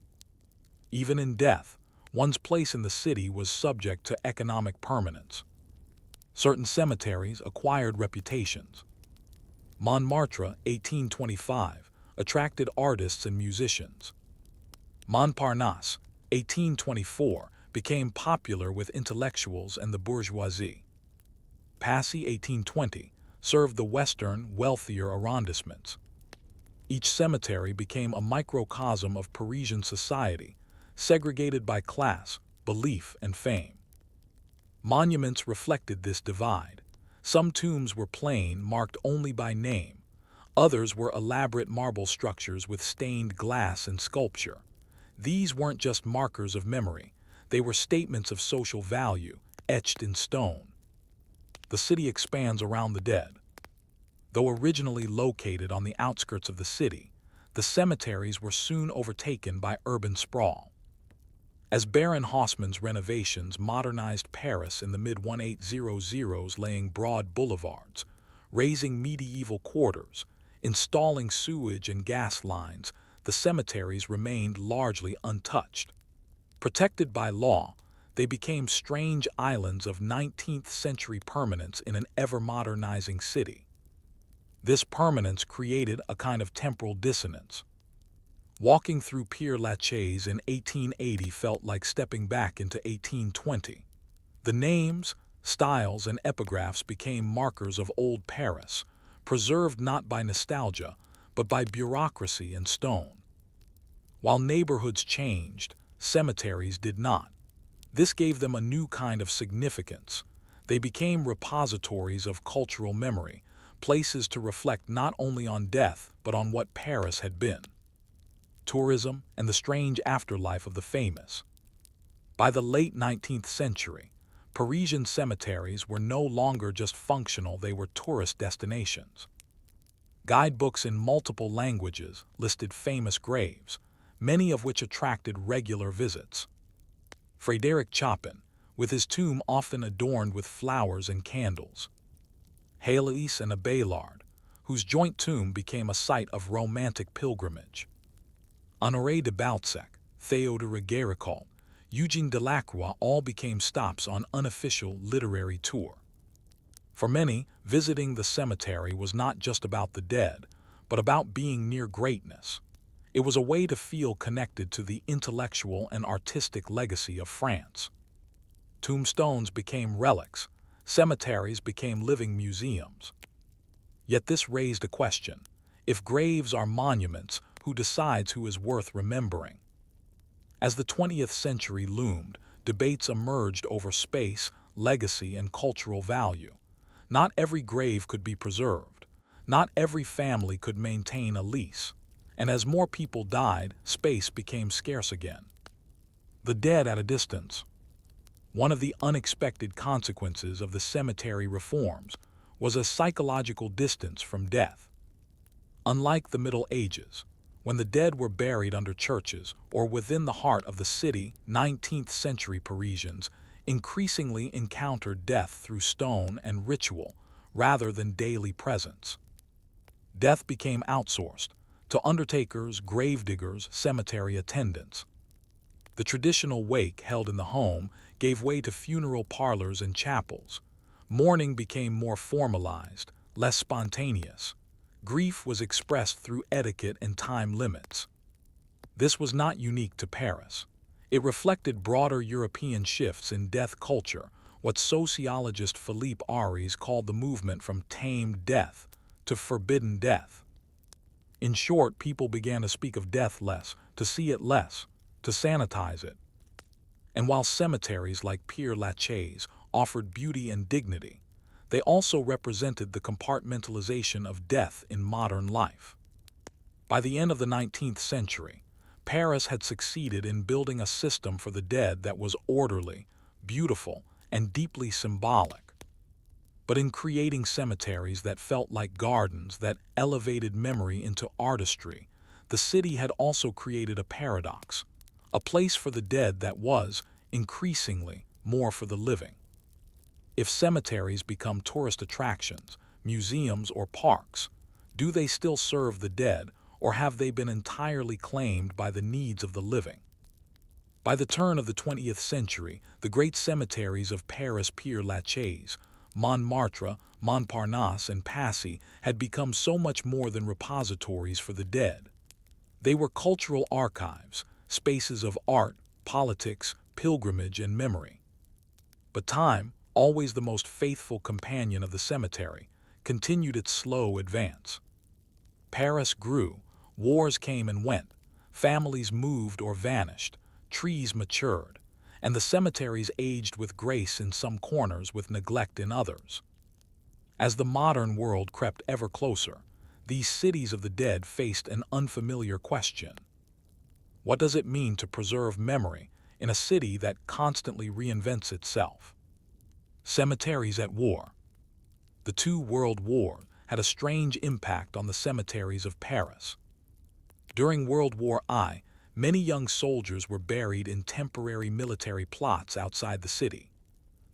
Even in death, one's place in the city was subject to economic permanence. Certain cemeteries acquired reputations. Montmartre, 1825, attracted artists and musicians. Montparnasse, 1824, became popular with intellectuals and the bourgeoisie. Passy, 1820, served the western, wealthier arrondissements. Each cemetery became a microcosm of Parisian society, segregated by class, belief, and fame. Monuments reflected this divide. Some tombs were plain, marked only by name. Others were elaborate marble structures with stained glass and sculpture. These weren't just markers of memory, they were statements of social value, etched in stone. The city expands around the dead. Though originally located on the outskirts of the city, the cemeteries were soon overtaken by urban sprawl. As Baron Haussmann's renovations modernized Paris in the mid-1800s, laying broad boulevards, raising medieval quarters, installing sewage and gas lines, the cemeteries remained largely untouched. Protected by law, they became strange islands of 19th-century permanence in an ever-modernizing city. This permanence created a kind of temporal dissonance. Walking through Père Lachaise in 1880 felt like stepping back into 1820. The names, styles, and epigraphs became markers of old Paris, preserved not by nostalgia, but by bureaucracy and stone. While neighborhoods changed, cemeteries did not. This gave them a new kind of significance. They became repositories of cultural memory, places to reflect not only on death, but on what Paris had been. Tourism and the strange afterlife of the famous. By the late 19th century, Parisian cemeteries were no longer just functional, they were tourist destinations. Guidebooks in multiple languages listed famous graves, many of which attracted regular visits. Frédéric Chopin, with his tomb often adorned with flowers and candles. Héloïse and Abélard, whose joint tomb became a site of romantic pilgrimage. Honoré de Balzac, Théodore Géricault, Eugène Delacroix all became stops on unofficial literary tour. For many, visiting the cemetery was not just about the dead, but about being near greatness. It was a way to feel connected to the intellectual and artistic legacy of France. Tombstones became relics, cemeteries became living museums. Yet this raised a question. If graves are monuments, who decides who is worth remembering? As the 20th century loomed, debates emerged over space, legacy, and cultural value. Not every grave could be preserved. Not every family could maintain a lease. And as more people died, space became scarce again. The dead at a distance. One of the unexpected consequences of the cemetery reforms was a psychological distance from death. Unlike the Middle Ages, when the dead were buried under churches or within the heart of the city, 19th century Parisians increasingly encountered death through stone and ritual rather than daily presence. Death became outsourced to undertakers, gravediggers, cemetery attendants. The traditional wake held in the home gave way to funeral parlors and chapels. Mourning became more formalized, less spontaneous. Grief was expressed through etiquette and time limits. This was not unique to Paris. It reflected broader European shifts in death culture, what sociologist Philippe Aries called the movement from tamed death to forbidden death. In short, people began to speak of death less, to see it less, to sanitize it. And while cemeteries like Père Lachaise offered beauty and dignity, they also represented the compartmentalization of death in modern life. By the end of the 19th century, Paris had succeeded in building a system for the dead that was orderly, beautiful, and deeply symbolic. but in creating cemeteries that felt like gardens that elevated memory into artistry, the city had also created a paradox, a place for the dead that was, increasingly, more for the living. If cemeteries become tourist attractions, museums, or parks, do they still serve the dead, or have they been entirely claimed by the needs of the living? By the turn of the 20th century, the great cemeteries of Paris, Père-Lachaise, Montmartre, Montparnasse, and Passy had become so much more than repositories for the dead. They were cultural archives, spaces of art, politics, pilgrimage, and memory. But time, always the most faithful companion of the cemetery, continued its slow advance. Paris grew, wars came and went, families moved or vanished, trees matured, and the cemeteries aged with grace in some corners, with neglect in others. As the modern world crept ever closer, these cities of the dead faced an unfamiliar question. What does it mean to preserve memory in a city that constantly reinvents itself? Cemeteries at war. The two world wars had a strange impact on the cemeteries of Paris. During World War I, many young soldiers were buried in temporary military plots outside the city.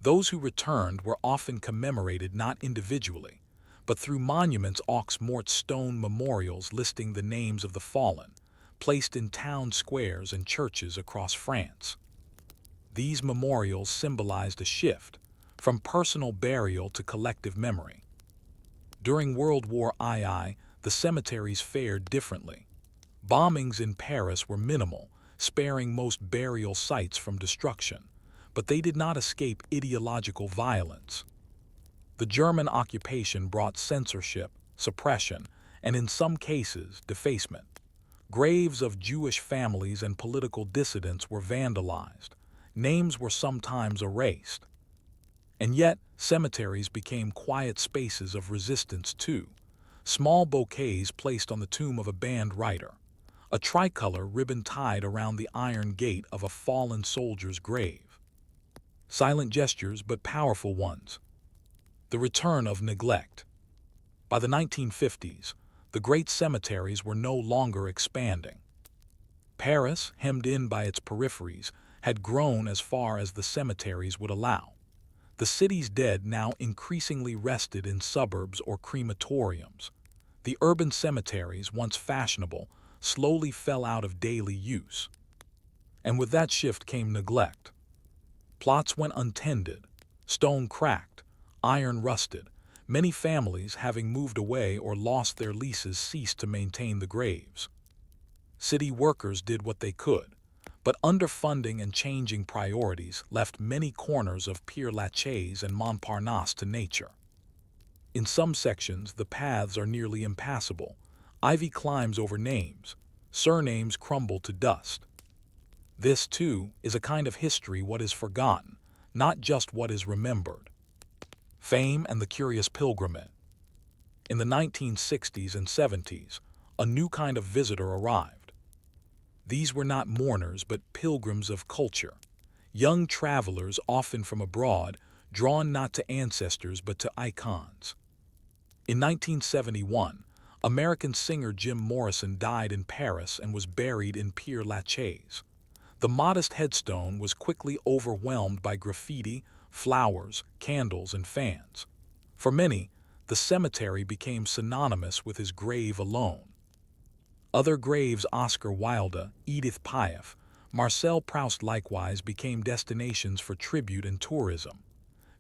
Those who returned were often commemorated not individually, but through monuments, aux morts, stone memorials listing the names of the fallen, placed in town squares and churches across France. These memorials symbolized a shift from personal burial to collective memory. During World War II, the cemeteries fared differently. Bombings in Paris were minimal, sparing most burial sites from destruction, but they did not escape ideological violence. The German occupation brought censorship, suppression, and in some cases, defacement. Graves of Jewish families and political dissidents were vandalized. Names were sometimes erased. And yet, cemeteries became quiet spaces of resistance too. Small bouquets placed on the tomb of a banned writer, a tricolor ribbon tied around the iron gate of a fallen soldier's grave. Silent gestures, but powerful ones. The return of neglect. By the 1950s, the great cemeteries were no longer expanding. Paris, hemmed in by its peripheries, had grown as far as the cemeteries would allow. The city's dead now increasingly rested in suburbs or crematoriums. The urban cemeteries, once fashionable, slowly fell out of daily use. And with that shift came neglect. Plots went untended, stone cracked, iron rusted. Many families, having moved away or lost their leases, ceased to maintain the graves. City workers did what they could, but underfunding and changing priorities left many corners of Père-Lachaise and Montparnasse to nature. In some sections, the paths are nearly impassable. Ivy climbs over names. Surnames crumble to dust. This, too, is a kind of history, what is forgotten, not just what is remembered. Fame and the curious pilgrimage. In the 1960s and 70s, a new kind of visitor arrived. These were not mourners but pilgrims of culture. Young travelers, often from abroad, drawn not to ancestors but to icons. In 1971, American singer Jim Morrison died in Paris and was buried in Père-Lachaise. The modest headstone was quickly overwhelmed by graffiti, flowers, candles, and fans. For many, the cemetery became synonymous with his grave alone. Other graves, Oscar Wilde, Edith Piaf, Marcel Proust, likewise became destinations for tribute and tourism.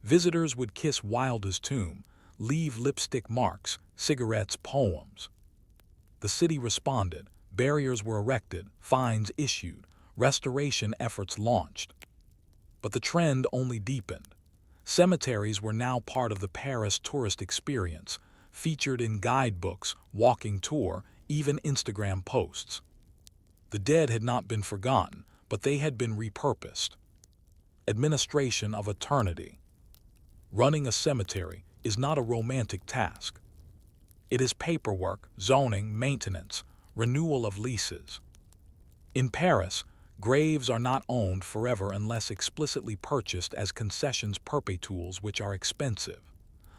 Visitors would kiss Wilde's tomb, leave lipstick marks, cigarettes, poems. The city responded. Barriers were erected, fines issued, restoration efforts launched. But the trend only deepened. Cemeteries were now part of the Paris tourist experience, featured in guidebooks, walking tour, even Instagram posts. The dead had not been forgotten, but they had been repurposed. Administration of eternity. Running a cemetery is not a romantic task. It is paperwork, zoning, maintenance, renewal of leases. In Paris, graves are not owned forever unless explicitly purchased as concessions perpetuals, which are expensive.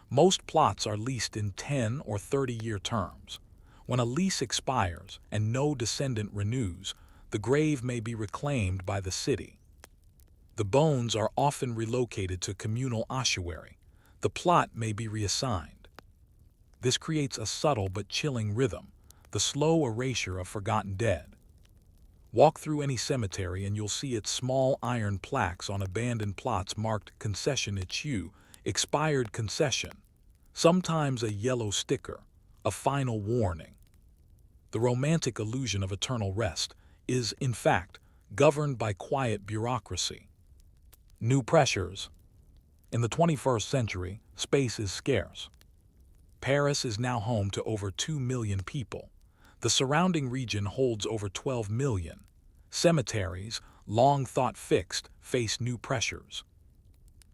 Most plots are leased in 10 or 30-year terms. When a lease expires and no descendant renews, the grave may be reclaimed by the city. The bones are often relocated to communal ossuary. The plot may be reassigned. This creates a subtle but chilling rhythm, the slow erasure of forgotten dead. Walk through any cemetery and you'll see its small iron plaques on abandoned plots marked concession HU, expired concession, sometimes a yellow sticker, a final warning. The romantic illusion of eternal rest is, in fact, governed by quiet bureaucracy. New pressures. In the 21st century, space is scarce. Paris is now home to over 2 million people. The surrounding region holds over 12 million. Cemeteries, long thought fixed, face new pressures.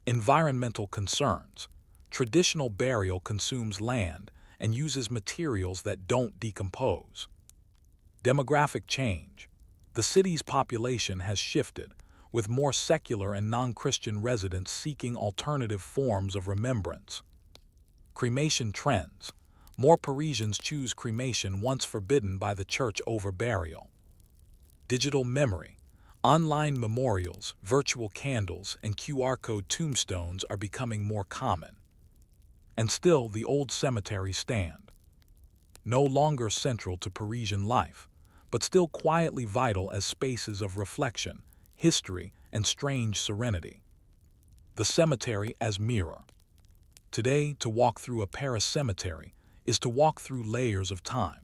Environmental concerns. Traditional burial consumes land and uses materials that don't decompose. Demographic change. The city's population has shifted, with more secular and non-Christian residents seeking alternative forms of remembrance. Cremation trends. More Parisians choose cremation once forbidden by the church over burial. Digital memory. Online memorials, virtual candles, and QR code tombstones are becoming more common. And still, the old cemeteries stand. No longer central to Parisian life, but still quietly vital as spaces of reflection, history, and strange serenity. The cemetery as mirror. Today, to walk through a Paris cemetery is to walk through layers of time.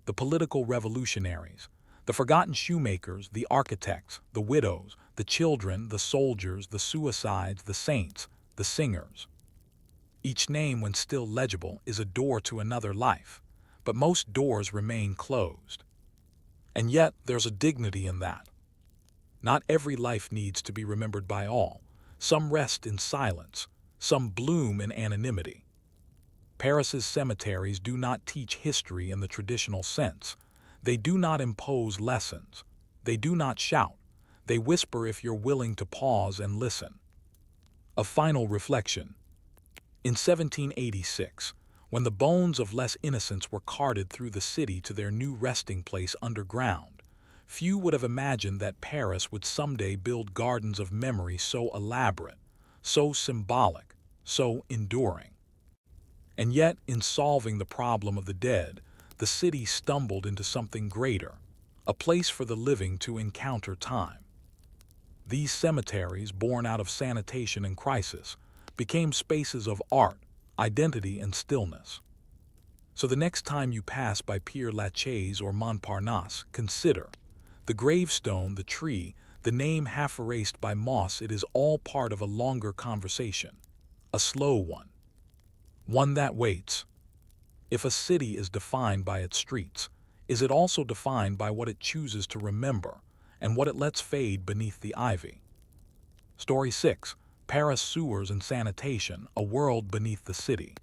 The political revolutionaries, the forgotten shoemakers, the architects, the widows, the children, the soldiers, the suicides, the saints, the singers. Each name, when still legible, is a door to another life, but most doors remain closed. And yet, there's a dignity in that. Not every life needs to be remembered by all. Some rest in silence, some bloom in anonymity. Paris's cemeteries do not teach history in the traditional sense. They do not impose lessons. They do not shout. They whisper if you're willing to pause and listen. A final reflection. In 1786, when the bones of less innocents were carted through the city to their new resting place underground, few would have imagined that Paris would someday build gardens of memory so elaborate, so symbolic, so enduring. And yet, in solving the problem of the dead, the city stumbled into something greater, a place for the living to encounter time. These cemeteries, born out of sanitation and crisis, became spaces of art, identity, and stillness. So the next time you pass by Père Lachaise or Montparnasse, consider the gravestone, the tree, the name half erased by moss. It is all part of a longer conversation, a slow one that waits. If a city is defined by its streets, is it also defined by what it chooses to remember and what it lets fade beneath the ivy? Story 6. Paris sewers and sanitation, a world beneath the city.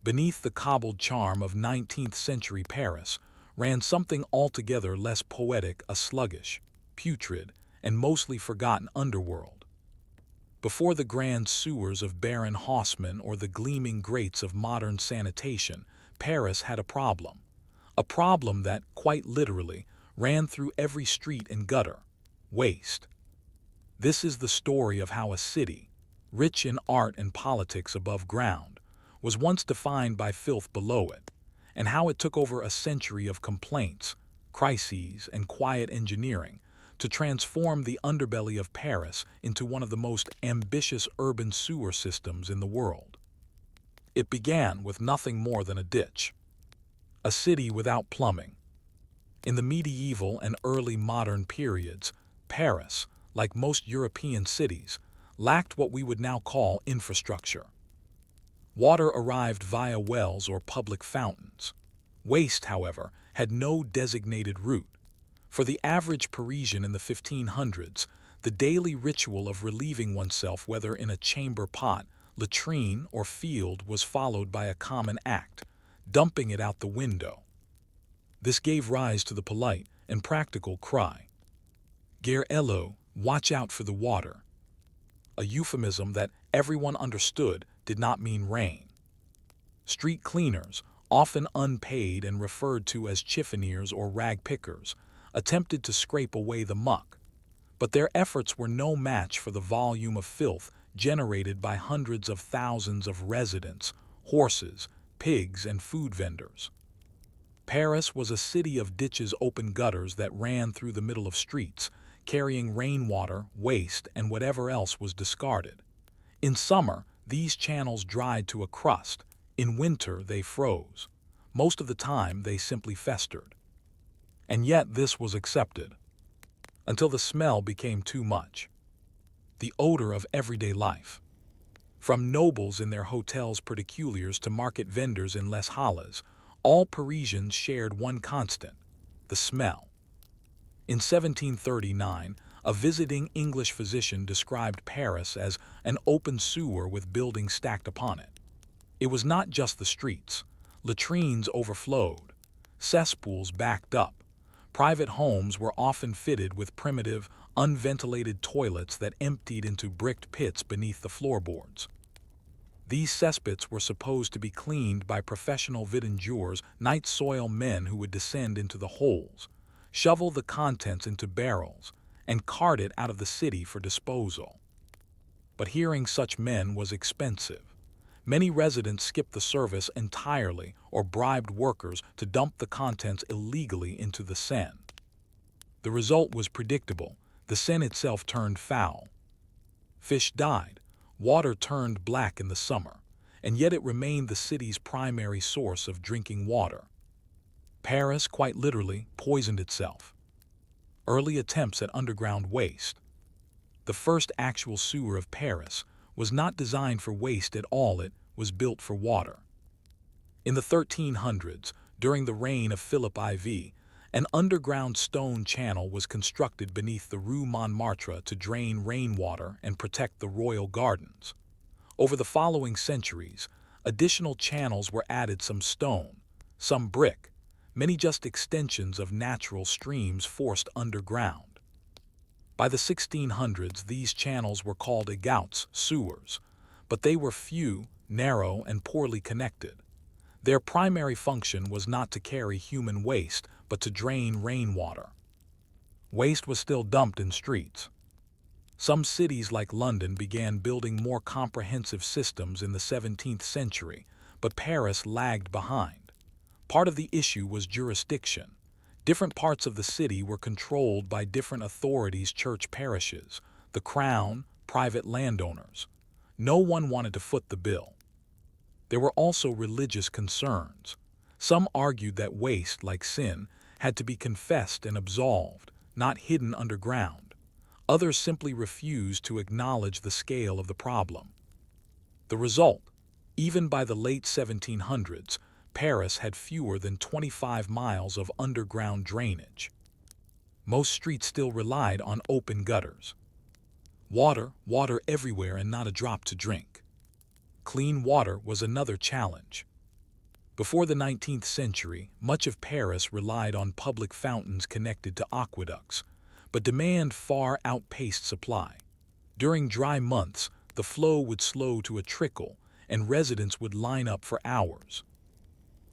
Beneath the cobbled charm of 19th century Paris ran something altogether less poetic, a sluggish, putrid, and mostly forgotten underworld. Before the grand sewers of Baron Haussmann or the gleaming grates of modern sanitation, Paris had a problem that, quite literally, ran through every street and gutter: waste. This is the story of how a city, rich in art and politics above ground, was once defined by filth below it, and how it took over a century of complaints, crises, and quiet engineering to transform the underbelly of Paris into one of the most ambitious urban sewer systems in the world. It began with nothing more than a ditch, a city without plumbing. In the medieval and early modern periods, Paris, like most European cities, lacked what we would now call infrastructure. Water arrived via wells or public fountains. Waste, however, had no designated route. For the average Parisian in the 1500s, the daily ritual of relieving oneself, whether in a chamber pot, latrine, or field, was followed by a common act: dumping it out the window. This gave rise to the polite and practical cry, "Gare l'eau," watch out for the water, a euphemism that everyone understood did not mean rain. Street cleaners, often unpaid and referred to as chiffoniers or rag pickers, attempted to scrape away the muck, but their efforts were no match for the volume of filth generated by hundreds of thousands of residents, horses, pigs, and food vendors. Paris was a city of ditches, open gutters that ran through the middle of streets, carrying rainwater, waste, and whatever else was discarded. In summer, these channels dried to a crust. In winter, they froze. Most of the time, they simply festered. And yet this was accepted, until the smell became too much. The odor of everyday life. From nobles in their hotels particuliers to market vendors in les halles, all Parisians shared one constant: the smell. In 1739, a visiting English physician described Paris as an open sewer with buildings stacked upon it. It was not just the streets. Latrines overflowed. Cesspools backed up. Private homes were often fitted with primitive, unventilated toilets that emptied into bricked pits beneath the floorboards. These cesspits were supposed to be cleaned by professional vidangeurs, night soil men who would descend into the holes, shovel the contents into barrels, and cart it out of the city for disposal. But hiring such men was expensive. Many residents skipped the service entirely or bribed workers to dump the contents illegally into the Seine. The result was predictable. The Seine itself turned foul. Fish died. Water turned black in the summer, and yet it remained the city's primary source of drinking water. Paris, quite literally, poisoned itself. Early attempts at underground waste. The first actual sewer of Paris was not designed for waste at all, it was built for water. In the 1300s, during the reign of Philip IV, an underground stone channel was constructed beneath the Rue Montmartre to drain rainwater and protect the royal gardens. Over the following centuries, additional channels were added, some stone, some brick, many just extensions of natural streams forced underground. By the 1600s, these channels were called égouts, sewers, but they were few, narrow, and poorly connected. Their primary function was not to carry human waste, but to drain rainwater. Waste was still dumped in streets. Some cities like London began building more comprehensive systems in the 17th century, but Paris lagged behind. Part of the issue was jurisdiction. Different parts of the city were controlled by different authorities, church parishes, the crown, private landowners. No one wanted to foot the bill. There were also religious concerns. Some argued that waste, like sin, had to be confessed and absolved, not hidden underground. Others simply refused to acknowledge the scale of the problem. The result, even by the late 1700s, Paris had fewer than 25 miles of underground drainage. Most streets still relied on open gutters. Water everywhere, and not a drop to drink. Clean water was another challenge. Before the 19th century, much of Paris relied on public fountains connected to aqueducts, but demand far outpaced supply. During dry months, the flow would slow to a trickle, and residents would line up for hours.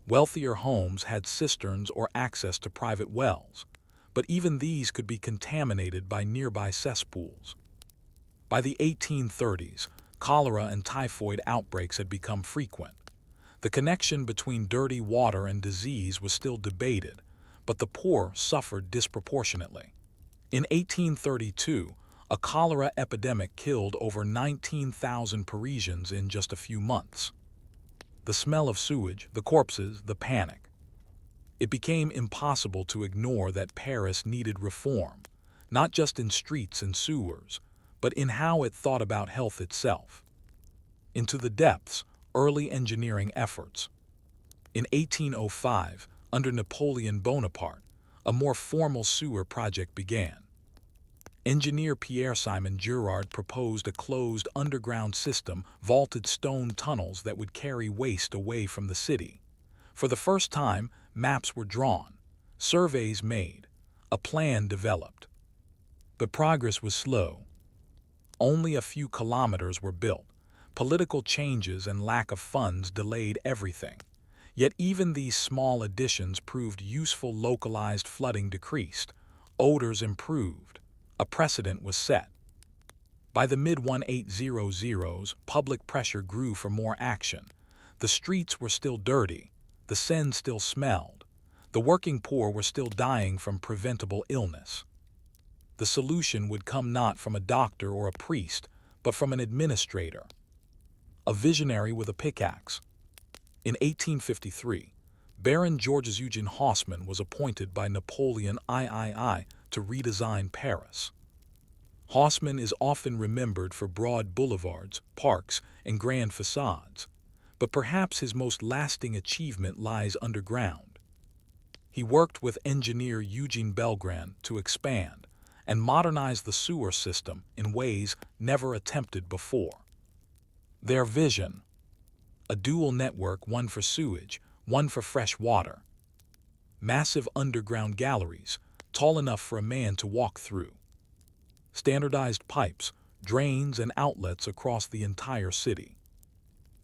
Wealthier homes had cisterns or access to private wells, but even these could be contaminated by nearby cesspools. By the 1830s, cholera and typhoid outbreaks had become frequent. The connection between dirty water and disease was still debated, but the poor suffered disproportionately. In 1832, a cholera epidemic killed over 19,000 Parisians in just a few months. The smell of sewage, the corpses, the panic. It became impossible to ignore that Paris needed reform, not just in streets and sewers, but in how it thought about health itself. Into the depths, early engineering efforts. In 1805, under Napoleon Bonaparte, a more formal sewer project began. Engineer Pierre-Simon Girard proposed a closed underground system, vaulted stone tunnels that would carry waste away from the city. For the first time, maps were drawn, surveys made, a plan developed. But progress was slow. Only a few kilometers were built. Political changes and lack of funds delayed everything. Yet even these small additions proved useful. Localized flooding decreased, odors improved, a precedent was set. By the mid-1800s, public pressure grew for more action. The streets were still dirty, the Seine still smelled, the working poor were still dying from preventable illness. The solution would come not from a doctor or a priest, but from an administrator, a visionary with a pickaxe. In 1853, Baron Georges Eugene Haussmann was appointed by Napoleon III to redesign Paris. Haussmann is often remembered for broad boulevards, parks, and grand facades, but perhaps his most lasting achievement lies underground. He worked with engineer Eugene Belgrand to expand and modernize the sewer system in ways never attempted before. Their vision: a dual network, one for sewage, one for fresh water. Massive underground galleries, tall enough for a man to walk through. Standardized pipes, drains, and outlets across the entire city.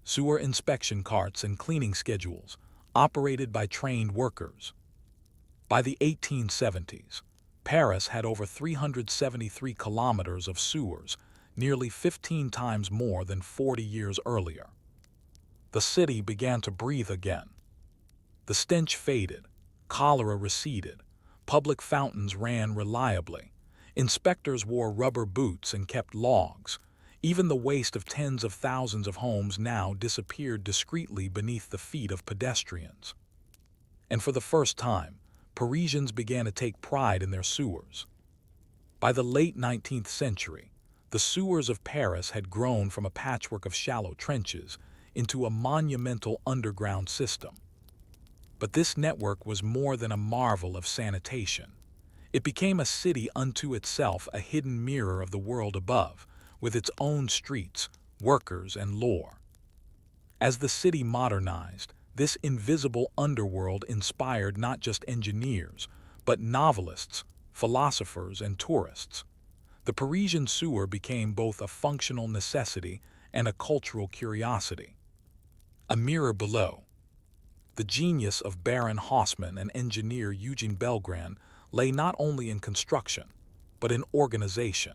Sewer inspection carts and cleaning schedules, operated by trained workers. By the 1870s, Paris had over 373 kilometers of sewers, nearly 15 times more than 40 years earlier. The city began to breathe again. The stench faded, cholera receded, public fountains ran reliably, inspectors wore rubber boots and kept logs. Even the waste of tens of thousands of homes now disappeared discreetly beneath the feet of pedestrians. And for the first time, Parisians began to take pride in their sewers. By the late 19th century, the sewers of Paris had grown from a patchwork of shallow trenches into a monumental underground system. But this network was more than a marvel of sanitation. It became a city unto itself, a hidden mirror of the world above, with its own streets, workers, and lore. As the city modernized, this invisible underworld inspired not just engineers, but novelists, philosophers, and tourists. The Parisian sewer became both a functional necessity and a cultural curiosity. A mirror below. The genius of Baron Haussmann and engineer Eugene Belgrand lay not only in construction, but in organization.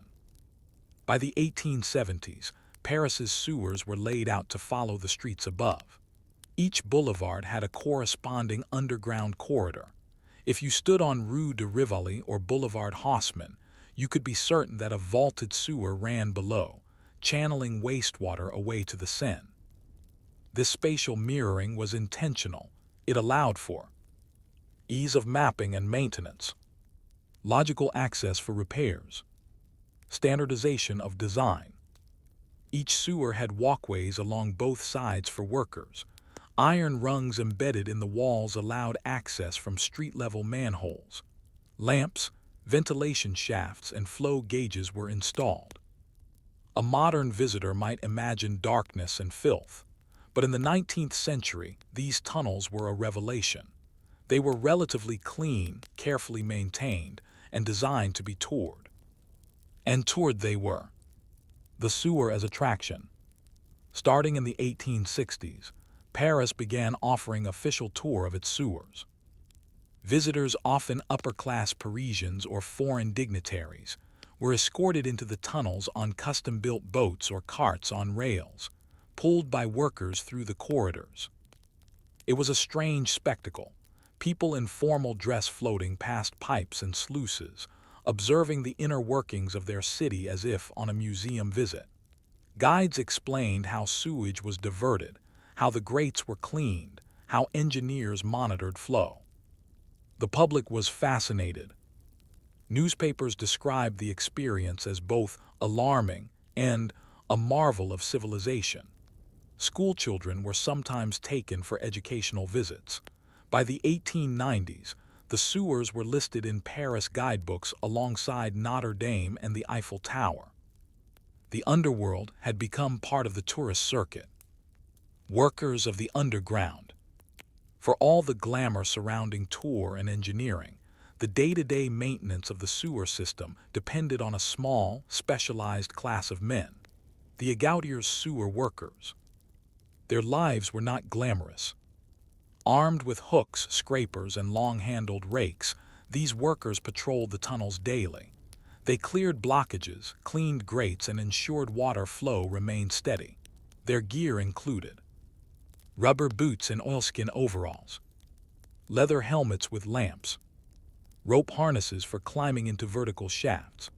By the 1870s, Paris's sewers were laid out to follow the streets above. Each boulevard had a corresponding underground corridor. If you stood on Rue de Rivoli or Boulevard Haussmann, you could be certain that a vaulted sewer ran below, channeling wastewater away to the Seine. This spatial mirroring was intentional. It allowed for ease of mapping and maintenance, logical access for repairs, standardization of design. Each sewer had walkways along both sides for workers. Iron rungs embedded in the walls allowed access from street-level manholes. Lamps, ventilation shafts, and flow gauges were installed. A modern visitor might imagine darkness and filth, but in the 19th century, these tunnels were a revelation. They were relatively clean, carefully maintained, and designed to be toured. And toured they were. The sewer as attraction. Starting in the 1860s, Paris began offering official tour of its sewers. Visitors, often upper-class Parisians or foreign dignitaries, were escorted into the tunnels on custom-built boats or carts on rails, pulled by workers through the corridors. It was a strange spectacle, people in formal dress floating past pipes and sluices, observing the inner workings of their city as if on a museum visit. Guides explained how sewage was diverted, how the grates were cleaned, how engineers monitored flow. The public was fascinated. Newspapers described the experience as both alarming and a marvel of civilization. Schoolchildren were sometimes taken for educational visits. By the 1890s, the sewers were listed in Paris guidebooks alongside Notre Dame and the Eiffel Tower. The underworld had become part of the tourist circuit. Workers of the underground. For all the glamour surrounding tour and engineering, the day-to-day maintenance of the sewer system depended on a small, specialized class of men. The Agautiers' sewer workers. Their lives were not glamorous. Armed with hooks, scrapers, and long-handled rakes, these workers patrolled the tunnels daily. They cleared blockages, cleaned grates, and ensured water flow remained steady. Their gear included rubber boots and oilskin overalls, leather helmets with lamps, rope harnesses for climbing into vertical shafts.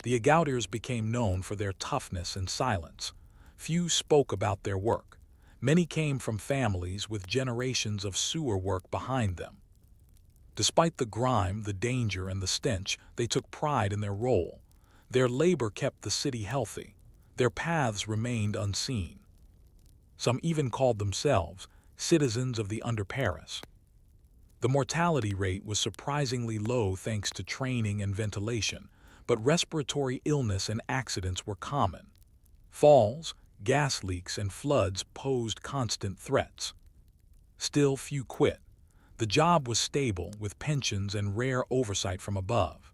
The Agautiers became known for their toughness and silence. Few spoke about their work. Many came from families with generations of sewer work behind them. Despite the grime, the danger, and the stench, they took pride in their role. Their labor kept the city healthy. Their paths remained unseen. Some even called themselves citizens of the Under Paris. The mortality rate was surprisingly low thanks to training and ventilation, but respiratory illness and accidents were common. Falls, gas leaks, and floods posed constant threats. Still, few quit. The job was stable, with pensions and rare oversight from above.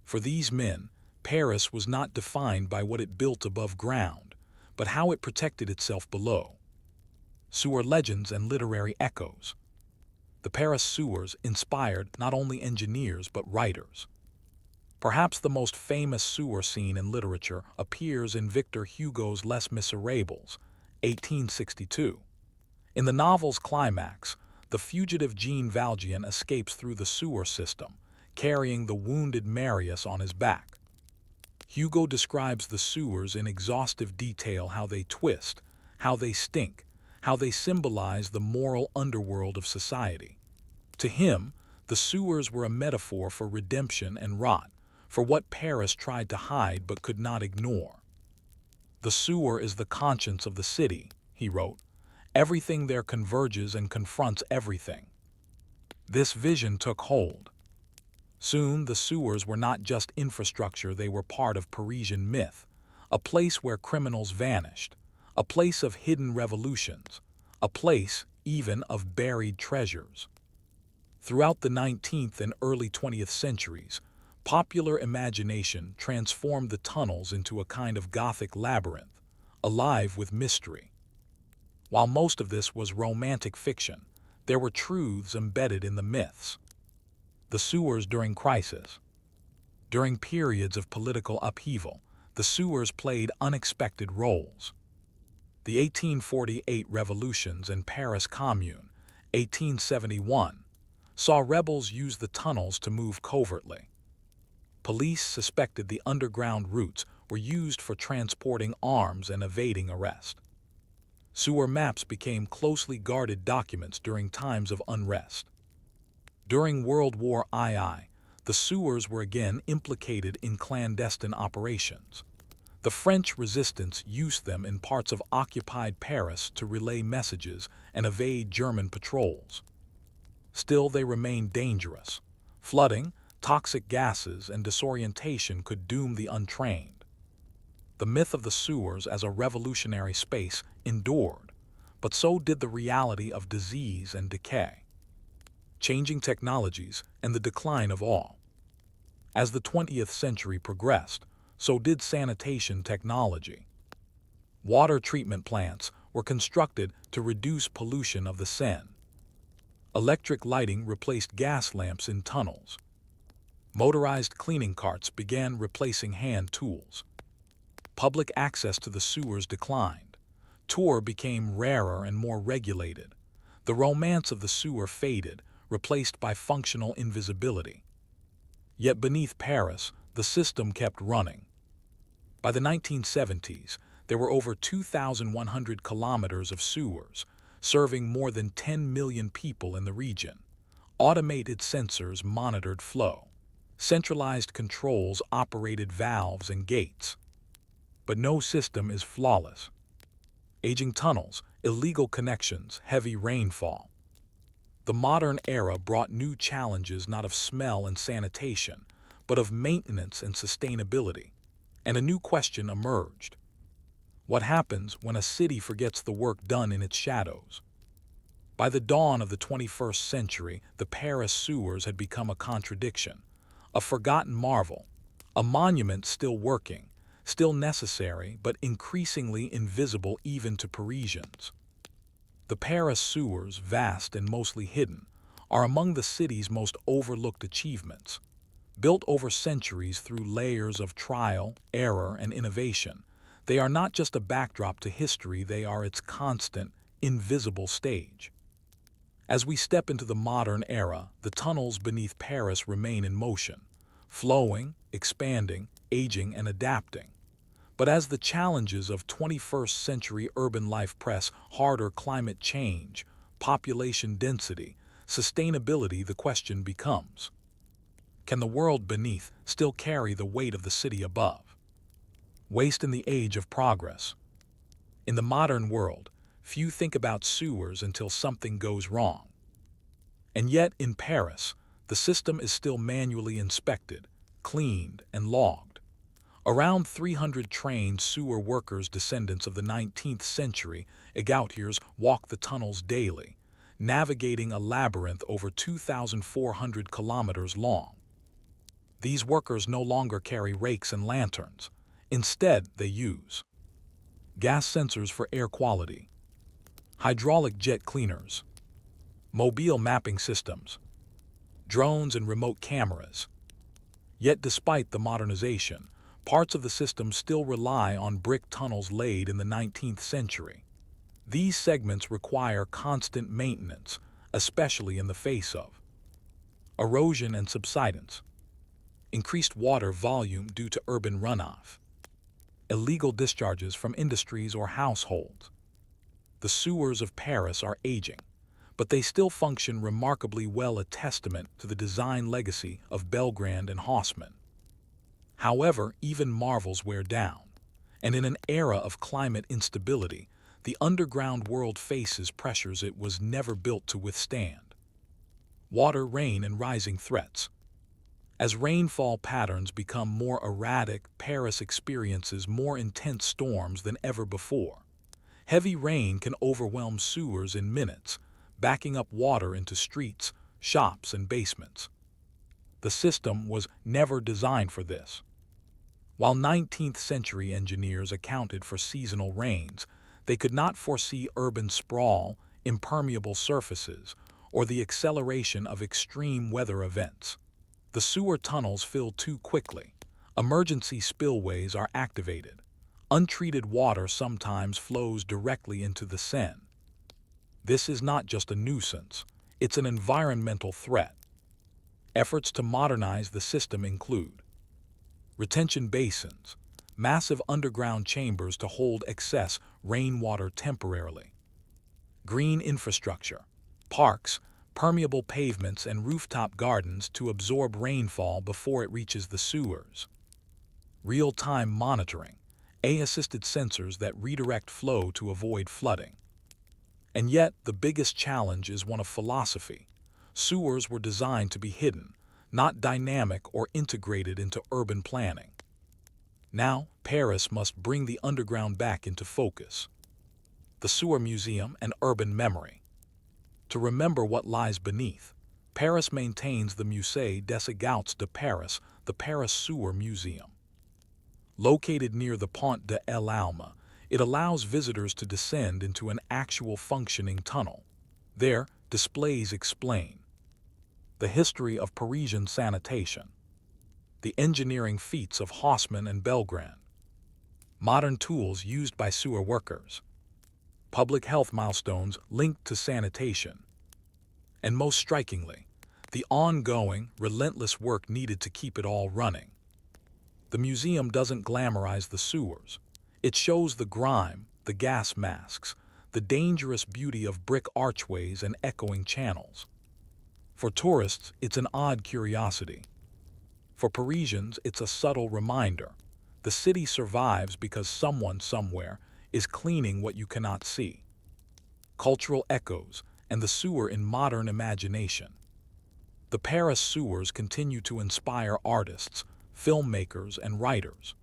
For these men, Paris was not defined by what it built above ground, but how it protected itself below. Sewer legends and literary echoes. The Paris sewers inspired not only engineers but writers. Perhaps the most famous sewer scene in literature appears in Victor Hugo's Les Miserables, 1862. In the novel's climax, the fugitive Jean Valjean escapes through the sewer system, carrying the wounded Marius on his back. Hugo describes the sewers in exhaustive detail: how they twist, how they stink, how they symbolize the moral underworld of society. To him, the sewers were a metaphor for redemption and rot, for what Paris tried to hide but could not ignore. "The sewer is the conscience of the city," he wrote. "Everything there converges and confronts everything." This vision took hold. Soon, the sewers were not just infrastructure, they were part of Parisian myth, a place where criminals vanished, a place of hidden revolutions, a place, even, of buried treasures. Throughout the 19th and early 20th centuries, popular imagination transformed the tunnels into a kind of Gothic labyrinth, alive with mystery. While most of this was romantic fiction, there were truths embedded in the myths. The sewers during crisis. During periods of political upheaval, the sewers played unexpected roles. The 1848 revolutions and Paris Commune, 1871, saw rebels use the tunnels to move covertly. Police suspected the underground routes were used for transporting arms and evading arrest. Sewer maps became closely guarded documents during times of unrest. During World War II, the sewers were again implicated in clandestine operations. The French resistance used them in parts of occupied Paris to relay messages and evade German patrols. Still, they remained dangerous. Flooding, toxic gases, and disorientation could doom the untrained. The myth of the sewers as a revolutionary space endured, but so did the reality of disease and decay. Changing technologies and the decline of all. As the 20th century progressed, so did sanitation technology. Water treatment plants were constructed to reduce pollution of the Seine. Electric lighting replaced gas lamps in tunnels. Motorized cleaning carts began replacing hand tools. Public access to the sewers declined. Tour became rarer and more regulated. The romance of the sewer faded, replaced by functional invisibility. Yet beneath Paris, the system kept running. By the 1970s, there were over 2,100 kilometers of sewers, serving more than 10 million people in the region. Automated sensors monitored flow. Centralized controls operated valves and gates. But no system is flawless. Aging tunnels, illegal connections, heavy rainfall. The modern era brought new challenges, not of smell and sanitation, but of maintenance and sustainability. And a new question emerged. What happens when a city forgets the work done in its shadows? By the dawn of the 21st century, the Paris sewers had become a contradiction, a forgotten marvel, a monument still working, still necessary but increasingly invisible even to Parisians. The Paris sewers, vast and mostly hidden, are among the city's most overlooked achievements. Built over centuries through layers of trial, error, and innovation, they are not just a backdrop to history, they are its constant, invisible stage. As we step into the modern era, the tunnels beneath Paris remain in motion, flowing, expanding, aging, and adapting. But as the challenges of 21st century urban life press harder, climate change, population density, sustainability, the question becomes, can the world beneath still carry the weight of the city above? Waste in the age of progress. In the modern world, few think about sewers until something goes wrong. And yet, in Paris, the system is still manually inspected, cleaned, and logged. Around 300 trained sewer workers, descendants of the 19th century égoutiers, walk the tunnels daily, navigating a labyrinth over 2,400 kilometers long. These workers no longer carry rakes and lanterns. Instead, they use gas sensors for air quality, hydraulic jet cleaners, mobile mapping systems, drones, and remote cameras. Yet despite the modernization, parts of the system still rely on brick tunnels laid in the 19th century. These segments require constant maintenance, especially in the face of erosion and subsidence, increased water volume due to urban runoff, illegal discharges from industries or households. The sewers of Paris are aging, but they still function remarkably well, a testament to the design legacy of Belgrand and Haussmann. However, even marvels wear down, and in an era of climate instability, the underground world faces pressures it was never built to withstand. Water, rain, and rising threats. As rainfall patterns become more erratic, Paris experiences more intense storms than ever before. Heavy rain can overwhelm sewers in minutes, backing up water into streets, shops, and basements. The system was never designed for this. While 19th century engineers accounted for seasonal rains, they could not foresee urban sprawl, impermeable surfaces, or the acceleration of extreme weather events. The sewer tunnels fill too quickly. Emergency spillways are activated. Untreated water sometimes flows directly into the Seine. This is not just a nuisance, it's an environmental threat. Efforts to modernize the system include retention basins, massive underground chambers to hold excess rainwater temporarily, green infrastructure, parks, permeable pavements, and rooftop gardens to absorb rainfall before it reaches the sewers, real-time monitoring, AI-assisted sensors that redirect flow to avoid flooding. And yet, the biggest challenge is one of philosophy. Sewers were designed to be hidden, not dynamic or integrated into urban planning. Now, Paris must bring the underground back into focus. The Sewer Museum and Urban Memory. To remember what lies beneath, Paris maintains the Musée des Égouts de Paris, the Paris Sewer Museum. Located near the Pont de l'Alma, it allows visitors to descend into an actual functioning tunnel. There, displays explain the history of Parisian sanitation, the engineering feats of Haussmann and Belgrand, modern tools used by sewer workers, public health milestones linked to sanitation, and most strikingly, the ongoing, relentless work needed to keep it all running. The museum doesn't glamorize the sewers. It shows the grime, the gas masks, the dangerous beauty of brick archways and echoing channels. For tourists, it's an odd curiosity. For Parisians, it's a subtle reminder. The city survives because someone somewhere is cleaning what you cannot see. Cultural echoes and the sewer in modern imagination. The Paris sewers continue to inspire artists, filmmakers, and writers.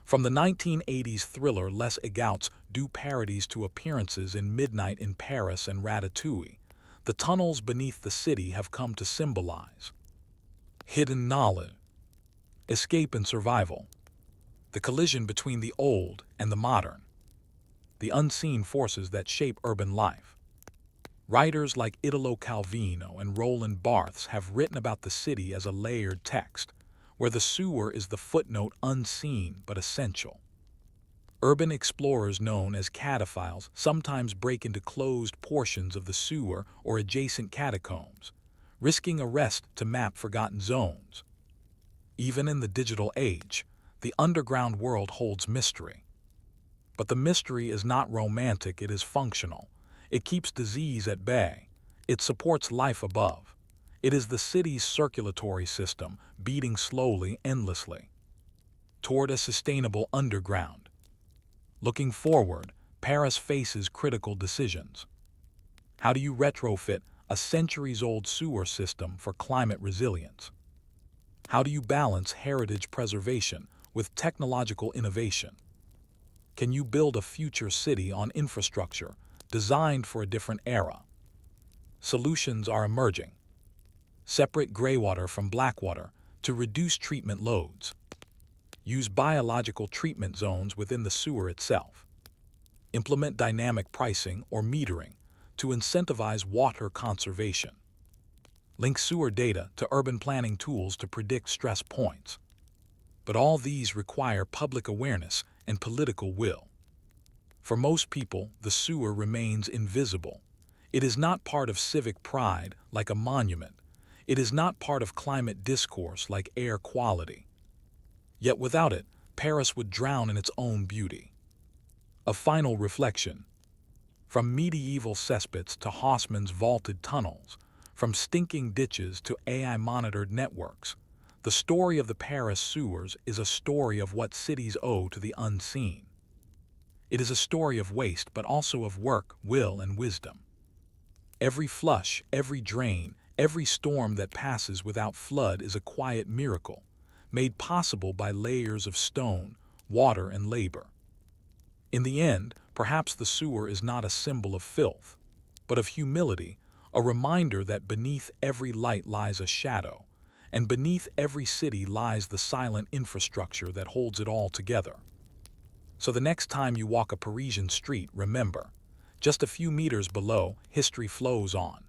From the 1980s thriller Les Égouts due parodies to appearances in Midnight in Paris and Ratatouille, the tunnels beneath the city have come to symbolize hidden knowledge, escape, and survival. the collision between the old and the modern, the unseen forces that shape urban life. Writers like Italo Calvino and Roland Barthes have written about the city as a layered text, where the sewer is the footnote unseen but essential. Urban explorers known as cataphiles sometimes break into closed portions of the sewer or adjacent catacombs, risking arrest to map forgotten zones. Even in the digital age, the underground world holds mystery. But the mystery is not romantic, it is functional. It keeps disease at bay. It supports life above. It is the city's circulatory system, beating slowly, endlessly, toward a sustainable underground. Looking forward, Paris faces critical decisions. How do you retrofit a centuries-old sewer system for climate resilience? How do you balance heritage preservation with technological innovation? Can you build a future city on infrastructure designed for a different era? Solutions are emerging. Separate graywater from blackwater to reduce treatment loads. Use biological treatment zones within the sewer itself. Implement dynamic pricing or metering to incentivize water conservation. Link sewer data to urban planning tools to predict stress points. But all these require public awareness and political will. For most people, the sewer remains invisible. It is not part of civic pride like a monument. It is not part of climate discourse like air quality. Yet without it, Paris would drown in its own beauty. A final reflection. From medieval cesspits to Haussmann's vaulted tunnels, from stinking ditches to AI-monitored networks, the story of the Paris sewers is a story of what cities owe to the unseen. It is a story of waste, but also of work, will, and wisdom. Every flush, every drain, every storm that passes without flood is a quiet miracle, made possible by layers of stone, water, and labor. In the end, perhaps the sewer is not a symbol of filth, but of humility, a reminder that beneath every light lies a shadow, and beneath every city lies the silent infrastructure that holds it all together. So the next time you walk a Parisian street, remember, just a few meters below, history flows on.